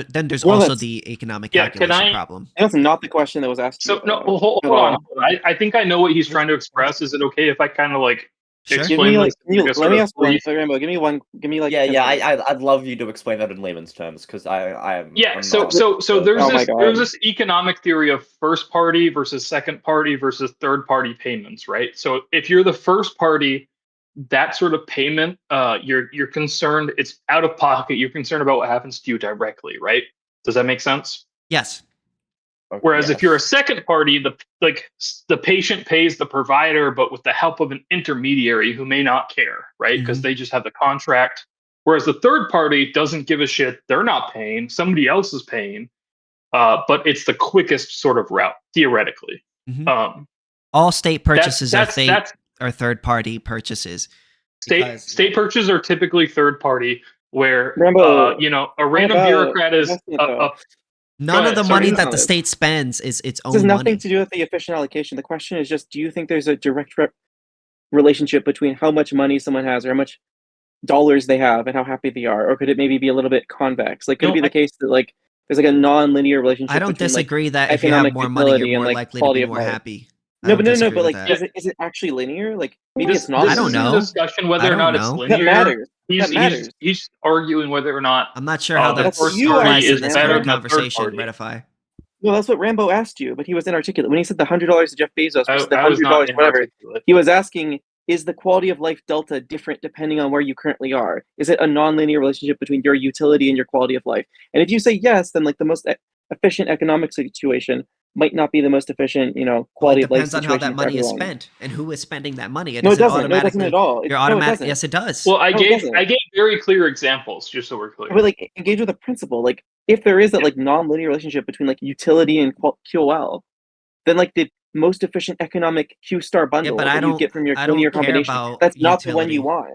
also the economic calculation problem. That's not the question that was asked. So no, hold on. I think I know what he's trying to express. Is it okay if I kind of like explain? Let me ask one. So Rambo, give me like. I'd love you to explain that in layman's terms because I am. Yeah. So there's this economic theory of first party versus second party versus third party payments, right? So if you're the first party, that sort of payment, you're concerned it's out of pocket. You're concerned about what happens to you directly, right? Does that make sense? Yes. Whereas if you're a second party, the patient pays the provider, but with the help of an intermediary who may not care, right? Because they just have the contract. Whereas the third party doesn't give a shit. They're not paying. Somebody else is paying. But it's the quickest sort of route, theoretically. All state purchases are third party purchases. State purchases are typically third party, where Rambo, a random bureaucrat is None of the money that the state spends is its own money. This has nothing to do with the efficient allocation. The question is just, do you think there's a direct relationship between how much money someone has or how much dollars they have and how happy they are? Or could it maybe be a little bit convex? Like, could it be the case that, like, there's like a non-linear relationship? I don't between, disagree like, that if you have more money, you're more likely to be more happy. No, but like, is it actually linear? Like, maybe it's not. I don't know. Discussion whether or not it's linear. That matters. He's arguing whether or not. I'm not sure how that's first party is this better whole than the third conversation. party. Ratify. No, that's what Rambo asked you, but he was inarticulate. When he said the $100 to Jeff Bezos versus the $100 whatever, he was asking, is the quality of life delta different depending on where you currently are? Is it a non-linear relationship between your utility and your quality of life? And if you say yes, then like the most efficient economic situation might not be the most efficient, quality of life situation. Depends on how that money is spent and who is spending that money. No, it doesn't. No, it doesn't at all. Yes, it does. Well, I gave very clear examples, just so we're clear. But like, engage with the principle. Like, if there is that like non-linear relationship between like utility and QOL, then like the most efficient economic Q star bundle that you get from your linear combination, that's not the one you want.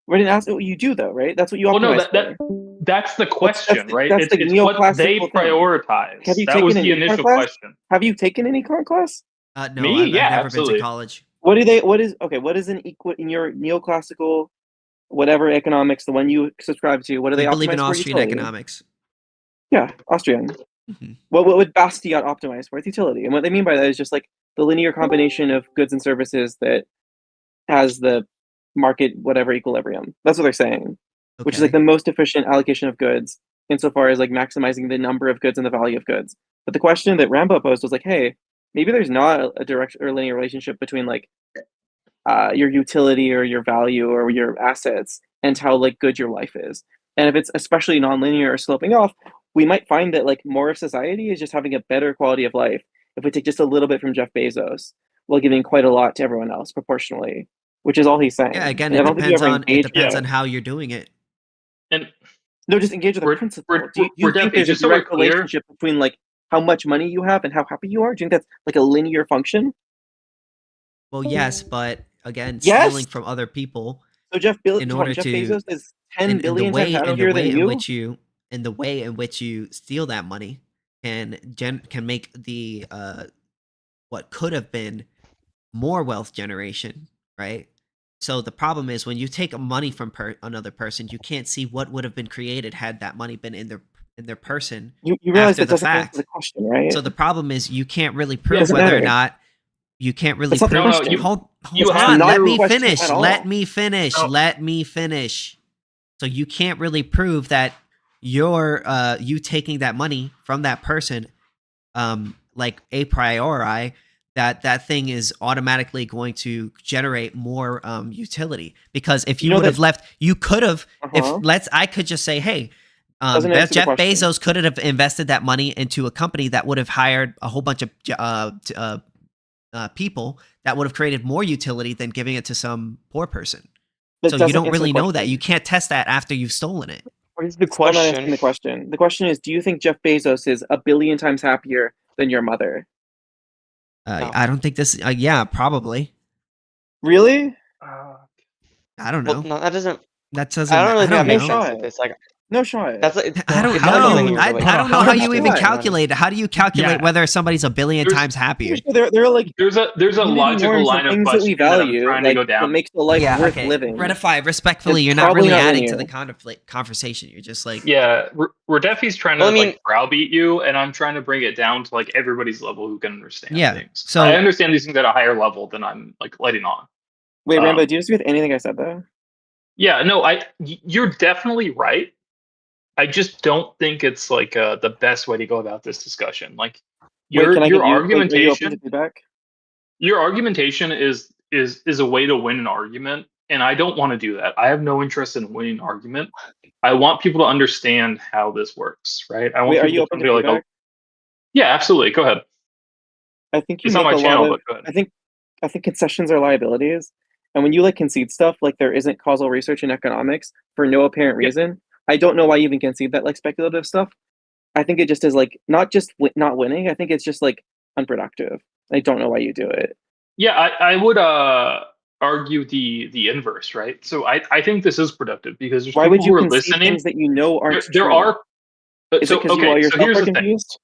We didn't ask what you do though, right? That's what you optimize for. That's the question, right? That's it's what they prioritize. That was the initial question. Have you taken an econ class? No, I've never been to college. What is an in your neoclassical whatever economics, the one you subscribe to, what do they optimize for? I believe in Austrian economics. Yeah, Austrian. What would Bastiat optimize for? It's utility. And what they mean by that is just like the linear combination of goods and services that has the market whatever equilibrium. That's what they're saying. Which is like the most efficient allocation of goods insofar as like maximizing the number of goods and the value of goods. But the question that Rambo posed was like, hey, maybe there's not a direct or linear relationship between like your utility or your value or your assets and how like good your life is. And if it's especially non-linear or sloping off, we might find that like more of society is just having a better quality of life if we take just a little bit from Jeff Bezos while giving quite a lot to everyone else proportionally, which is all he's saying. Yeah, again, it depends on how you're doing it. And No, just engage with the principle. Do you think there's a direct relationship between like how much money you have and how happy you are? Do you think that's like a linear function? Well, yes, but again, stealing from other people. So Jeff Bezos is 10 billion times happier than you. In the way in which you steal that money can make the what could have been more wealth generation, right? So the problem is when you take money from another person, you can't see what would have been created had that money been in their person. You realize after that the doesn't answer fact. the question, right? So the problem is you can't really prove whether or not you can't really prove. Hold on, let me finish. Let me finish. Let me finish. So you can't really prove that you taking that money from that person, like a priori, that thing is automatically going to generate more utility. Because if you would have left, you could have. I could just say, hey. Jeff Bezos could have invested that money into a company that would have hired a whole bunch of people that would have created more utility than giving it to some poor person. So you don't really know that. You can't test that after you've stolen it. What is the question? The question is, do you think Jeff Bezos is a billion times happier than your mother? No. I don't think this. Yeah, probably. Really? I don't know. Well, no, that doesn't. That doesn't. I don't really think that makes sense. sense. It's like. No shot. That's like, I don't know how you even calculate it. How do you calculate whether somebody's a billion times happier? They're like there's a logical line of questioning that I'm trying to go down. That makes the life worth living. Ratify respectfully. You're not really adding to the conversation. You're just like Redeffi's trying to like browbeat you, and I'm trying to bring it down to like everybody's level who can understand things. So I understand these things at a higher level than I'm like letting on. Wait, Rambo, do you disagree with anything I said though? Yeah, no, you're definitely right. I just don't think it's like the best way to go about this discussion. Like your argumentation, your argumentation is a way to win an argument, and I don't want to do that. I have no interest in winning an argument. I want people to understand how this works, right? I want people to be like, yeah, absolutely. Go ahead. I think it's on my channel, but go ahead. I think concessions are liabilities, and when you like concede stuff, like there isn't causal research in economics for no apparent reason. I don't know why you even concede that like speculative stuff. I think it just is like not just not winning. I think it's just like unproductive. I don't know why you do it. Yeah, I would argue the inverse, right? So I think this is productive because there's people who are listening. Things that you know aren't there true? are. Is it because you all yourself are confused?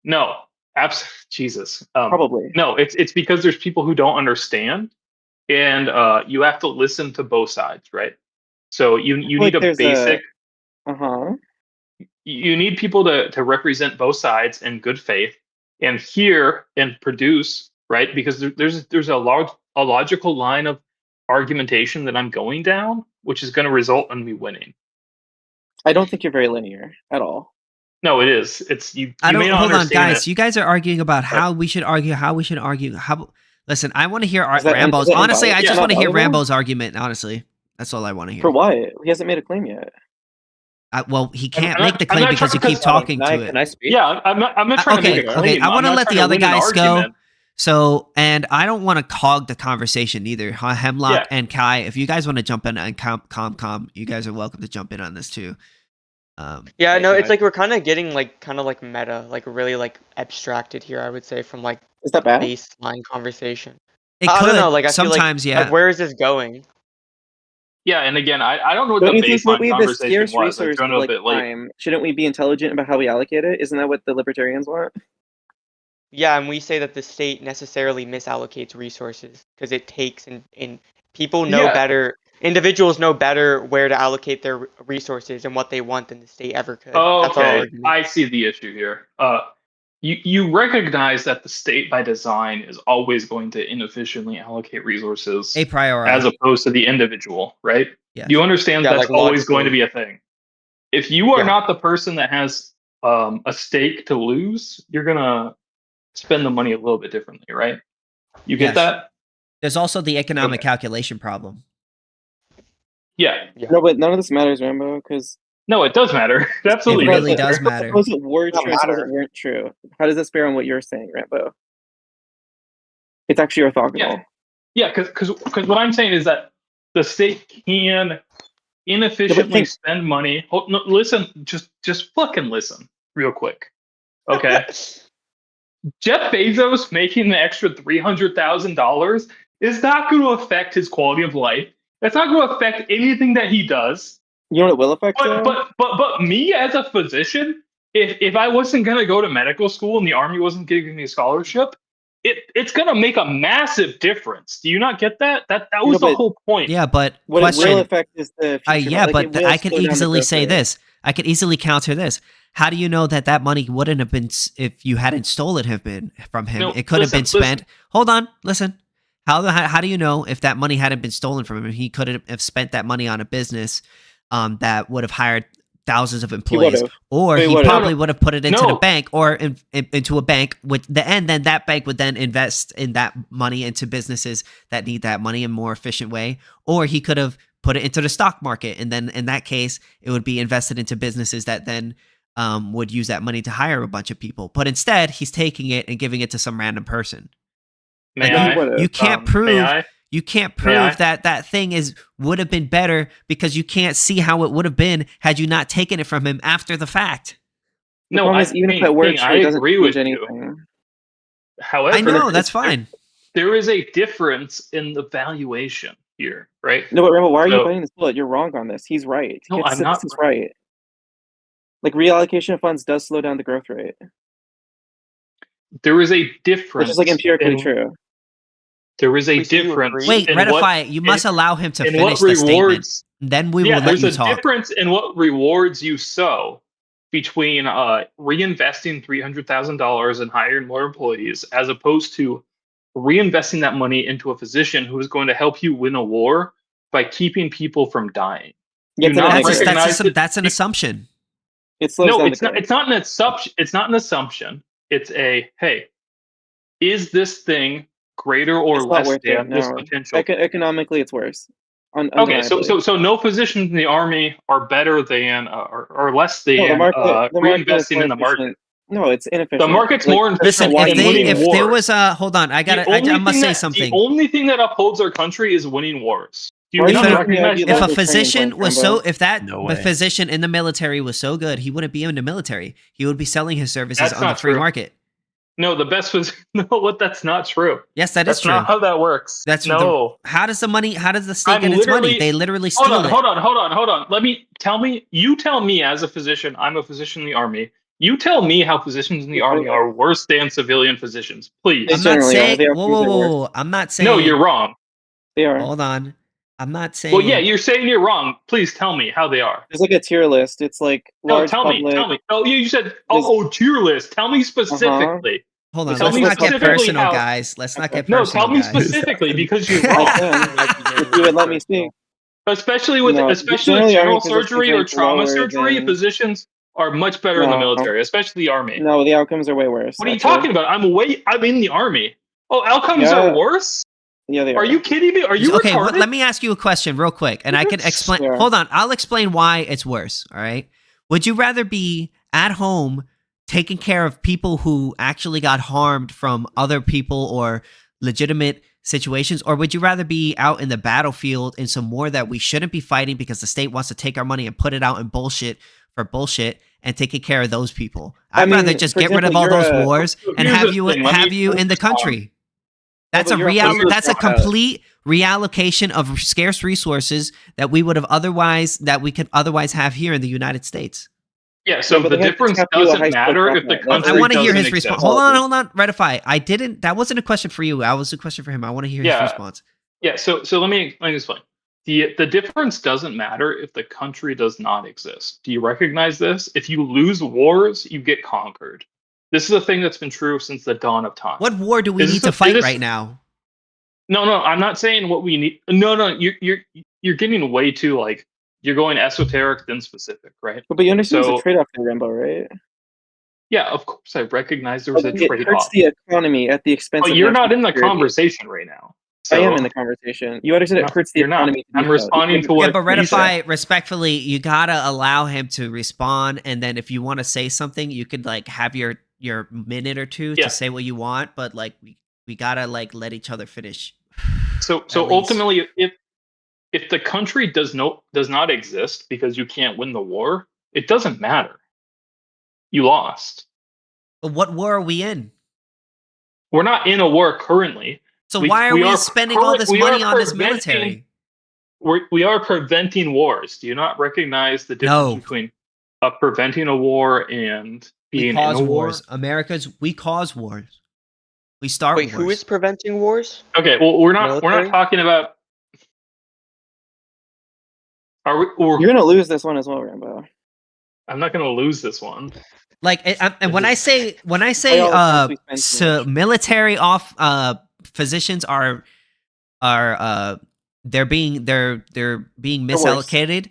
No, absolutely. Jesus. Probably. No, it's because there's people who don't understand, and you have to listen to both sides, right? So you need a basic. You need people to represent both sides in good faith and hear and produce, right? Because there's a logical line of argumentation that I'm going down, which is going to result in me winning. I don't think you're very linear at all. No, it is. It's you. I don't. May not hold on, understand guys. You guys are arguing about how we should argue. Listen, I want to hear Rambo's. Honestly, I just want to hear Rambo's argument. Honestly, that's all I want to hear. For what? He hasn't made a claim yet. Well, he can't make the claim because you keep talking to it. Can I speak? Yeah, I'm not trying to make a claim. Okay, I want to let the other guys go. So, and I don't want to hog the conversation either. Hemlock and Kai, if you guys want to jump in and com, you guys are welcome to jump in on this too. Yeah, no, it's like we're kind of getting like meta, like really like abstracted here. I would say from like is that bad? Baseline conversation. I don't know. Like I sometimes, feel like, like where is this going? Yeah, and again, I don't know what the baseline conversation was. Resource like time, shouldn't we be intelligent about how we allocate it? Isn't that what the libertarians want? Yeah, and we say that the state necessarily misallocates resources because it takes and people know better. Individuals know better where to allocate their resources and what they want than the state ever could. Oh, okay, I see the issue here. You recognize that the state by design is always going to inefficiently allocate resources a priori as opposed to the individual, right? Yes. You understand that's always going to be a thing. If you are not the person that has a stake to lose, you're gonna spend the money a little bit differently, right? You get that? There's also the economic calculation problem. Yeah. No, but none of this matters, Rambo, because no, it does matter. It absolutely really does matter. Suppose it were true, suppose it weren't true. How does this bear on what you're saying, Rambo? It's actually orthogonal. Yeah, because what I'm saying is that the state can inefficiently spend money. Oh, no, listen, just fucking listen real quick. Okay. Jeff Bezos making the extra $300,000 is not going to affect his quality of life. It's not going to affect anything that he does. You know what it will affect? But me as a physician, if I wasn't going to go to medical school and the Army wasn't giving me a scholarship, it's going to make a massive difference. Do you not get that? That was the whole point. Yeah, but what question, it will affect is the future. yeah, but I could easily say this. I could easily counter this. How do you know that money wouldn't have been if you hadn't stolen from him? It could have been spent. Hold on, listen. How do you know if that money hadn't been stolen from him? He could have spent that money on a business that would have hired thousands of employees, or he probably would have put it into the bank or into a bank with then that bank would then invest in that money into businesses that need that money in a more efficient way, or he could have put it into the stock market, and then in that case it would be invested into businesses that then would use that money to hire a bunch of people. But instead he's taking it and giving it to some random person. You can't prove you can't prove that thing would have been better because you can't see how it would have been had you not taken it from him after the fact. No, even if it works, I agree with anything. You. However, I know that's fine. There is a difference in the valuation here, right? No, but Rebel, why are you fighting this bullet? You're wrong on this. He's right. No, I'm not. He's right. Like reallocation of funds does slow down the growth rate. There is a difference. Which is like empirically true. There is a difference. Wait, ratify it. You must allow him to finish the statement. Then we will let you talk. There's a difference in what rewards you sow between reinvesting $300,000 and hiring more employees, as opposed to reinvesting that money into a physician who is going to help you win a war by keeping people from dying. That's an assumption. It's not an assumption. It's not an assumption. It's hey, is this thing greater or less than this potential? Economically, it's worse. Okay, so no physicians in the Army are better than or less than reinvesting in the market. No, it's inefficient. The market's more efficient. Listen, if there was hold on, I must say something. The only thing that upholds our country is winning wars. If a physician was physician in the military was so good, he wouldn't be in the military. He would be selling his services on the free market. No, the best was that's not true. Yes, that's true. That's not how that works. How does the state get its money? They literally steal it. Hold on. You tell me as a physician, I'm a physician in the Army. You tell me how physicians in the Army are worse than civilian physicians, please. I'm not saying. Whoa. I'm not saying. No, you're wrong. They are. Hold on. I'm not saying. Well, yeah, you're saying you're wrong. Please tell me how they are. There's like a tier list. It's like tell me. Oh, you said tier list. Tell me specifically. Hold on. Let's not get personal, guys. Let's not get personal. No, tell me specifically because you're wrong. If you would let me speak. Especially with general surgery or trauma surgery, physicians are much better in the military, especially the Army. No, the outcomes are way worse. What are you talking about? I'm in the Army. Oh, outcomes are worse? Yeah, they are. Are you kidding me? Are you okay? retarded? Let me ask you a question real quick, and I can explain. Sure. Hold on, I'll explain why it's worse. All right. Would you rather be at home taking care of people who actually got harmed from other people or legitimate situations, or would you rather be out in the battlefield in some war that we shouldn't be fighting because the state wants to take our money and put it out in bullshit and taking care of those people? I'd rather just get rid of all those wars and have you in the country. That's a complete reallocation of scarce resources that we could otherwise have here in the United States. Yeah, so the difference doesn't matter if the country I want to hear his exist. response. Hold on. Ratify. That wasn't a question for you. That was a question for him. I want to hear his response. Yeah, so let me explain. The difference doesn't matter if the country does not exist. Do you recognize this? If you lose wars, you get conquered. This is a thing that's been true since the dawn of time. What war do we need to fight right now? No, I'm not saying what we need. No, you're getting way too you're going esoteric than specific, right? But you understand there's a trade-off there, Rambo, right? Yeah, of course I recognize there's a trade-off. It hurts the economy at the expense of you're not in the conversation right now. So, I am in the conversation. You understand it hurts the economy. I'm responding to what. Yeah, but Ratify, respectfully, you gotta allow him to respond, and then if you want to say something, you could have your minute or two to say what you want, but we gotta let each other finish. So ultimately, if the country does not exist because you can't win the war, it doesn't matter. You lost. But what war are we in? We're not in a war currently. So why are we spending all this money on this military? We are preventing wars. Do you not recognize the difference between preventing a war and being in a war? We cause wars. We start wars. Wait, who is preventing wars? Okay, well we're not talking about. You're gonna lose this one as well, Rambo. I'm not gonna lose this one. Like, and when I say so military physicians are they're being misallocated.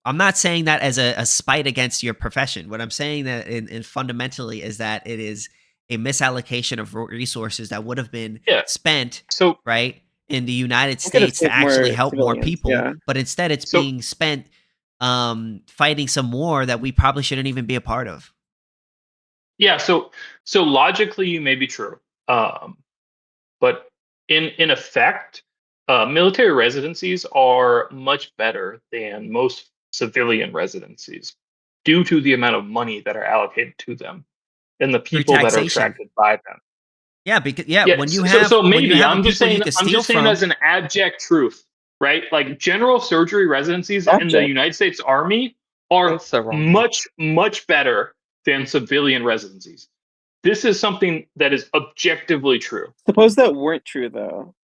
I'm not saying that as a spite against your profession. What I'm saying that in fundamentally is that it is a misallocation of resources that would have been spent right in the United States to actually help more people, but instead it's being spent fighting some war that we probably shouldn't even be a part of. Yeah, so logically you may be true, but in effect, military residencies are much better than most civilian residencies due to the amount of money that are allocated to them and the people that are attracted by them. Yeah, because when you have I'm just saying as an abject truth, right? Like general surgery residencies in the United States Army are much better than civilian residencies. This is something that is objectively true. Suppose that weren't true, though.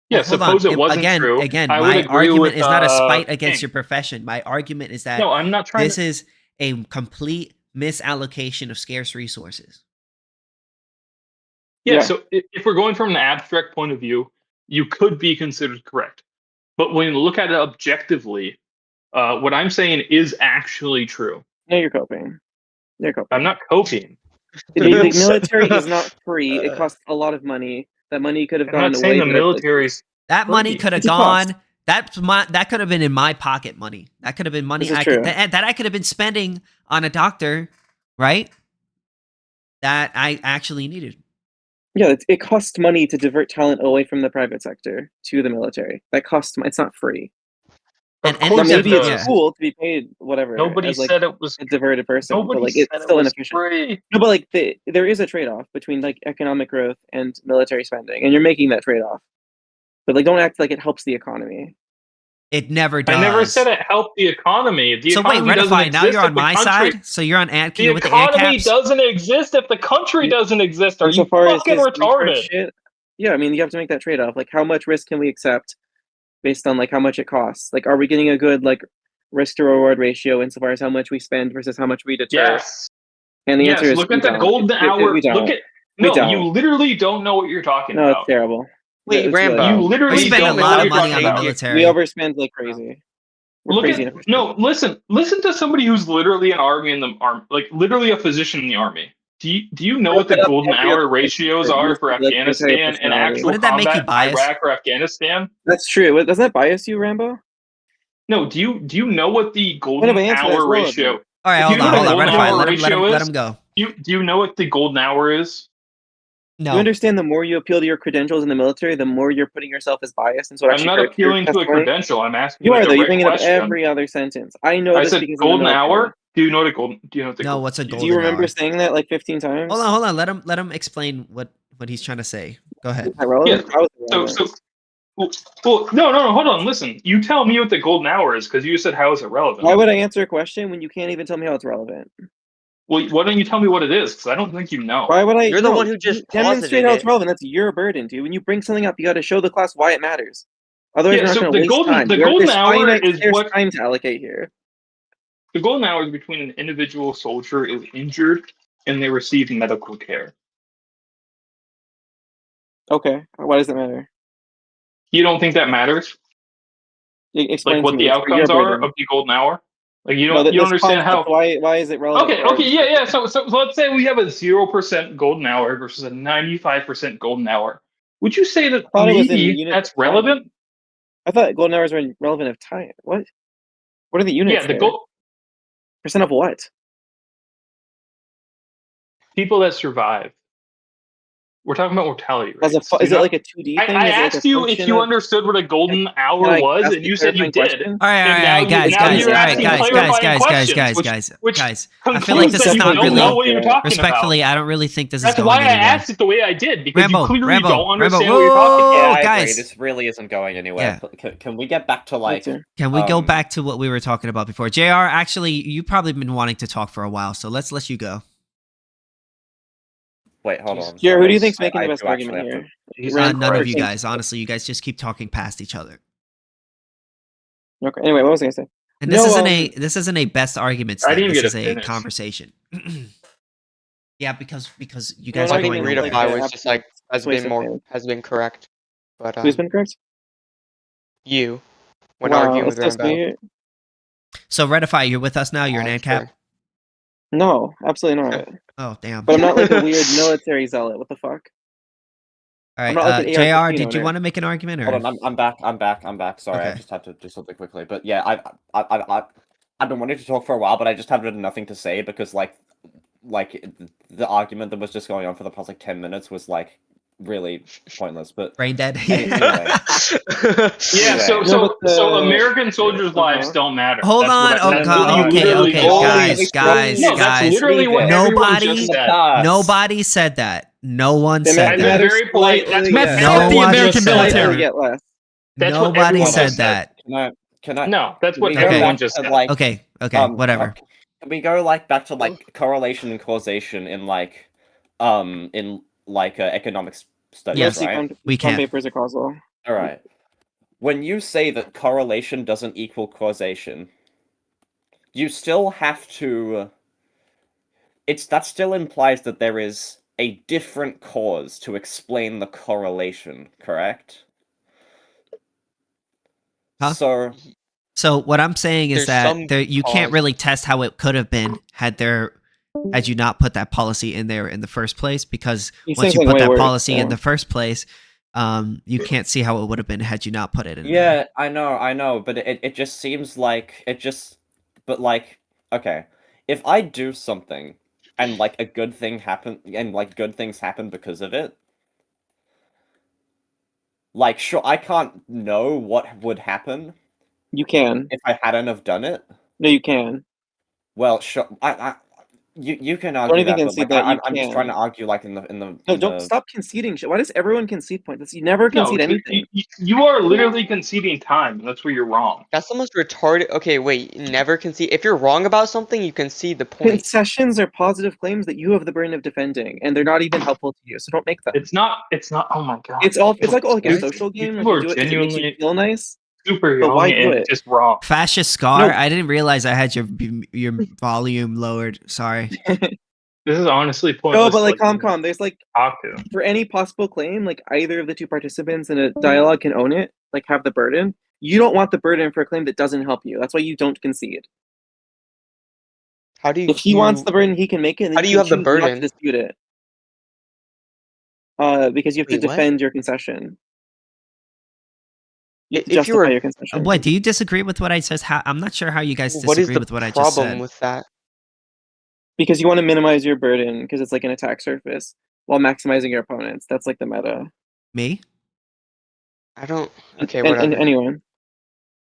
Yeah, suppose it wasn't true. Again, my argument is not a spite against your profession. My argument is that I'm not trying this is a complete misallocation of scarce resources. Yeah, so if we're going from an abstract point of view, you could be considered correct. But when you look at it objectively, what I'm saying is actually true. No, you're coping. I'm not coping. The military is not free. It costs a lot of money. That money could have gone away. The military's that money could have gone. That could have been in my pocket money. That could have been money that I could have been spending on a doctor, right? That I actually needed. Yeah, it costs money to divert talent away from the private sector to the military. That costs. It's not free. And maybe it's cool to be paid whatever. Nobody said it was a diverted person. But like it's still inefficient. Free. No, but like there is a trade-off between like economic growth and military spending, and you're making that trade-off. But like, don't act like it helps the economy. It never does. I never said it helped the economy. So wait, Redify, now you're on my side? So you're on the with the economy doesn't exist if the country doesn't exist. Are you fucking retarded? Yeah, I mean, you have to make that trade-off. Like, how much risk can we accept based on like how much it costs? Like, are we getting a good like risk to reward ratio insofar as how much we spend versus how much we deter? Yes. And the answer is look at the golden hour. You literally don't know what you're talking about. No, it's terrible. Wait, Rambo. You literally spend a lot of money on the military. We overspend like crazy. Listen to somebody who's literally an army in the army, like literally a physician in the army. Do you know what the golden hour ratios are for Afghanistan and actual combat in Iraq or Afghanistan? That's true. Doesn't that bias you, Rambo? No. Do you know what the golden hour ratio? All right, hold on. Let him go. Do you know what the golden hour is? No. You understand the more you appeal to your credentials in the military, the more you're putting yourself as biased. And so I'm not appealing to a credential. I'm asking you. You bring it up every other sentence. I know. I said golden hour. Do you know what a golden? Do you know what the? No, what's a golden hour? Do you remember saying that like 15 times? Hold on. Let him explain what he's trying to say. Go ahead. Yeah. No. Hold on. Listen. You tell me what the golden hour is because you said how is it relevant. Why would I answer a question when you can't even tell me how it's relevant? Well, why don't you tell me what it is? Because I don't think you know. Why would I? You're the one who just demonstrate how it's relevant. That's your burden, dude. When you bring something up, you got to show the class why it matters. Otherwise, you're not going to waste time. The golden hour is what time to allocate here. The golden hour is between an individual soldier is injured and they receive medical care. Okay, why does it matter? You don't think that matters? Explain like what the outcomes are of the golden hour. Like you don't understand how. Why is it relevant? Okay, yeah. So let's say we have a 0% golden hour versus a 95% golden hour. Would you say that maybe that's relevant? I thought golden hours were relevant of time. What? What are the units? Yeah, the percent of what? People that survive. We're talking about mortality Is rates. it like a 2D thing? I asked you if you understood what a golden hour was, and you said you did. All right, guys. I feel like this is not really. Respectfully, I don't really think this is going anywhere. That's why I asked it the way I did, because Rambo, you clearly Rambo, don't understand Rambo, what you're talking about. Yeah, I guys. agree. This really isn't going anywhere. Can we get back to like? Can we go back to what we were talking about before? JR, actually, you've probably been wanting to talk for a while, so let's let you go. Wait, hold on. Jared, who do you think's making the best argument here? None of you guys. Honestly, you guys just keep talking past each other. Okay. Anyway, what was I gonna say? And this isn't a best argument. This is a conversation. Yeah, because you guys are going. Redefy was just like has been correct, but who's been correct? You when arguing with Rambo. So Redify, you're with us now. You're an ANCAP. No, absolutely not. Oh, damn. But I'm not like a weird military zealot. What the fuck? All right, like JR, did you want to make an argument? Or? Hold on, I'm back. Sorry, okay. I just had to do something quickly. But yeah, I've been wanting to talk for a while, but I just have nothing to say because like the argument that was just going on for the past like 10 minutes was like really pointless. But brain dead. Anyway. Yeah, so American soldiers' lives don't matter. Hold on. Okay, guys. Nobody said that. No one said that. Very polite. That's no the American military. Nobody said that. Can I? No, that's what everyone just said. Like, okay, whatever. Can we go like back to like correlation and causation in like economics studies? Yes, right? We can. Papers are causal. All right. When you say that correlation doesn't equal causation, you still have to. That still implies that there is a different cause to explain the correlation, correct? Huh? So what I'm saying is that you can't really test how it could have been had you not put that policy in there in the first place, because once you put that policy in the first place, you can't see how it would have been had you not put it in there. Yeah, I know, but it just seems like okay, if I do something and like a good thing happen and like good things happen because of it, like sure, I can't know what would happen. You can. If I hadn't have done it. No, you can. Well, sure. You can argue that, I'm just trying to argue like in the. No, don't stop conceding shit. Why does everyone concede points? You never concede anything. You are literally conceding time. That's where you're wrong. That's the most retarded. Okay, wait. Never concede. If you're wrong about something, you concede the point. Concessions are positive claims that you have the burden of defending, and they're not even helpful to you. So don't make them. It's not. Oh my god. It's like a social game. People are genuinely makes you feel nice. Super young and just wrong. Fascist Scar, I didn't realize I had your volume lowered. Sorry. This is honestly pointless. No, but like ComCom, there's like for any possible claim, like either of the two participants in a dialogue can own it, like have the burden. You don't want the burden for a claim that doesn't help you. That's why you don't concede. How do you? If he wants the burden, he can make it. And how do you have the burden? To dispute it. Because you have to defend your concession. If you were, your concession. What, do you disagree with what I said? I'm not sure how you guys disagree with what I just said. What is the problem with that? Because you want to minimize your burden because it's like an attack surface while maximizing your opponents. That's like the meta. Me? I don't. Okay, whatever. And anyone.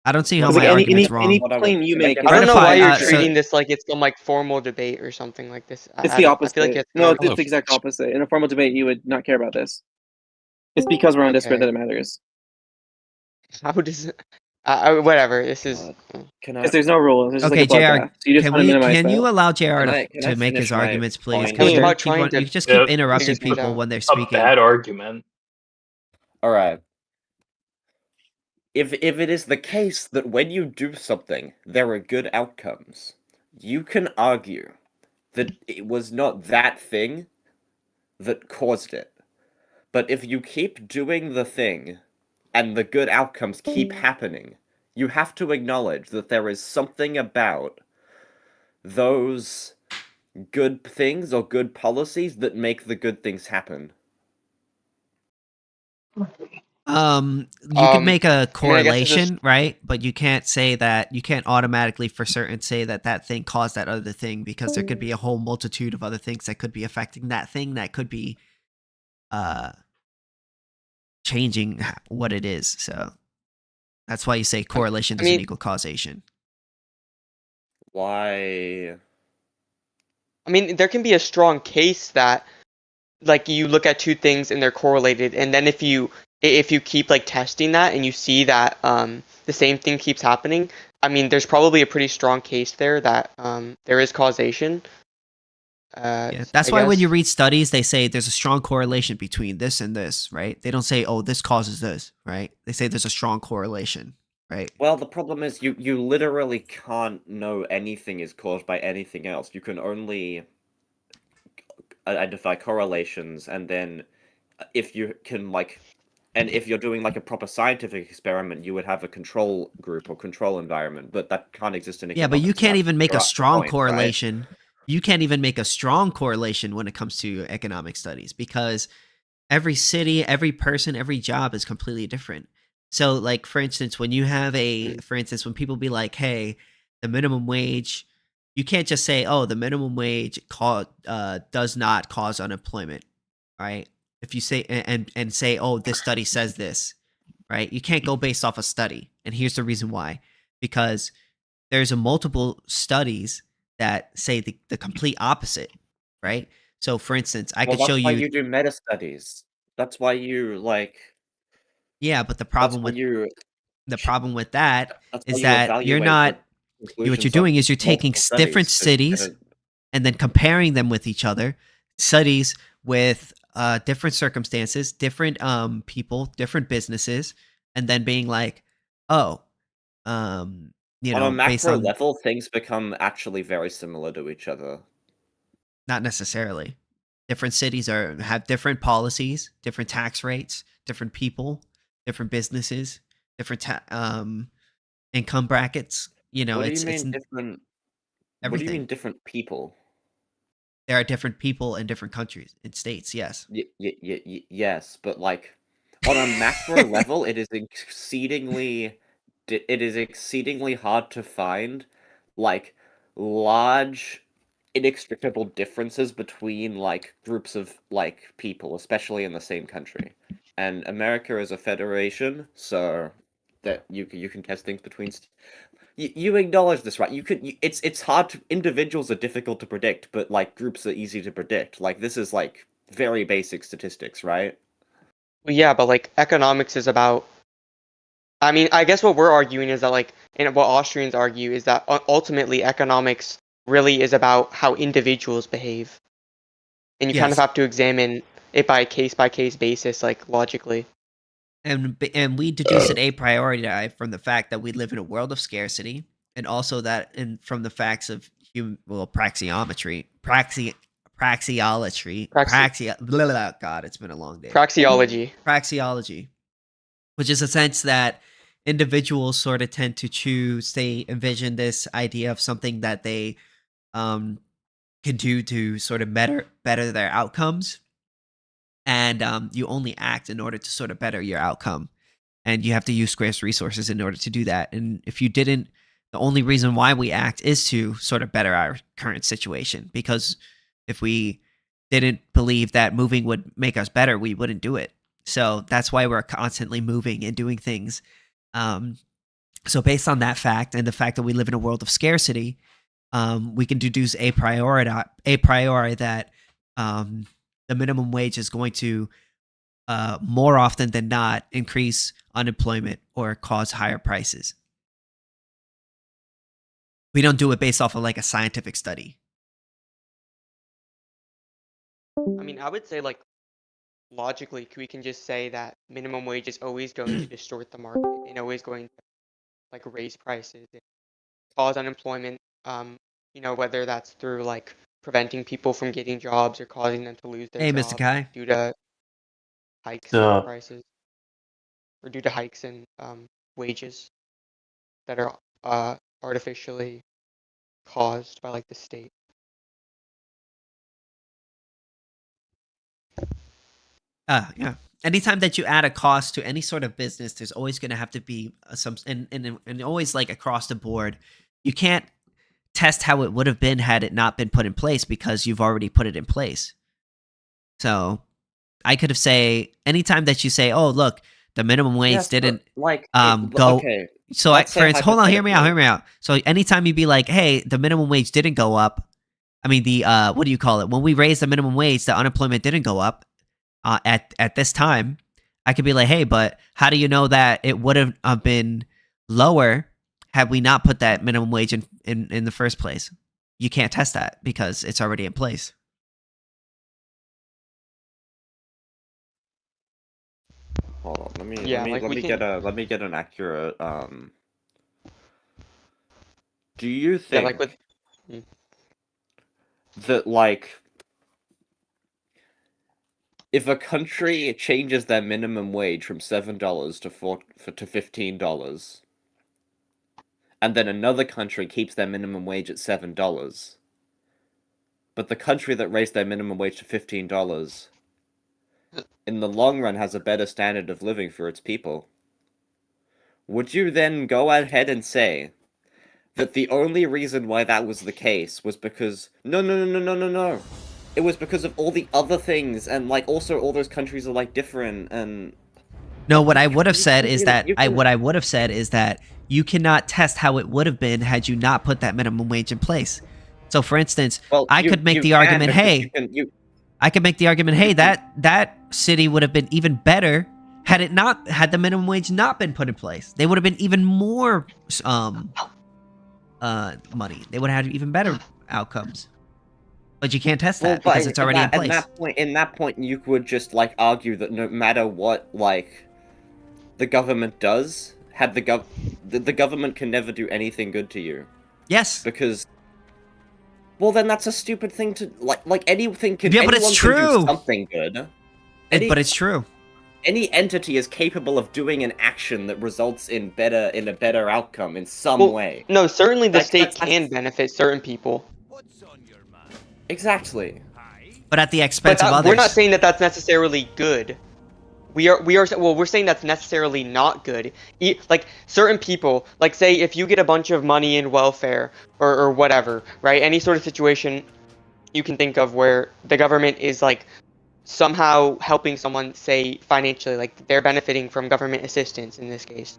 I don't see how my argument's wrong. Any claim you make. I don't know why you're treating this like it's some like formal debate or something like this. It's the opposite. I feel like it's the exact opposite. In a formal debate, you would not care about this. It's because we're on Discord that it matters. How does it? Whatever. This is. Because there's no rules. There's okay, like JR. Can you allow JR to make his arguments, please? You just keep interrupting people when they're speaking. A bad argument. All right. If it is the case that when you do something, there are good outcomes, you can argue that it was not that thing that caused it. But if you keep doing the thing, and the good outcomes keep happening, you have to acknowledge that there is something about those good things or good policies that make the good things happen. You can make a correlation, right? But you can't say that, you can't automatically for certain say that thing caused that other thing, because there could be a whole multitude of other things that could be affecting that thing that could be changing what it is. So that's why you say correlation doesn't equal causation. Why? I mean, there can be a strong case that, like, you look at two things and they're correlated, and then if you keep like testing that and you see that the same thing keeps happening, I mean, there's probably a pretty strong case there that there is causation. That's why when you read studies, they say there's a strong correlation between this and this, right? They don't say, oh, this causes this, right? They say there's a strong correlation, right? Well, the problem is you literally can't know anything is caused by anything else. You can only identify correlations, and then if you can, like, and if you're doing like a proper scientific experiment, you would have a control group or control environment, but that can't exist in but you can't even make a strong correlation. Right? You can't even make a strong correlation when it comes to economic studies, because every city, every person, every job is completely different. So, like, for instance, when you have when people be like, hey, the minimum wage, you can't just say, oh, the minimum wage does not cause unemployment, right? If you say, and say, oh, this study says this, right? You can't go based off a study. And here's the reason why. Because there's multiple studies that say the complete opposite, right? So, for instance, I could show you. That's why you do meta studies. That's why you like. Yeah, but the problem with that is that you're not. What you're doing is you're taking different cities and then comparing them with each other. Studies with different circumstances, different people, different businesses, and then being like, oh, you know, on a macro level, things become actually very similar to each other. Not necessarily. Different cities have different policies, different tax rates, different people, different businesses, different income brackets. You know, what do you mean different? Everything. What do you mean different people? There are different people in different countries, in states. Yes. Yes, but like on a macro level, it is exceedingly hard to find like large inextricable differences between like groups of like people, especially in the same country. And America is a federation, so that you can test things between you acknowledge this, right? It's hard to, individuals are difficult to predict, but like groups are easy to predict. Like this is like very basic statistics, right? Well, yeah, but like economics is about, I mean, I guess what we're arguing is that, like, and what Austrians argue is that ultimately economics really is about how individuals behave. And you kind of have to examine it by case basis, like, logically. And we deduce it a priori from the fact that we live in a world of scarcity, and also that from the facts of praxiometry. God, it's been a long day. Praxeology, which is a sense that individuals sort of tend to choose, they envision this idea of something that they can do to sort of better their outcomes. And you only act in order to sort of better your outcome. And you have to use scarce resources in order to do that. And if you didn't, the only reason why we act is to sort of better our current situation. Because if we didn't believe that moving would make us better, we wouldn't do it. So that's why we're constantly moving and doing things. So based on that fact and the fact that we live in a world of scarcity, we can deduce a priori that the minimum wage is going to more often than not increase unemployment or cause higher prices. We don't do it based off of like a scientific study. I mean, I would say, like, logically, we can just say that minimum wage is always going to distort the market and always going to, like, raise prices and cause unemployment. You know, whether that's through like preventing people from getting jobs or causing them to lose their jobs Mr. Kai. due to hikes in prices, or due to hikes in wages that are artificially caused by like the state. Yeah. Anytime that you add a cost to any sort of business, there's always going to have to be some, and always like across the board, you can't test how it would have been had it not been put in place because you've already put it in place. So I could have say anytime that you say, "Oh, look, the minimum wage didn't go." Okay. So hold on, hear me out. So anytime you be like, "Hey, the minimum wage didn't go up," I mean the what do you call it? When we raised the minimum wage, the unemployment didn't go up at this time. I could be like, "Hey, but how do you know that it would have been lower had we not put that minimum wage in the first place?" You can't test that because it's already in place. Hold on, let me get an accurate. Do you think that like if a country changes their minimum wage from $7 to $15, and then another country keeps their minimum wage at $7, but the country that raised their minimum wage to $15 in the long run has a better standard of living for its people, would you then go ahead and say that the only reason why that was the case was because no, it was because of all the other things, and like also all those countries are like different, and no, what I would have said is that you cannot test how it would have been had you not put that minimum wage in place. So for instance, I could make the argument, hey, that city would have been even better had the minimum wage not been put in place. They would have been even more money. They would have had even better outcomes. But you can't test that because it's already in place. In that point, you could just like argue that no matter what like the government does, the government can never do anything good to you. Yes. Because well, then that's a stupid thing to like anything can. Yeah, but it's true. Can do something good. But it's true. Any entity is capable of doing an action that results in a better outcome in some way. No, certainly the state can benefit certain people. Exactly. But at the expense of others. We're not saying that that's necessarily good. We're saying that's necessarily not good. Like certain people, like say if you get a bunch of money in welfare or whatever, right? Any sort of situation you can think of where the government is like somehow helping someone, say financially, like they're benefiting from government assistance in this case.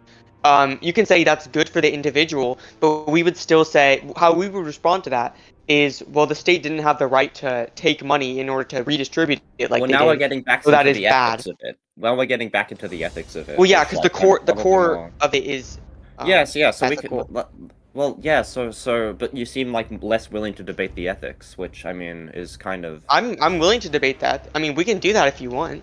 You can say that's good for the individual, but we would still say how we would respond to that is, well, the state didn't have the right to take money in order to redistribute it like well, they now did. We're getting back so into that is the ethics of it. Well, we're getting back into the ethics of it. Well, yeah, because the core of it is. Yes. So ethical. We could. Well, yeah. So, but you seem like less willing to debate the ethics, which I mean is kind of. I'm willing to debate that. I mean, we can do that if you want.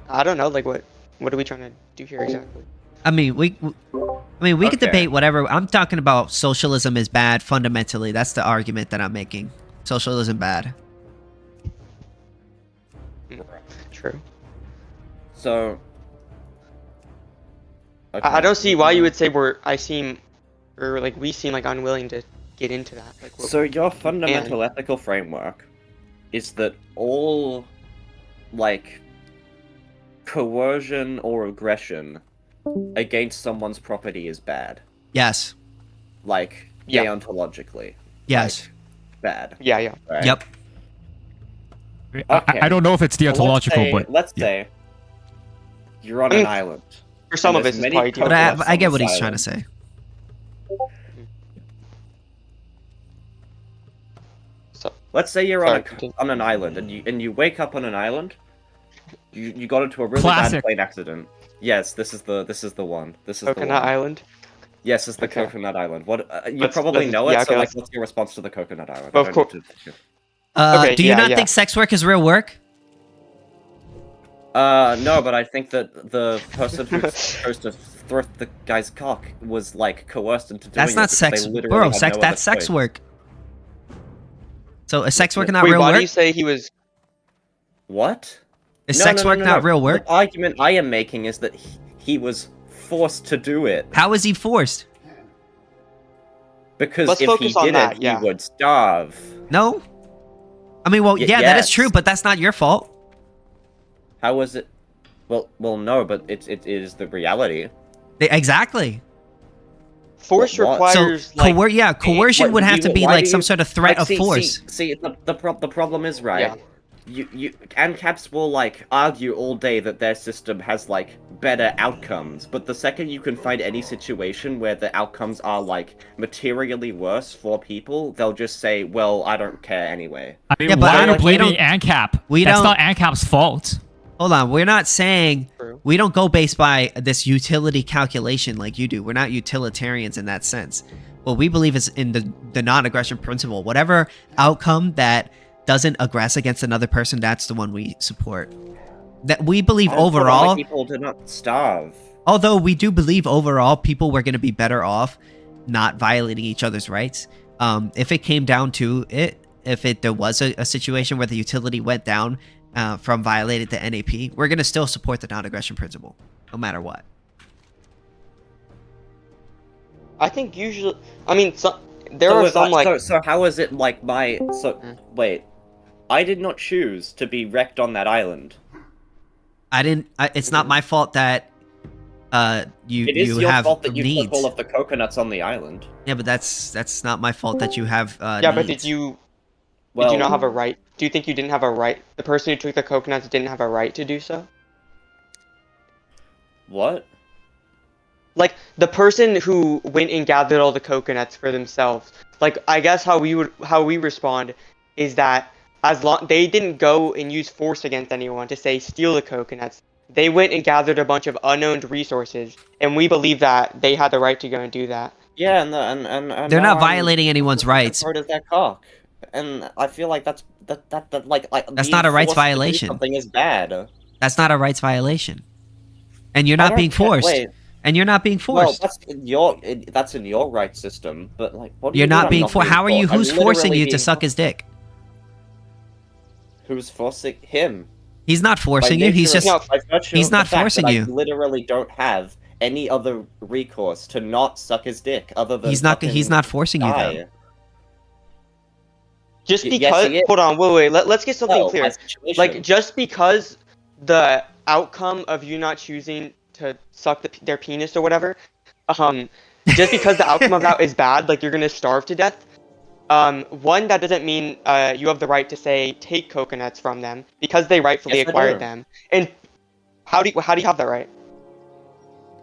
I don't know, like what are we trying to do here exactly? I mean, we could debate whatever. I'm talking about socialism is bad fundamentally. That's the argument that I'm making. Socialism bad. True. So. Okay. I don't see why you would say we seem like unwilling to get into that. Like, so your fundamental ethical framework is that all, like, coercion or aggression against someone's property is bad. Yes. Like, deontologically. Yes. Like, bad. Yeah. Right? Yep. Okay. I don't know if it's deontological, but let's say you're on an island. For some of it, it's probably but I get what he's trying to say. So, let's say you're on an island, and you wake up on an island. You got into a really bad plane accident. Yes, this is the one. This is Coconut Island. Yes, it's the Coconut Island. What you probably know it. Yeah, so, like, what's your response to the Coconut Island? Well, of course. Do you not think sex work is real work? No, but I think that the person who's supposed to throw the guy's cock was like coerced into doing that's not sex, bro. That's sex work. So is sex work not real work? Why do you say he was? What? Is sex work not real work? The argument I am making is that he was forced to do it. How is he forced? Because if he didn't, he would starve. No. I mean, well, yeah, that is true, but that's not your fault. How was it? Well, no, but it is the reality. Exactly. Force requires coercion would have to be like some sort of threat of force. See, the problem is right. ANCAPs will like argue all day that their system has like better outcomes, but the second you can find any situation where the outcomes are like materially worse for people, they'll just say, "Well, I don't care anyway." I mean, why are you blaming ANCAP? That's not ANCAP's fault. Hold on, we're not saying we don't go based by this utility calculation like you do. We're not utilitarians in that sense. What we believe is in the non-aggression principle. Whatever outcome that doesn't aggress against another person, that's the one we support. That we believe overall, people do not starve. Although we do believe overall people were going to be better off not violating each other's rights. If it came down to it, if there was a situation where the utility went down from violating the NAP, we're going to still support the non-aggression principle, no matter what. I think usually, I mean, there are some like. So how is it like my? Wait, I did not choose to be wrecked on that island. I didn't. It's not my fault that you It is you your have fault that you needs. took all of the coconuts on the island. Yeah, but that's not my fault that you have. Yeah, but needs. did you not have a right? Do you think you didn't have a right? The person who took the coconuts didn't have a right to do so? What? Like, the person who went and gathered all the coconuts for themselves, like, I guess how we respond is that as long they didn't go and use force against anyone to say steal the coconuts, they went and gathered a bunch of unowned resources, and we believe that they had the right to go and do that. Yeah, and They're not violating anyone's rights. Part of that cock, and I feel like that's That's not a rights violation. Something is bad. That's not a rights violation, and you're not being forced. Wait. And you're not being forced. Well, that's in your right system, but like, what do You're you mean not I'm being forced. How are you? Who's forcing you to suck his dick? Who's forcing him? He's not forcing you. He's just. He's not forcing you. I literally don't have any other recourse to not suck his dick other than. He's not forcing you though. Just because. Hold on. Wait. Let's get something clear. Like, just because the outcome of you not choosing to suck their penis or whatever, just because the outcome of that is bad, like you're gonna starve to death. One, that doesn't mean you have the right to say take coconuts from them because they rightfully acquired them. And how do you have that right?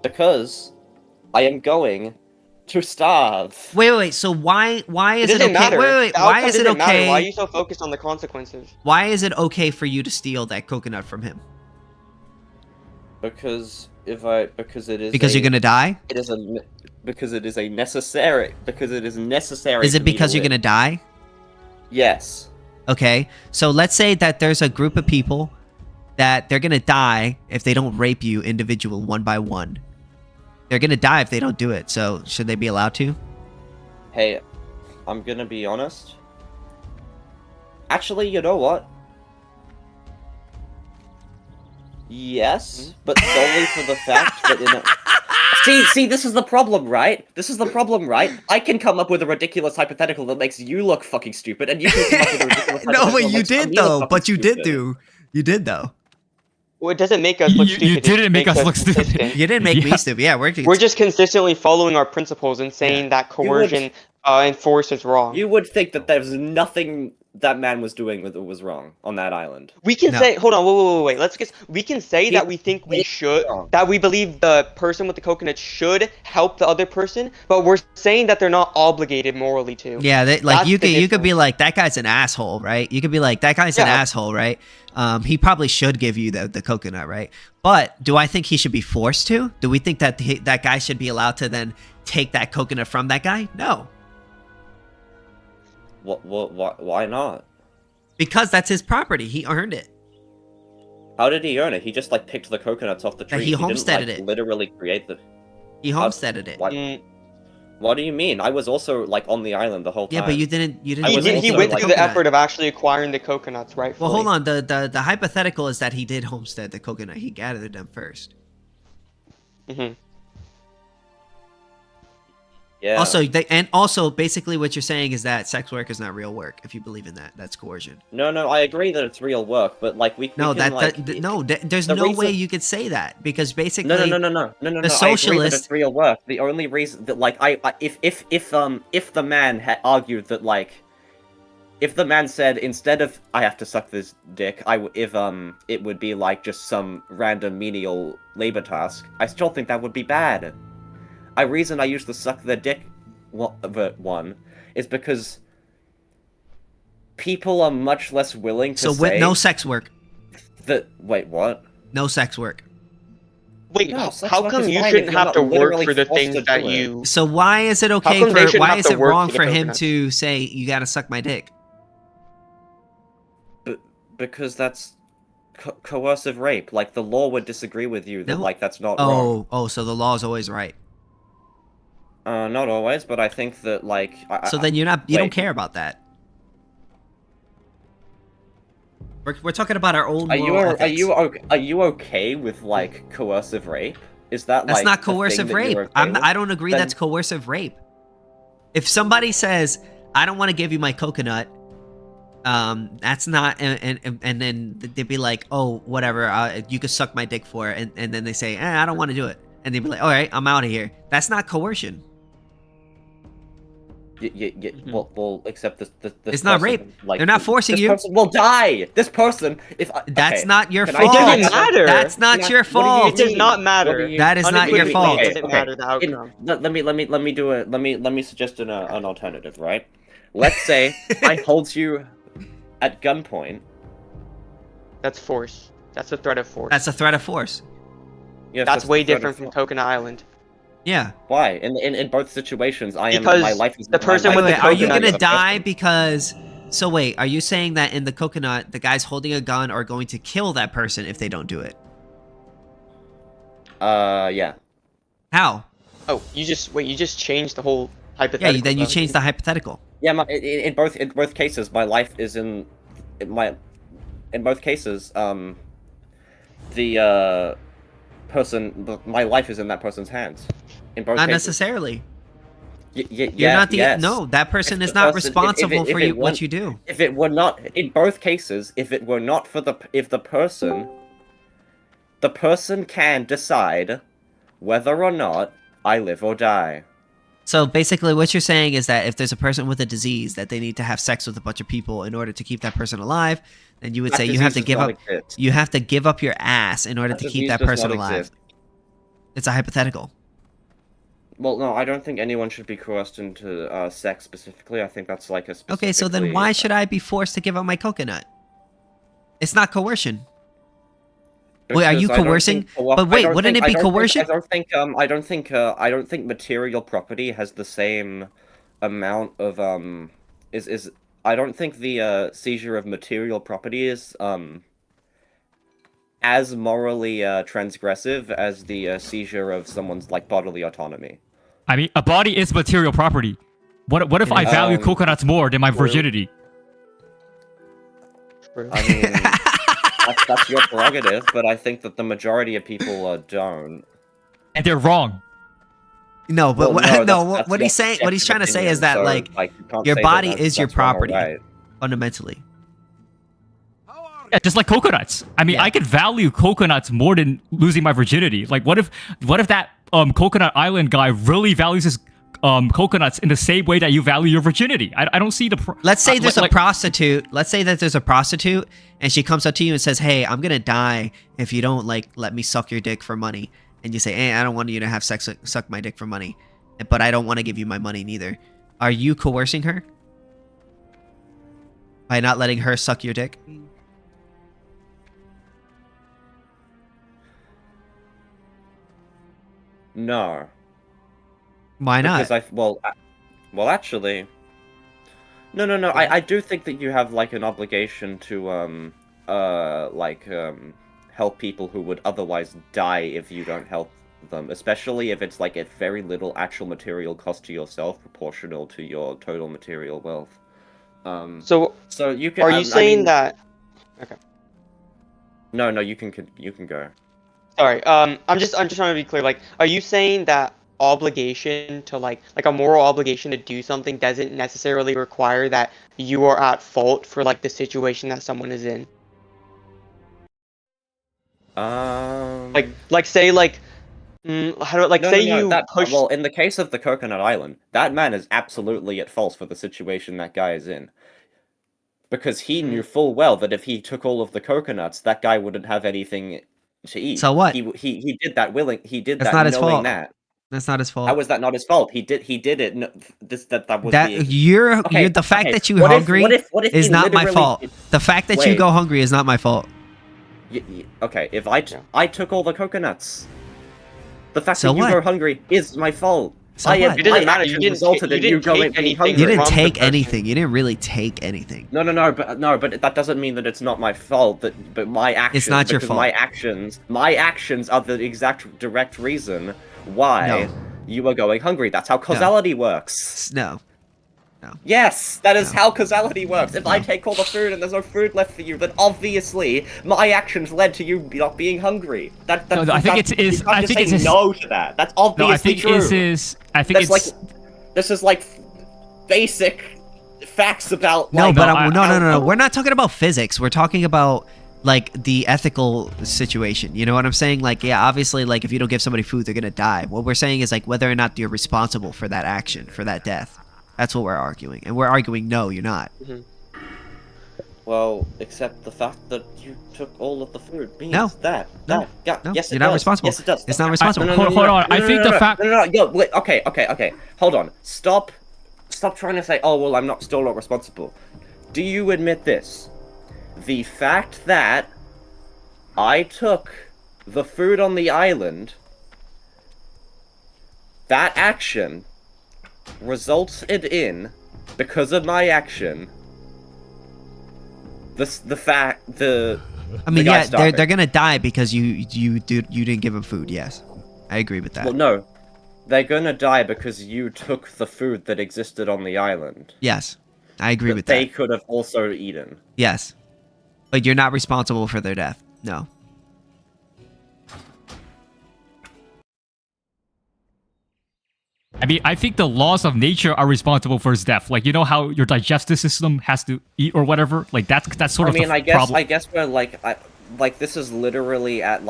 Because I am going to starve. Wait. So why is it okay? Matter. Wait. Why is it okay? Matter. Why are you so focused on the consequences? Why is it okay for you to steal that coconut from him? Because you're gonna die. Because it is necessary. Is it because you're gonna die? Yes. Okay, so let's say that there's a group of people that they're gonna die if they don't rape you individual one by one. They're gonna die if they don't do it. So should they be allowed to? Hey, I'm gonna be honest. Actually, you know what? Yes, but solely for the fact that See, this is the problem, right? I can come up with a ridiculous hypothetical that makes you look fucking stupid, and you can come up with a ridiculous hypothetical No, but you that did makes me look though. fucking But you stupid. did do. You did though. Well, it doesn't make us look stupid. You didn't make us look stupid. You didn't make me stupid. Yeah, we're just consistently following our principles and saying that coercion and force is wrong. You would think that there's nothing that man was doing that was wrong on that island. We can say, hold on, wait. We can say that we think we should, that we believe the person with the coconut should help the other person, but we're saying that they're not obligated morally to. Yeah, you could be like, that guy's an asshole, right? You could be like, that guy's an asshole, right? He probably should give you the coconut, right? But do I think he should be forced to? Do we think that that guy should be allowed to then take that coconut from that guy? No. Why not? Because that's his property. He earned it. How did he earn it? He just like picked the coconuts off the tree. He homesteaded didn't, it. Literally create the. He homesteaded it. What do you mean? I was also like on the island the whole time. Yeah, but you didn't. He went through the effort of actually acquiring the coconuts, right? Well, hold on. The hypothetical is that he did homestead the coconut. He gathered them first. Mm-hmm. Yeah. Also, basically, what you're saying is that sex work is not real work. If you believe in that, that's coercion. No, I agree that it's real work, but like there's no way you could say that because basically, no. The socialist, I agree that it's real work. The only reason that if the man had argued that if the man said instead of I have to suck this dick, it would be like just some random menial labor task, I still think that would be bad. The reason I use the suck the dick one is because people are much less willing to say no sex work. Wait, what? No sex work. Wait, how come you shouldn't have to work for the things that you... So why is it okay why is it wrong for him to say, you gotta suck my dick? Because that's coercive rape. Like, the law would disagree with you that, like, that's not wrong. Oh, so the law is always right. Not always, but I think that, like... So then you don't care about that. We're talking about our own moral ethics. Are you okay with, like, coercive rape? Is that, That's like, not coercive rape. I don't agree that's coercive rape. If somebody says, I don't want to give you my coconut, that's not, and then they'd be like, oh, whatever, you could suck my dick for it, and then they say, I don't want to do it. And they'd be like, all right, I'm out of here. That's not coercion. Well, except this it's not rape. Like, they're not forcing you. This person will die. This person, that's not your fault. It doesn't matter. That's not your fault. It does not matter. That is not your fault. It doesn't matter the outcome. Let me suggest an alternative, right? Let's say I hold you at gunpoint. That's force. That's a threat of force. That's a threat of force. Yes, that's way different from Coconut Island. Yeah. Why? In both situations, my life is... the person with the coconut... Are you gonna die because... So wait, are you saying that in the coconut, the guys holding a gun are going to kill that person if they don't do it? Yeah. How? Oh, you just changed the whole hypothetical. Yeah, then you changed the hypothetical. Yeah, in both cases, my life is in both cases, the person, my life is in that person's hands. In both not cases. Necessarily. You're not the yes. No, that person is not responsible for what you do. If it were not, in both cases, if it were not for the person can decide whether or not I live or die. So basically what you're saying is that if there's a person with a disease that they need to have sex with a bunch of people in order to keep that person alive, then you would say you have to give up your ass in order to keep that person alive. It's a hypothetical. Well, no, I don't think anyone should be coerced into sex specifically. I think that's like a specific... Okay, so then why should I be forced to give up my coconut? It's not coercion. Wait, are you coercing? But wait, wouldn't it be coercion? I don't think material property has the same amount of I don't think the seizure of material property is as morally transgressive as the seizure of someone's like bodily autonomy. I mean, a body is material property. What if I value coconuts more than my virginity? I mean, that's your prerogative, but I think that the majority of people don't. And they're wrong. No, but what he's saying, what he's trying to say is that like your body is your property, fundamentally. Yeah, just like coconuts. I mean, I could value coconuts more than losing my virginity. Like, what if that Coconut Island guy really values his coconuts in the same way that you value your virginity? I don't see the... Let's say there's a prostitute. Let's say that there's a prostitute, and she comes up to you and says, "Hey, I'm gonna die if you don't like let me suck your dick for money." And you say, "Hey, I don't want you to have sex, suck my dick for money, but I don't want to give you my money neither." Are you coercing her by not letting her suck your dick? No. Why not? Because well, actually, no. I do think that you have like an obligation to help people who would otherwise die if you don't help them, especially if it's like at very little actual material cost to yourself proportional to your total material wealth. So you can. Are you saying that? Okay. No, you can go. Sorry. I'm just trying to be clear. Like, are you saying that obligation to like a moral obligation to do something doesn't necessarily require that you are at fault for like the situation that someone is in? Say Well, in the case of the Coconut Island, that man is absolutely at fault for the situation that guy is in. because he knew full well that if he took all of the coconuts, that guy wouldn't have anything to eat. So what? He did that willing. He did That's that not his knowing fault. that. That's not his fault. How was that not his fault? He did it. No, that was that the you're okay, the fact okay. that you What hungry if is he not my literally- fault. The fact that you Wait. go hungry is not my fault. Okay, if I took all the coconuts, the fact So that you what? go hungry is my fault. So I what? It doesn't matter. actions You didn't resulted take- in you you didn't going take being anything hungry. You didn't from the take person. anything. You didn't really take anything. No, but that doesn't mean that it's not my fault. But my actions. It's not your because fault. My actions are the exact direct reason why you are going hungry. That's how causality works. No. Yes, that is how causality works. If I take all the food and there's no food left for you, then obviously my actions led to you not being hungry. I think it's no to that. That's obviously true. This is like basic facts about. No, like, but no. We're not talking about physics. We're talking about like the ethical situation. You know what I'm saying? Like, yeah, obviously, like if you don't give somebody food, they're gonna die. What we're saying is like whether or not you're responsible for that action, for that death. That's what we're arguing, and we're arguing no, you're not. Well, except the fact that you took all of the food means No. that. No. Yes, You're it not does. responsible. Yes, it does. It's not responsible. Hold on. I think the fact. Yo, wait, okay. Hold on. Stop trying to say, oh, well, I'm still not responsible. Do you admit this? The fact that I took the food on the island, that action resulted in, because of my action, I mean, yeah, they're gonna die because you didn't give them food. Yes, I agree with that. Well, no, they're gonna die because you took the food that existed on the island. Yes, I agree with They that. could have also eaten. Yes, but you're not responsible for their death. No. I mean, I think the laws of nature are responsible for his death. Like, you know how your digestive system has to eat or whatever? Like, that's sort of the problem. I guess we're like this is literally at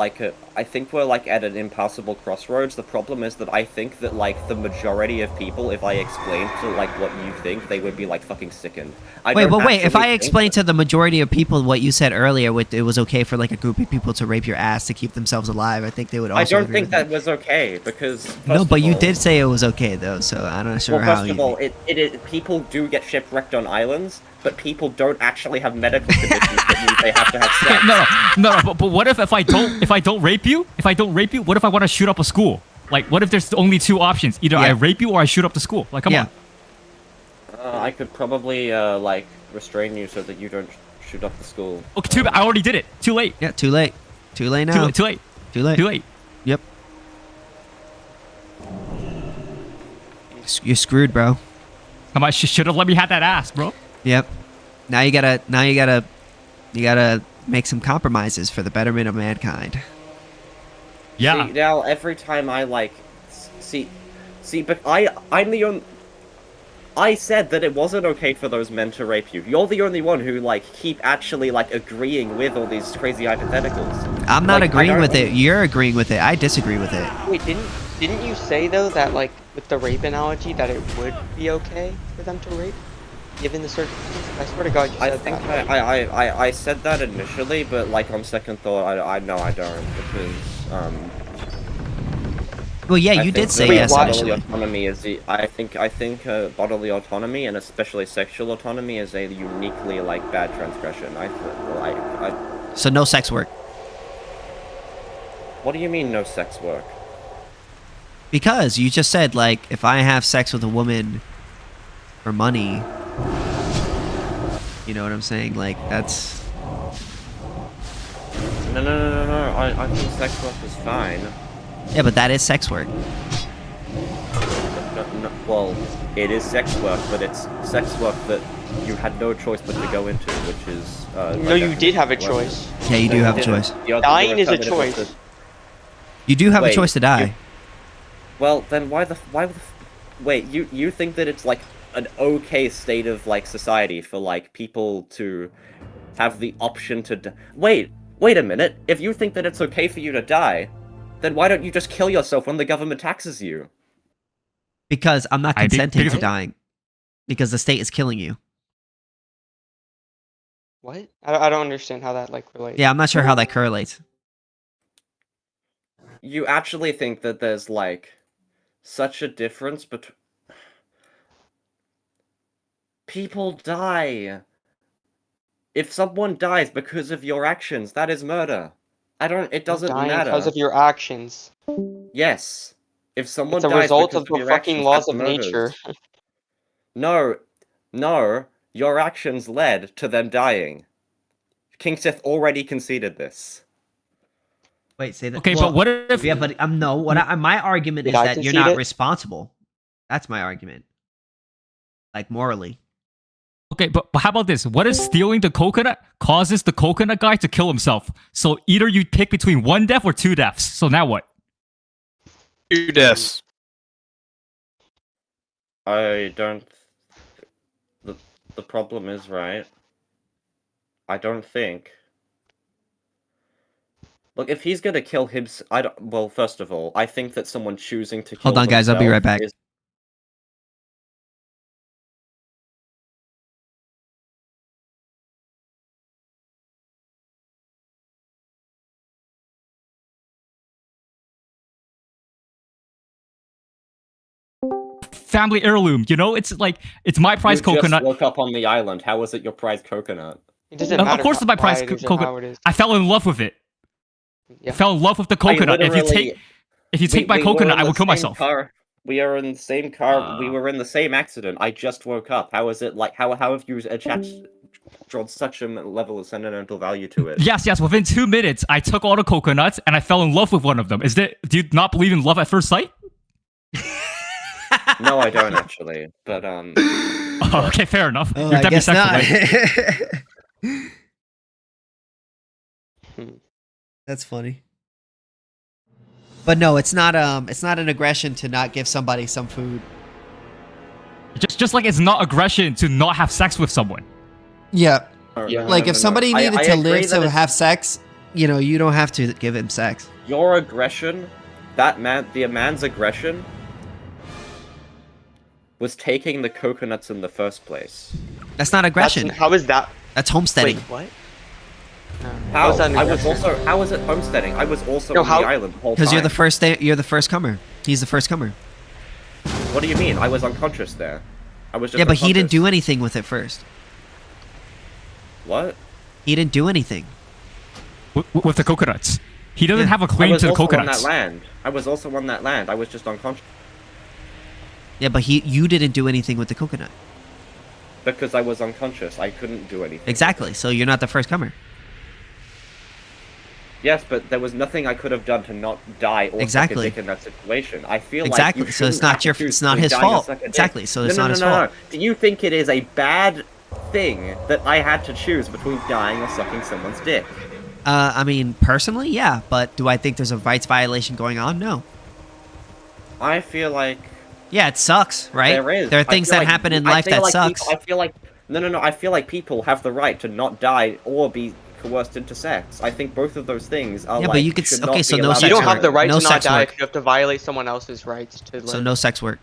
I think we're like at an impossible crossroads. The problem is that I think that like the majority of people, if I explained to like what you think, they would be like fucking sickened. Wait, if I explained to the majority of people what you said earlier, it was okay for like a group of people to rape your ass to keep themselves alive, I think they would also I don't agree think with that was okay because No, but you did say it was okay though, so I'm not sure how first of all, people do get shipwrecked on islands, but people don't actually have medical conditions that mean they have to have sex. No. But what if I don't rape you? If I don't rape you, what if I want to shoot up a school? Like, what if there's only two options? Either I rape you or I shoot up the school. Like, come on. I could probably like restrain you so that you don't shoot up the school. Okay, too bad. I already did it. Too late. Yeah, too late. Too late now. Too late. Too late. Too late. Yep. You're screwed, bro. Come on, should have let me have that ass, bro. Yep. Now you gotta make some compromises for the betterment of mankind. Yeah. See, now every time I like see, but I'm the only. I said that it wasn't okay for those men to rape you. You're the only one who like keep actually like agreeing with all these crazy hypotheticals. I'm not agreeing with it. You're agreeing with it. I disagree with it. Wait, didn't you say though that like with the rape analogy that it would be okay for them to rape, given the circumstances? I swear to God, you said that. I said that initially, but like on second thought, I don't because Well, yeah, you did say yes bodily initially. autonomy is I think bodily autonomy and especially sexual autonomy is a uniquely like bad transgression. So no sex work. What do you mean no sex work? Because you just said like if I have sex with a woman for money, you know what I'm saying? Like that's. No. I think sex work is fine. Yeah, but that is sex work. No, well, it is sex work, but it's sex work that you had no choice but to go into, which is... no, you did have a choice. Yeah, you do have a choice. Dying is a choice. You do have a choice to die. Well, then why the... Wait, you think that it's, like, an okay state of, like, society for, like, people to have the option to... Wait a minute. If you think that it's okay for you to die... Then why don't you just kill yourself when the government taxes you? Because I'm not consenting to dying. Because the state is killing you. What? I don't understand how that like relates. Yeah, I'm not sure how that correlates. You actually think that there's like such a difference between people die. If someone dies because of your actions, that is murder. It doesn't matter. Because of your actions. Yes. If someone it's a dies result because of the your fucking actions, laws that's of nature. No, your actions led to them dying. KingSith already conceded this. Wait, say that. Okay, well, but what if? Yeah, but no. My argument is that you're not responsible. That's my argument. Like morally. Okay, but how about this? What if stealing the coconut causes the coconut guy to kill himself? So either you pick between 1 death or 2 deaths. So now what? 2 deaths. I don't. The problem is, right? I don't think. Look, if he's gonna kill him, well, first of all, I think that someone choosing to kill. Hold on, guys. I'll be right back. Family heirloom, you know, it's my prized coconut. You just woke up on the island. How was it your prized coconut? It doesn't matter. Of course, it's my prized coconut. I fell in love with it. Yeah. I fell in love with the coconut. If you take my coconut, I will kill myself. We are in the same car. We were in the same accident. I just woke up. How is it like? How have you drawn such a level of sentimental value to it? Yes. Within 2 minutes, I took all the coconuts and I fell in love with one of them. Do you not believe in love at first sight? No, I don't actually. But Oh, okay, fair enough. Oh, You're I guess not. right? That's funny. But no, it's not an aggression to not give somebody some food. Just like it's not aggression to not have sex with someone. Yeah. Yeah. Like if somebody needed to live to have sex, you know, you don't have to give him sex. Your aggression, the man's aggression was taking the coconuts in the first place. That's not aggression. How is that? That's homesteading. Wait, what? How was it homesteading? I was also on the island the whole time. Because you're the first comer. He's the first comer. What do you mean? I was unconscious there. I was just but he didn't do anything with it first. What? He didn't do anything. With the coconuts. He doesn't have a claim to the coconuts. I was also on that land. I was just unconscious. Yeah, but you didn't do anything with the coconut. Because I was unconscious. I couldn't do anything. Exactly. So you're not the first comer. Yes, but there was nothing I could have done to not die or suck a dick in that situation. I feel like you so it's not his fault. Exactly. So it's not his fault. Do you think it is a bad thing that I had to choose between dying or sucking someone's dick? I mean, personally, yeah, but do I think there's a rights violation going on? No. I feel like... Yeah, it sucks, right? There is. There are things that happen in life that sucks. I feel like... No. I feel like people have the right to not die or be coerced into sex. I think both of those things are but you could... Okay, so no sex work. You don't have the right to not die if you have to violate someone else's rights to live. So no sex work.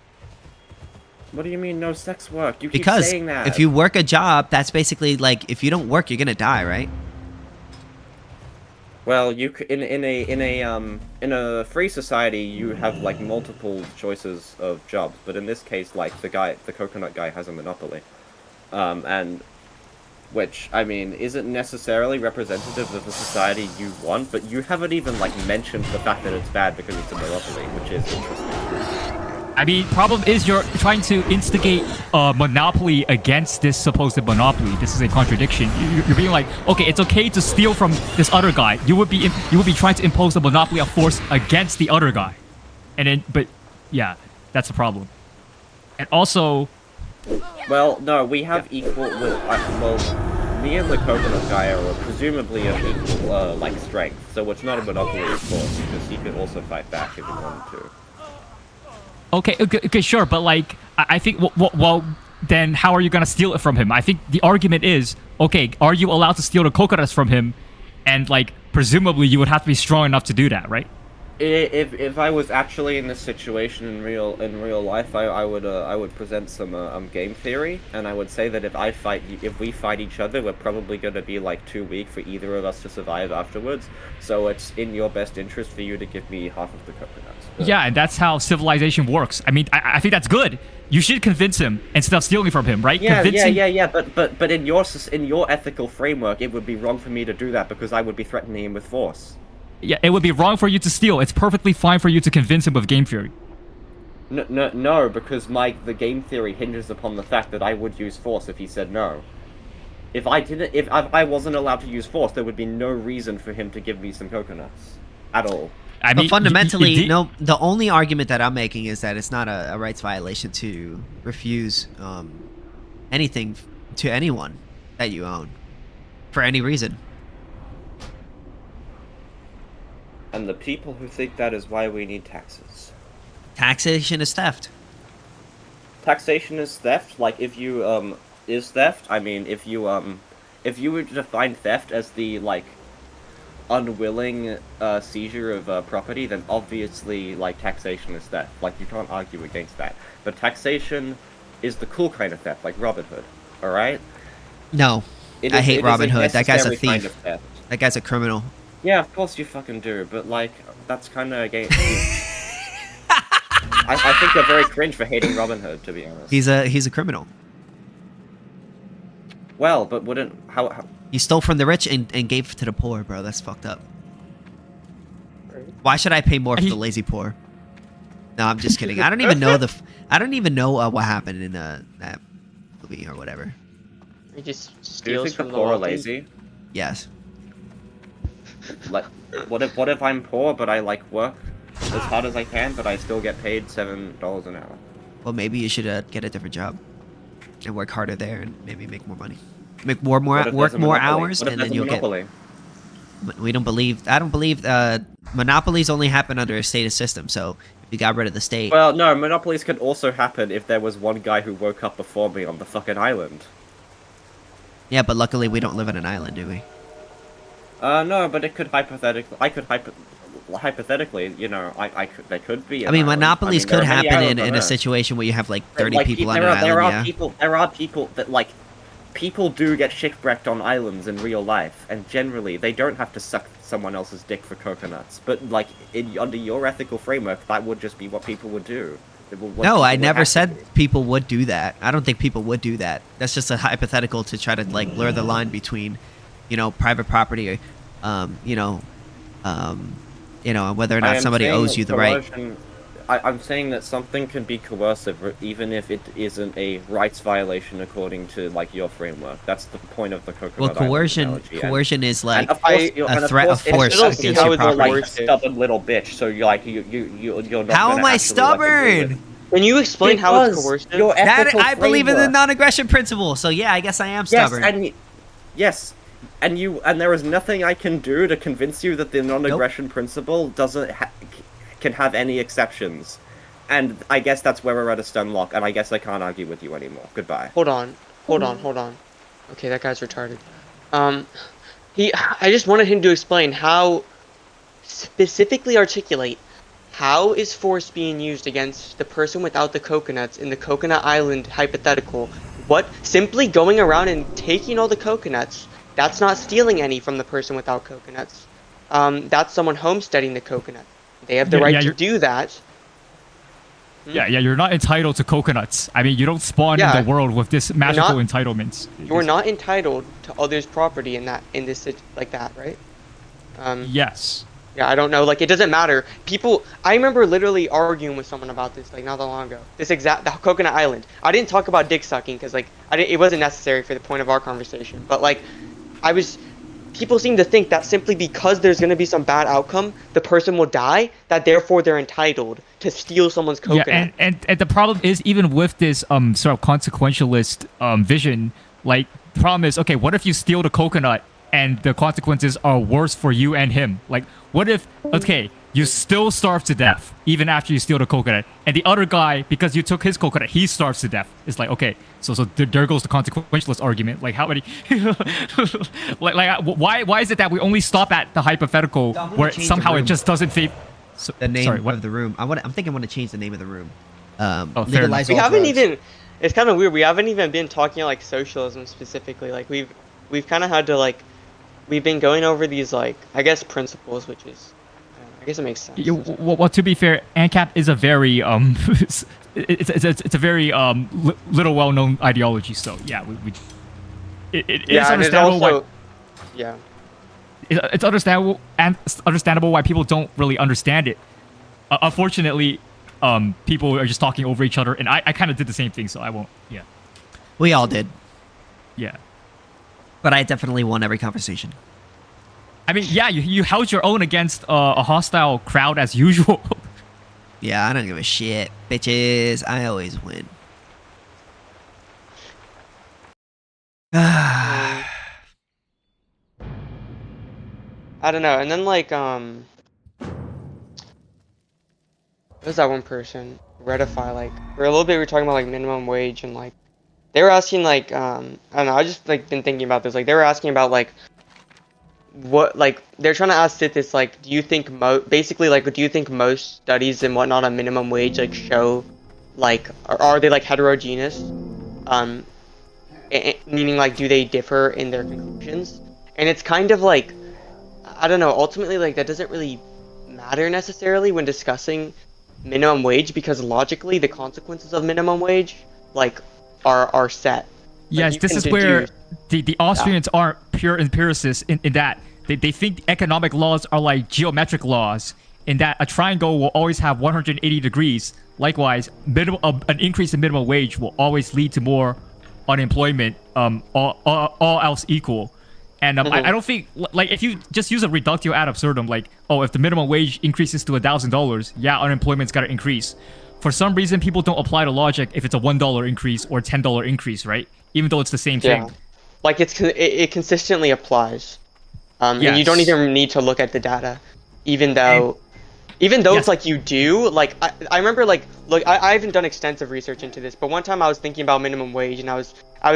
What do you mean no sex work? You keep saying that. If you work a job, that's basically like, if you don't work, you're gonna die, right? Well, you in a free society, you have like multiple choices of jobs, but in this case, like the coconut guy has a monopoly, and which I mean isn't necessarily representative of the society you want. But you haven't even like mentioned the fact that it's bad because it's a monopoly, which is interesting. I mean, problem is you're trying to instigate a monopoly against this supposed monopoly. This is a contradiction. You're being like, okay, it's okay to steal from this other guy. You would be trying to impose a monopoly of force against the other guy, and then, but yeah, that's the problem. And also, well, no, we have equal. Well, me and the coconut guy are presumably of equal like strength, so it's not a monopoly of force because he could also fight back if he wanted to. Okay, sure, but like, I think, well, then how are you gonna steal it from him? I think the argument is, okay, are you allowed to steal the coconuts from him? And like, presumably you would have to be strong enough to do that, right? If I was actually in this situation in real life, I would present some game theory, and I would say that if we fight each other, we're probably going to be like too weak for either of us to survive afterwards. So it's in your best interest for you to give me half of the coconuts. Yeah, and that's how civilization works. I mean, I think that's good. You should convince him instead of stealing from him, right? Yeah, yeah. But in your ethical framework, it would be wrong for me to do that because I would be threatening him with force. Yeah, it would be wrong for you to steal. It's perfectly fine for you to convince him with game theory. No, because the game theory hinges upon the fact that I would use force if he said no. If I wasn't allowed to use force, there would be no reason for him to give me some coconuts at all. I mean, but fundamentally, no. The only argument that I'm making is that it's not a rights violation to refuse anything to anyone that you own for any reason. And the people who think that is why we need taxes. Taxation is theft. Taxation is theft. Like if you is theft. I mean, if you were to define theft as the unwilling seizure of property, then obviously taxation is theft. Like you can't argue against that. But taxation is the cool kind of theft, like Robin Hood. All right. No, I hate Robin Hood. That guy's a thief. Kind of theft. That guy's a criminal. Yeah, of course you fucking do, but that's kind of against. I think you're very cringe for hating Robin Hood, to be honest. He's a criminal. Well, but wouldn't how he stole from the rich and gave to the poor, bro? That's fucked up. Why should I pay more for the lazy poor? No, I'm just kidding. I don't even know what happened in that movie or whatever. He just steals do you think from the the poor are wealthy? lazy? Yes. What if I'm poor but I work as hard as I can, but I still get paid $7 an hour? Well, maybe you should get a different job and work harder there, and maybe make more money, work more hours, and then you'll get. We don't believe. I don't believe monopolies only happen under a status system. So if you got rid of the state. Well, no, monopolies could also happen if there was one guy who woke up before me on the fucking island. Yeah, but luckily we don't live on an island, do we? No, but it could hypothetically. Hypothetically, there could be. I mean, monopolies could happen in a situation where you have 30 people on an island. There are people that people do get shipwrecked on islands in real life, and generally they don't have to suck someone else's dick for coconuts. But under your ethical framework, that would just be what people would do. No, I never said people would do that. I don't think people would do that. That's just a hypothetical to try to blur the line between, private property, whether or not somebody owes you the right. I'm saying that something can be coercive, even if it isn't a rights violation according to your framework. That's the point of the coconut. Well, coercion is a threat of force against your property. Stubborn little bitch. So you're not. How am I stubborn? Can you explain how it's coercive? I believe in the non-aggression principle. So yeah, I guess I am stubborn. Yes, and there is nothing I can do to convince you that the non-aggression principle can have any exceptions. And I guess that's where we're at a stun lock, and I guess I can't argue with you anymore. Goodbye. Hold on. Okay, that guy's retarded. I just wanted him to explain specifically articulate how is force being used against the person without the coconuts in the Coconut Island hypothetical. What? Simply going around and taking all the coconuts, that's not stealing any from the person without coconuts. That's someone homesteading the coconut. They have the right to do that. Yeah, you're not entitled to coconuts. I mean, you don't spawn in the world with this magical entitlements. You're not entitled to others' property in this like that, right? Yes. Yeah, I don't know. It doesn't matter. I remember literally arguing with someone about this, not that long ago. The Coconut Island. I didn't talk about dick sucking because, it wasn't necessary for the point of our conversation. But, people seem to think that simply because there's going to be some bad outcome, the person will die, that therefore they're entitled to steal someone's coconut. Yeah, and the problem is, even with this sort of consequentialist vision, the problem is, okay, what if you steal the coconut and the consequences are worse for you and him? What if, okay, you still starve to death even after you steal the coconut, and the other guy, because you took his coconut, he starves to death. It's okay, so there goes the consequentialist argument. How many why is it that we only stop at the hypothetical where somehow it just doesn't favor So, the name sorry, what? of the room. I'm thinking I want to change the name of the room. Fair enough. We haven't even. It's kind of weird. We haven't even been talking like socialism specifically. Like we've kind of had to like. We've been going over these like I guess principles, which is. I guess it makes sense. Well, to be fair, ANCAP is a very it's a very little well-known ideology. So yeah, it's understandable why. Yeah. It's understandable why people don't really understand it. Unfortunately, people are just talking over each other, and I kind of did the same thing, so I won't. Yeah. We all did. Yeah. But I definitely won every conversation. I mean, yeah, you held your own against a hostile crowd as usual. Yeah, I don't give a shit, bitches. I always win. I don't know. And then like what was that one person? Redify, like for a little bit we were talking about like minimum wage and like they were asking like I don't know, I just like been thinking about this. Like they were asking about like what like they're trying to ask Sithis like do you think basically like do you think most studies and whatnot on minimum wage like show like are they like heterogeneous? Meaning like do they differ in their conclusions? And it's kind of like I don't know, ultimately like that doesn't really matter necessarily when discussing minimum wage because logically the consequences of minimum wage like are set. Yes, this is where the Austrians aren't pure empiricists in that they think economic laws are like geometric laws in that a triangle will always have 180 degrees. Likewise, an increase in minimum wage will always lead to more unemployment, all else equal. And I don't think, like, if you just use a reductio ad absurdum, like, oh, if the minimum wage increases to $1,000, yeah, unemployment's got to increase. For some reason, people don't apply the logic if it's a $1 increase or $10 increase, right? Even though it's the same thing. Like it consistently applies. And you don't even need to look at the data, even though it's like you do. Like I remember like look I haven't done extensive research into this, but one time I was thinking about minimum wage and I was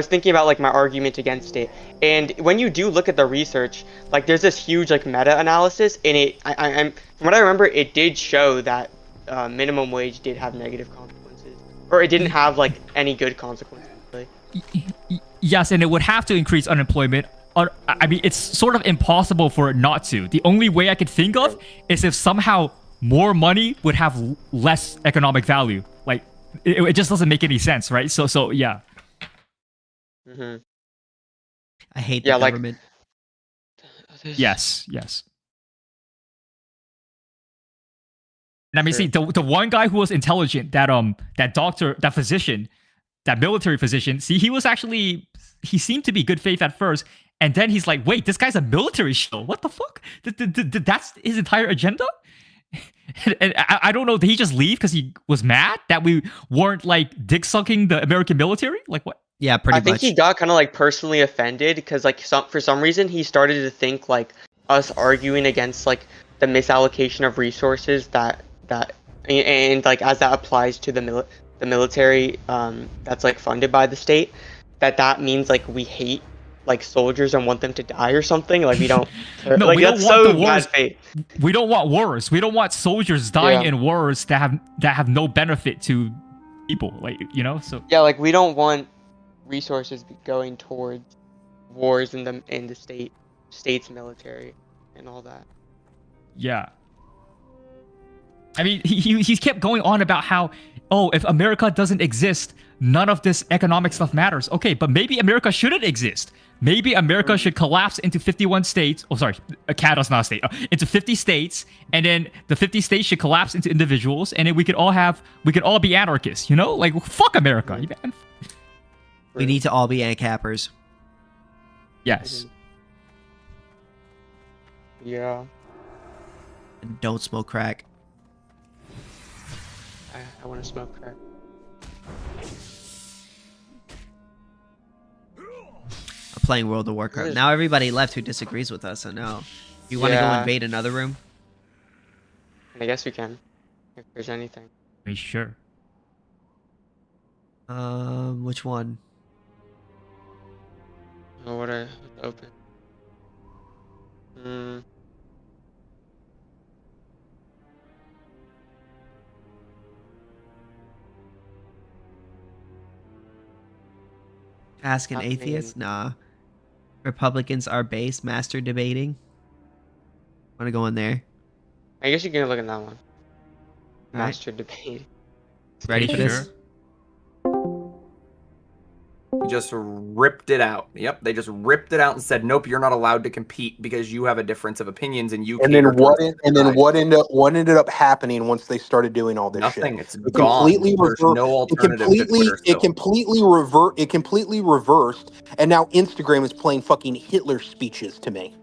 thinking about like my argument against it. And when you do look at the research, like there's this huge like meta-analysis, and I'm from what I remember, it did show that minimum wage did have negative consequences, or it didn't have like any good consequences. Really. Yes, and it would have to increase unemployment. I mean, it's sort of impossible for it not to. The only way I could think of is if somehow more money would have less economic value. Like, it just doesn't make any sense, right? So yeah. Mm-hmm. I hate the government. Yes. And I mean, see, the one guy who was intelligent, that doctor, that physician, that military physician, see, he seemed to be good faith at first, and then he's like, wait, this guy's a military shill. What the fuck? That's his entire agenda? And I don't know, did he just leave because he was mad that we weren't like dick sucking the American military? Like what? Yeah, pretty much. I think he got kind of like personally offended because like for some reason he started to think like us arguing against like the misallocation of resources that and like as that applies to the military that's like funded by the state, that means like we hate like soldiers and want them to die or something. Like we don't no, like we that's don't want so the wars. bad faith. We don't want wars. We don't want soldiers dying in wars that have no benefit to people, like, you know. So yeah, like we don't want resources going towards wars in the state's military and all that. Yeah. I mean, he's kept going on about how, oh, if America doesn't exist, none of this economic stuff matters. Okay, but maybe America shouldn't exist. Maybe America should collapse into 51 states. Oh, sorry, Canada's not a state. Into 50 states, and then the 50 states should collapse into individuals, and then we could all be anarchists. You know, like fuck America. We need to all be ANCAPers. Yes. Yeah. And don't smoke crack. I want to smoke crack. I'm playing World of Warcraft. Now everybody left who disagrees with us, so now you want to go invade another room? I guess we can. If there's anything. Are you sure? Which one? Oh, what are open? Ask an atheist? Nah. Republicans are base. Master debating. Want to go in there? I guess you can look at that one. Right. Master debate. Ready for this? Just ripped it out. Yep, they just ripped it out and said, "Nope, you're not allowed to compete because you have a difference of opinions and you." And then what ended up happening once they started doing all this Nothing. shit? It's gone. There's no alternative to Twitter still. It completely reversed, and now Instagram is playing fucking Hitler speeches to me.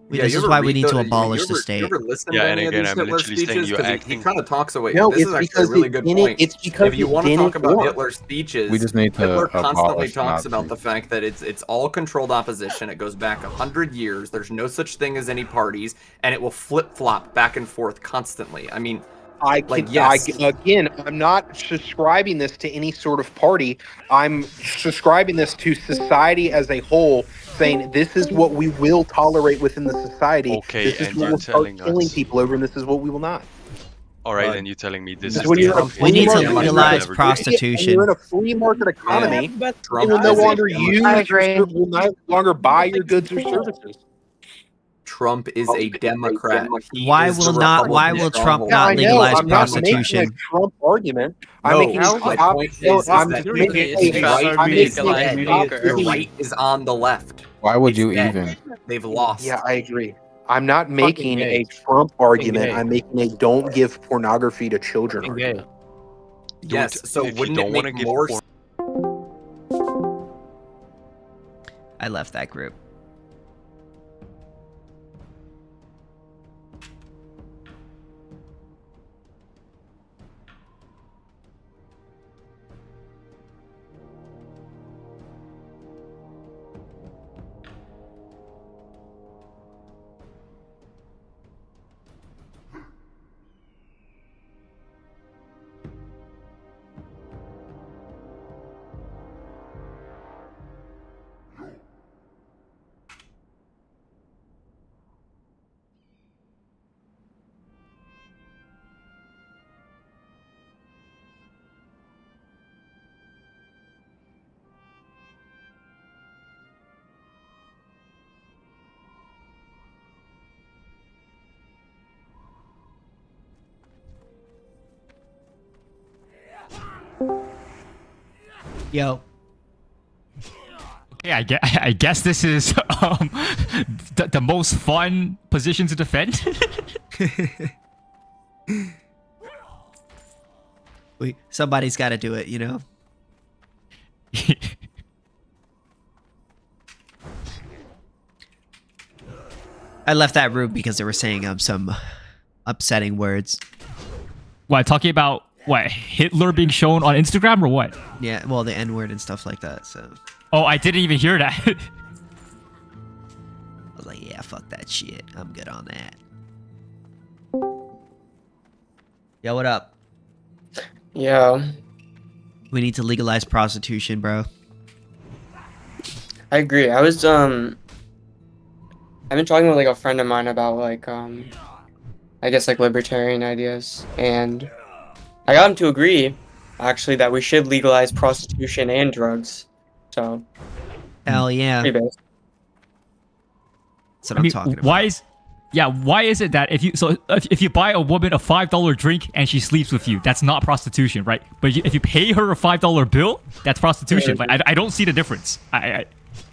This is why we need to abolish the state. You ever listen Yeah, to and any again, of I'm these Hitler literally saying speeches? you're Because he acting. kind of talks away. No, this it's is actually a because really it good didn't- point. it's because If you it want to talk didn't about work. Hitler's speeches, We just need to Hitler constantly abolish talks about Nazis. the fact that it's all controlled opposition. It goes back 100 years. There's no such thing as any parties, and it will flip-flop back and forth constantly. I mean, I'm not subscribing this to any sort of party. I'm subscribing this to society as a whole, saying this is what we will tolerate within the society. Okay, this is and what you're we'll start telling killing us. people over, and this is what we will not. All right, then you're telling me this is When the you're in a Trump free We need to market legalize economy, prostitution. and you're in a free market economy. Trump They will no is a longer Democrat. will no longer buy your goods or services. Trump is a Democrat. He Why is the will Trump Republican not legalize I'm not making a prostitution? Trump argument. No, I'm making my point is that the right is on the left. Why would you dead. even? They've lost. Yeah, I agree. I'm not making a Trump argument. I'm making a don't give pornography to children argument. Yes, so if you wouldn't don't it wanna make give more I left that group. Yo. Okay, I guess this is the most fun position to defend. Somebody's got to do it, you know? I left that room because they were saying some upsetting words. What, talking about what, Hitler being shown on Instagram or what? Yeah, well, the N-word and stuff like that, so. Oh, I didn't even hear that. I was like, yeah, fuck that shit. I'm good on that. Yo, what up? Yeah. We need to legalize prostitution, bro. I agree. I've been talking with like a friend of mine about like I guess like libertarian ideas, and I got him to agree actually that we should legalize prostitution and drugs. So hell yeah. Pretty basic. That's what I'm talking about. Why is it that if you buy a woman a $5 drink and she sleeps with you, that's not prostitution, right? But if you pay her a $5 bill, that's prostitution. Like I don't see the difference.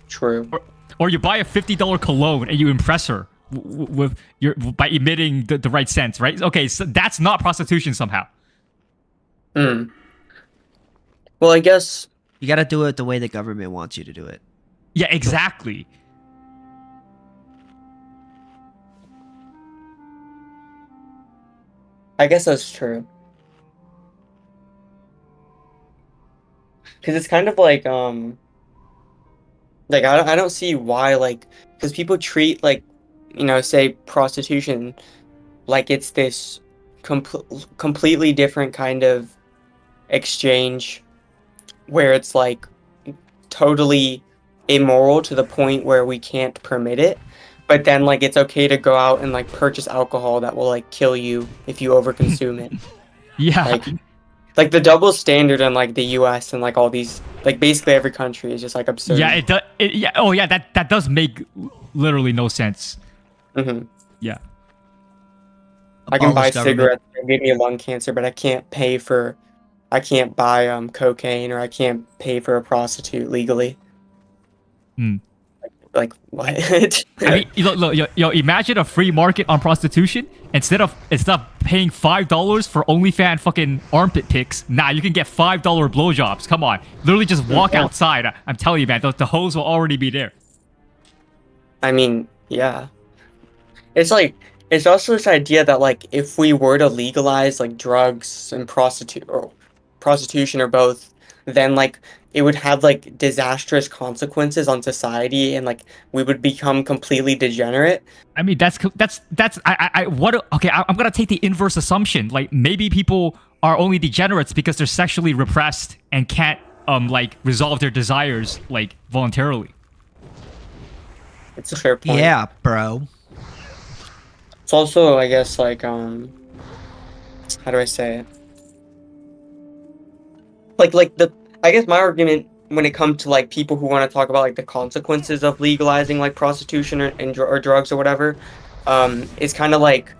True. Or you buy a $50 cologne and you impress her with by emitting the right scents, right? Okay, so that's not prostitution somehow. Well, I guess you got to do it the way the government wants you to do it. Yeah, exactly. I guess that's true. Because it's kind of like I don't see why, like, because people treat, like, you know, say prostitution like it's this completely different kind of exchange where it's like totally immoral to the point where we can't permit it, but then like it's okay to go out and like purchase alcohol that will like kill you if you overconsume it. Yeah. Like the double standard in like the US and like all these Like basically every country is just like absurd. Yeah, it does. Yeah. Oh, yeah. That does make literally no sense. Mm-hmm. Yeah. I can buy Abolish government. cigarettes that give me lung cancer, but I can't buy cocaine, or I can't pay for a prostitute legally. Hmm. Like what? I mean, look, yo, imagine a free market on prostitution. Instead of paying $5 for OnlyFans fucking armpit pics, nah, you can get $5 blowjobs. Come on, literally just walk outside. I'm telling you, man, the hoes will already be there. I mean, yeah. It's like, it's also this idea that like if we were to legalize like drugs and prostitution or both, then like it would have like disastrous consequences on society, and like we would become completely degenerate. I mean, that's I'm gonna take the inverse assumption. Like maybe people are only degenerates because they're sexually repressed and can't like resolve their desires like voluntarily. It's a fair point. Yeah, bro. It's also, I guess, like how do I say it? I guess my argument when it comes to like people who want to talk about like the consequences of legalizing like prostitution or drugs or whatever, is kind of like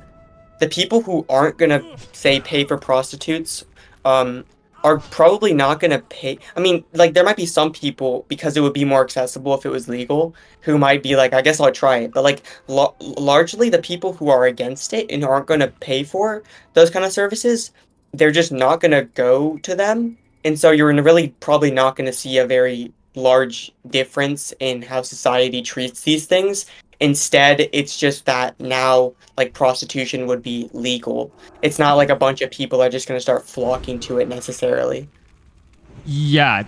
the people who aren't gonna say pay for prostitutes, are probably not gonna pay. I mean, like there might be some people, because it would be more accessible if it was legal, who might be like, I guess I'll try it. But like largely the people who are against it and aren't gonna pay for those kind of services, they're just not gonna go to them. And so you're really probably not going to see a very large difference in how society treats these things. Instead, it's just that now, like, prostitution would be legal. It's not like a bunch of people are just going to start flocking to it necessarily. Yeah,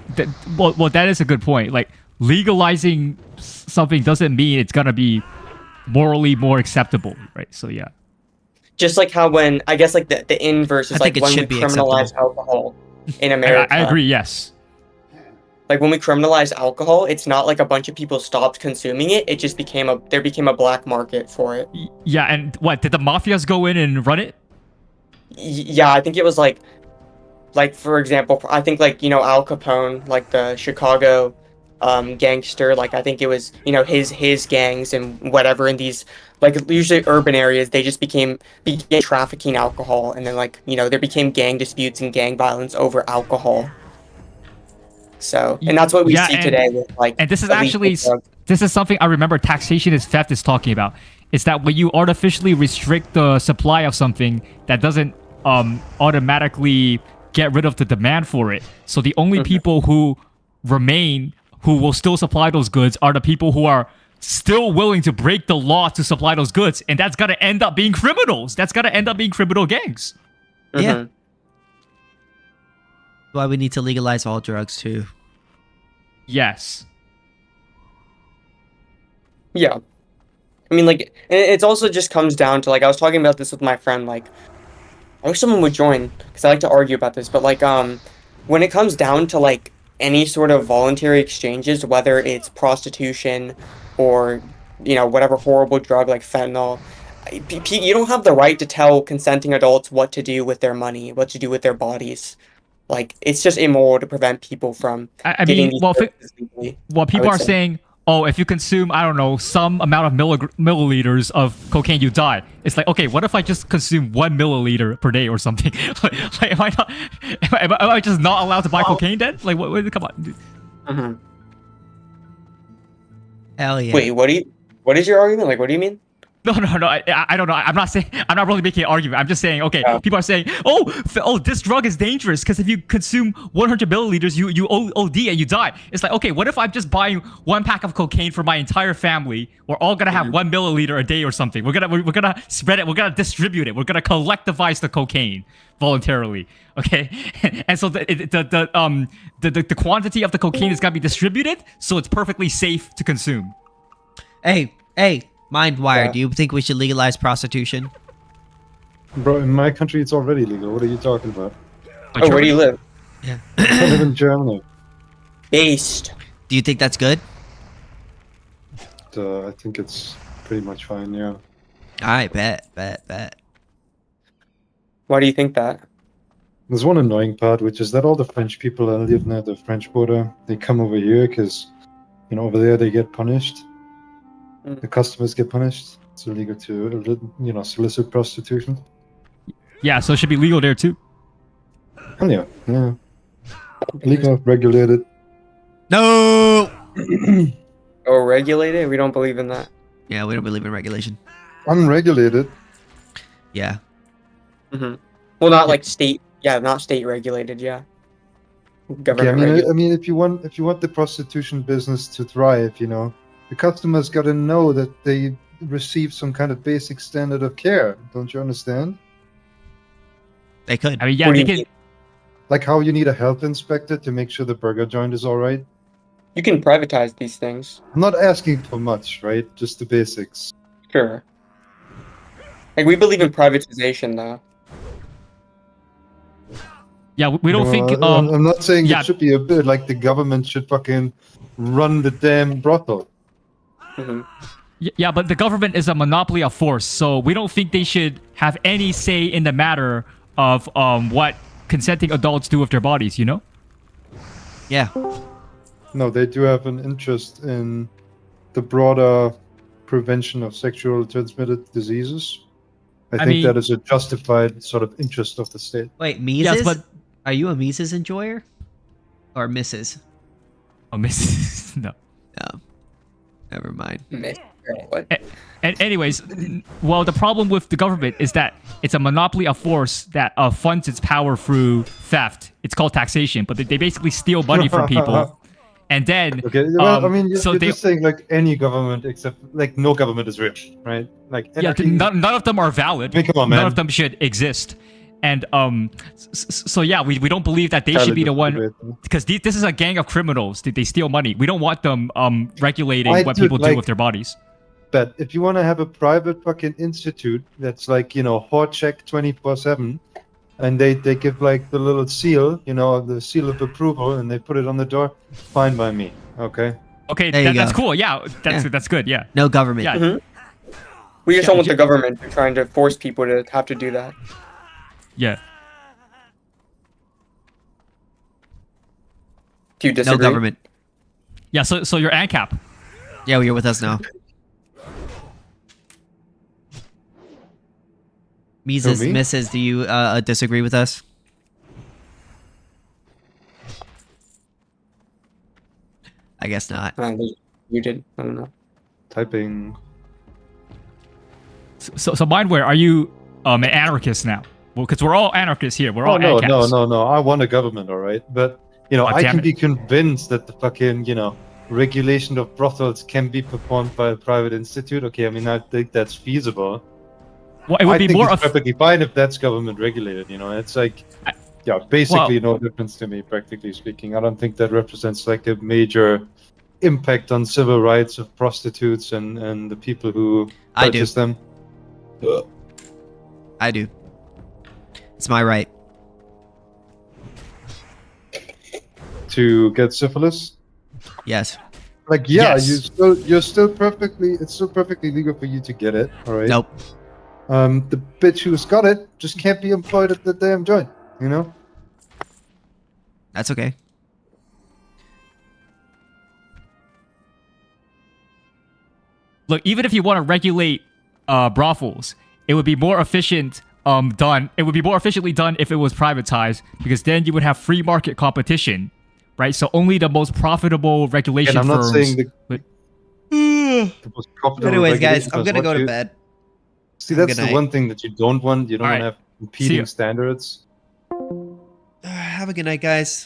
well, that is a good point. Like, legalizing something doesn't mean it's going to be morally more acceptable, right? So, yeah. Just like how when, I guess, like, the inverse is like when we criminalize alcohol in America. I agree, yes. Like when we criminalized alcohol, it's not like a bunch of people stopped consuming it. It just became a black market for it. Yeah, and what, did the mafias go in and run it? Yeah, I think it was like for example, I think like, Al Capone, like the Chicago gangster, like I think it was, his gangs and whatever in these like usually urban areas, they just began trafficking alcohol, and then like, there became gang disputes and gang violence over alcohol. So, and that's what we see today with like. And this is actually something I remember Taxation is Theft is talking about. It's that when you artificially restrict the supply of something, that doesn't automatically get rid of the demand for it. So the only people who remain, who will still supply those goods, are the people who are still willing to break the law to supply those goods, and that's gonna end up being criminals. That's gonna end up being criminal gangs. Yeah. Why we need to legalize all drugs too. Yes. Yeah. I mean, like, it also just comes down to, like, I was talking about this with my friend, like, I wish someone would join, because I like to argue about this, but, like, when it comes down to, like, any sort of voluntary exchanges, whether it's prostitution or, whatever horrible drug like fentanyl, you don't have the right to tell consenting adults what to do with their money, what to do with their bodies. Like, it's just immoral to prevent people from getting these services legally, people are saying, oh, if you consume, I don't know, some amount of milliliters of cocaine, you die. It's like, okay, what if I just consume 1 milliliter per day or something? like, am I just not allowed to buy cocaine then? Like, what come on. Mm-hmm. Hell yeah. Wait, what is your argument? Like, what do you mean? No, I don't know. I'm not really making an argument. I'm just saying, okay, people are saying, oh, this drug is dangerous because if you consume 100 milliliters, you OD and you die. It's like, okay, what if I'm just buying 1 pack of cocaine for my entire family? We're all gonna have 1 milliliter a day or something. We're gonna spread it. We're gonna distribute it. We're gonna collectivize the cocaine voluntarily. Okay, and so the quantity of the cocaine is gonna be distributed, so it's perfectly safe to consume. Hey. Mindwire, do you think we should legalize prostitution? Bro, in my country it's already legal. What are you talking about? Oh, where do you live? Yeah. I live in Germany. Based. Do you think that's good? I think it's pretty much fine, yeah. Alright, bet. Why do you think that? There's one annoying part, which is that all the French people that live near the French border, they come over here because, over there they get punished. The customers get punished. It's illegal to, solicit prostitution. Yeah, so it should be legal there too. Hell yeah, yeah. Legal, regulated. No! Or regulated? We don't believe in that. Yeah, we don't believe in regulation. Unregulated. Yeah. Mm-hmm. Well, not like state. Yeah, not state regulated. Yeah. Government. Yeah, I mean, if you want the prostitution business to thrive, the customers got to know that they receive some kind of basic standard of care. Don't you understand? They could. I mean, yeah, they can. Like how you need a health inspector to make sure the burger joint is all right. You can privatize these things. I'm not asking for much, right? Just the basics. Sure. Like, we believe in privatization, though. Yeah, we don't think. I'm not saying it should be a bit like the government should fucking run the damn brothel. Mm-hmm. Yeah, but the government is a monopoly of force, so we don't think they should have any say in the matter of what consenting adults do with their bodies. Yeah. No, they do have an interest in the broader prevention of sexually transmitted diseases. I think that is a justified sort of interest of the state. Wait, Mises? Yes, but are you a Mises enjoyer? Or Mrs.? Oh, Mrs. No. No. Never mind. What? And anyways, well, the problem with the government is that it's a monopoly of force that funds its power through theft. It's called taxation, but they basically steal money from people. And then, okay, well, I mean, you're just saying like any government except like no government is real, right? Like none of them are valid. I mean, come on, man. None of them should exist. And so yeah, we don't believe that they should be the one, because this is a gang of criminals. They steal money. We don't want them regulating what people do with their bodies. But if you want to have a private fucking institute that's like hot check 24/7. And they give like the little seal, the seal of approval, and they put it on the door. Fine by me. Okay. Okay, that's cool. Yeah, that's good. Yeah. No government. Yeah. Mm-hmm. We just don't want the government trying to force people to have to do that. Yeah. Do you disagree? No government. Yeah. So you're ANCAP. Yeah, well, you're with us now. Mises, Mrs., do you disagree with us? I guess not. You did. I don't know. Typing. So Mindware, are you an anarchist now? Well, because we're all anarchists here. We're all ANCAPs. No. I want a government, all right. But I can be convinced that the fucking regulation of brothels can be performed by a private institute. Okay, I mean I think that's feasible. Well, it would be more it's perfectly fine if that's government regulated. It's like, basically no difference to me, practically speaking. I don't think that represents like a major impact on civil rights of prostitutes and the people who purchase them. I do. It's my right. To get syphilis? Yes. Like, yes. It's still perfectly legal for you to get it, all right? Nope. The bitch who's got it just can't be employed at the damn joint, That's okay. Look, even if you want to regulate brothels, it would be more efficient done. It would be more efficiently done if it was privatized, because then you would have free market competition, right? So only the most profitable regulation firms. And I'm not saying the most profitable. Anyways, guys, I'm gonna go to bed. See, that's the one thing that you don't want. You don't want to have competing standards. Have a good night, guys.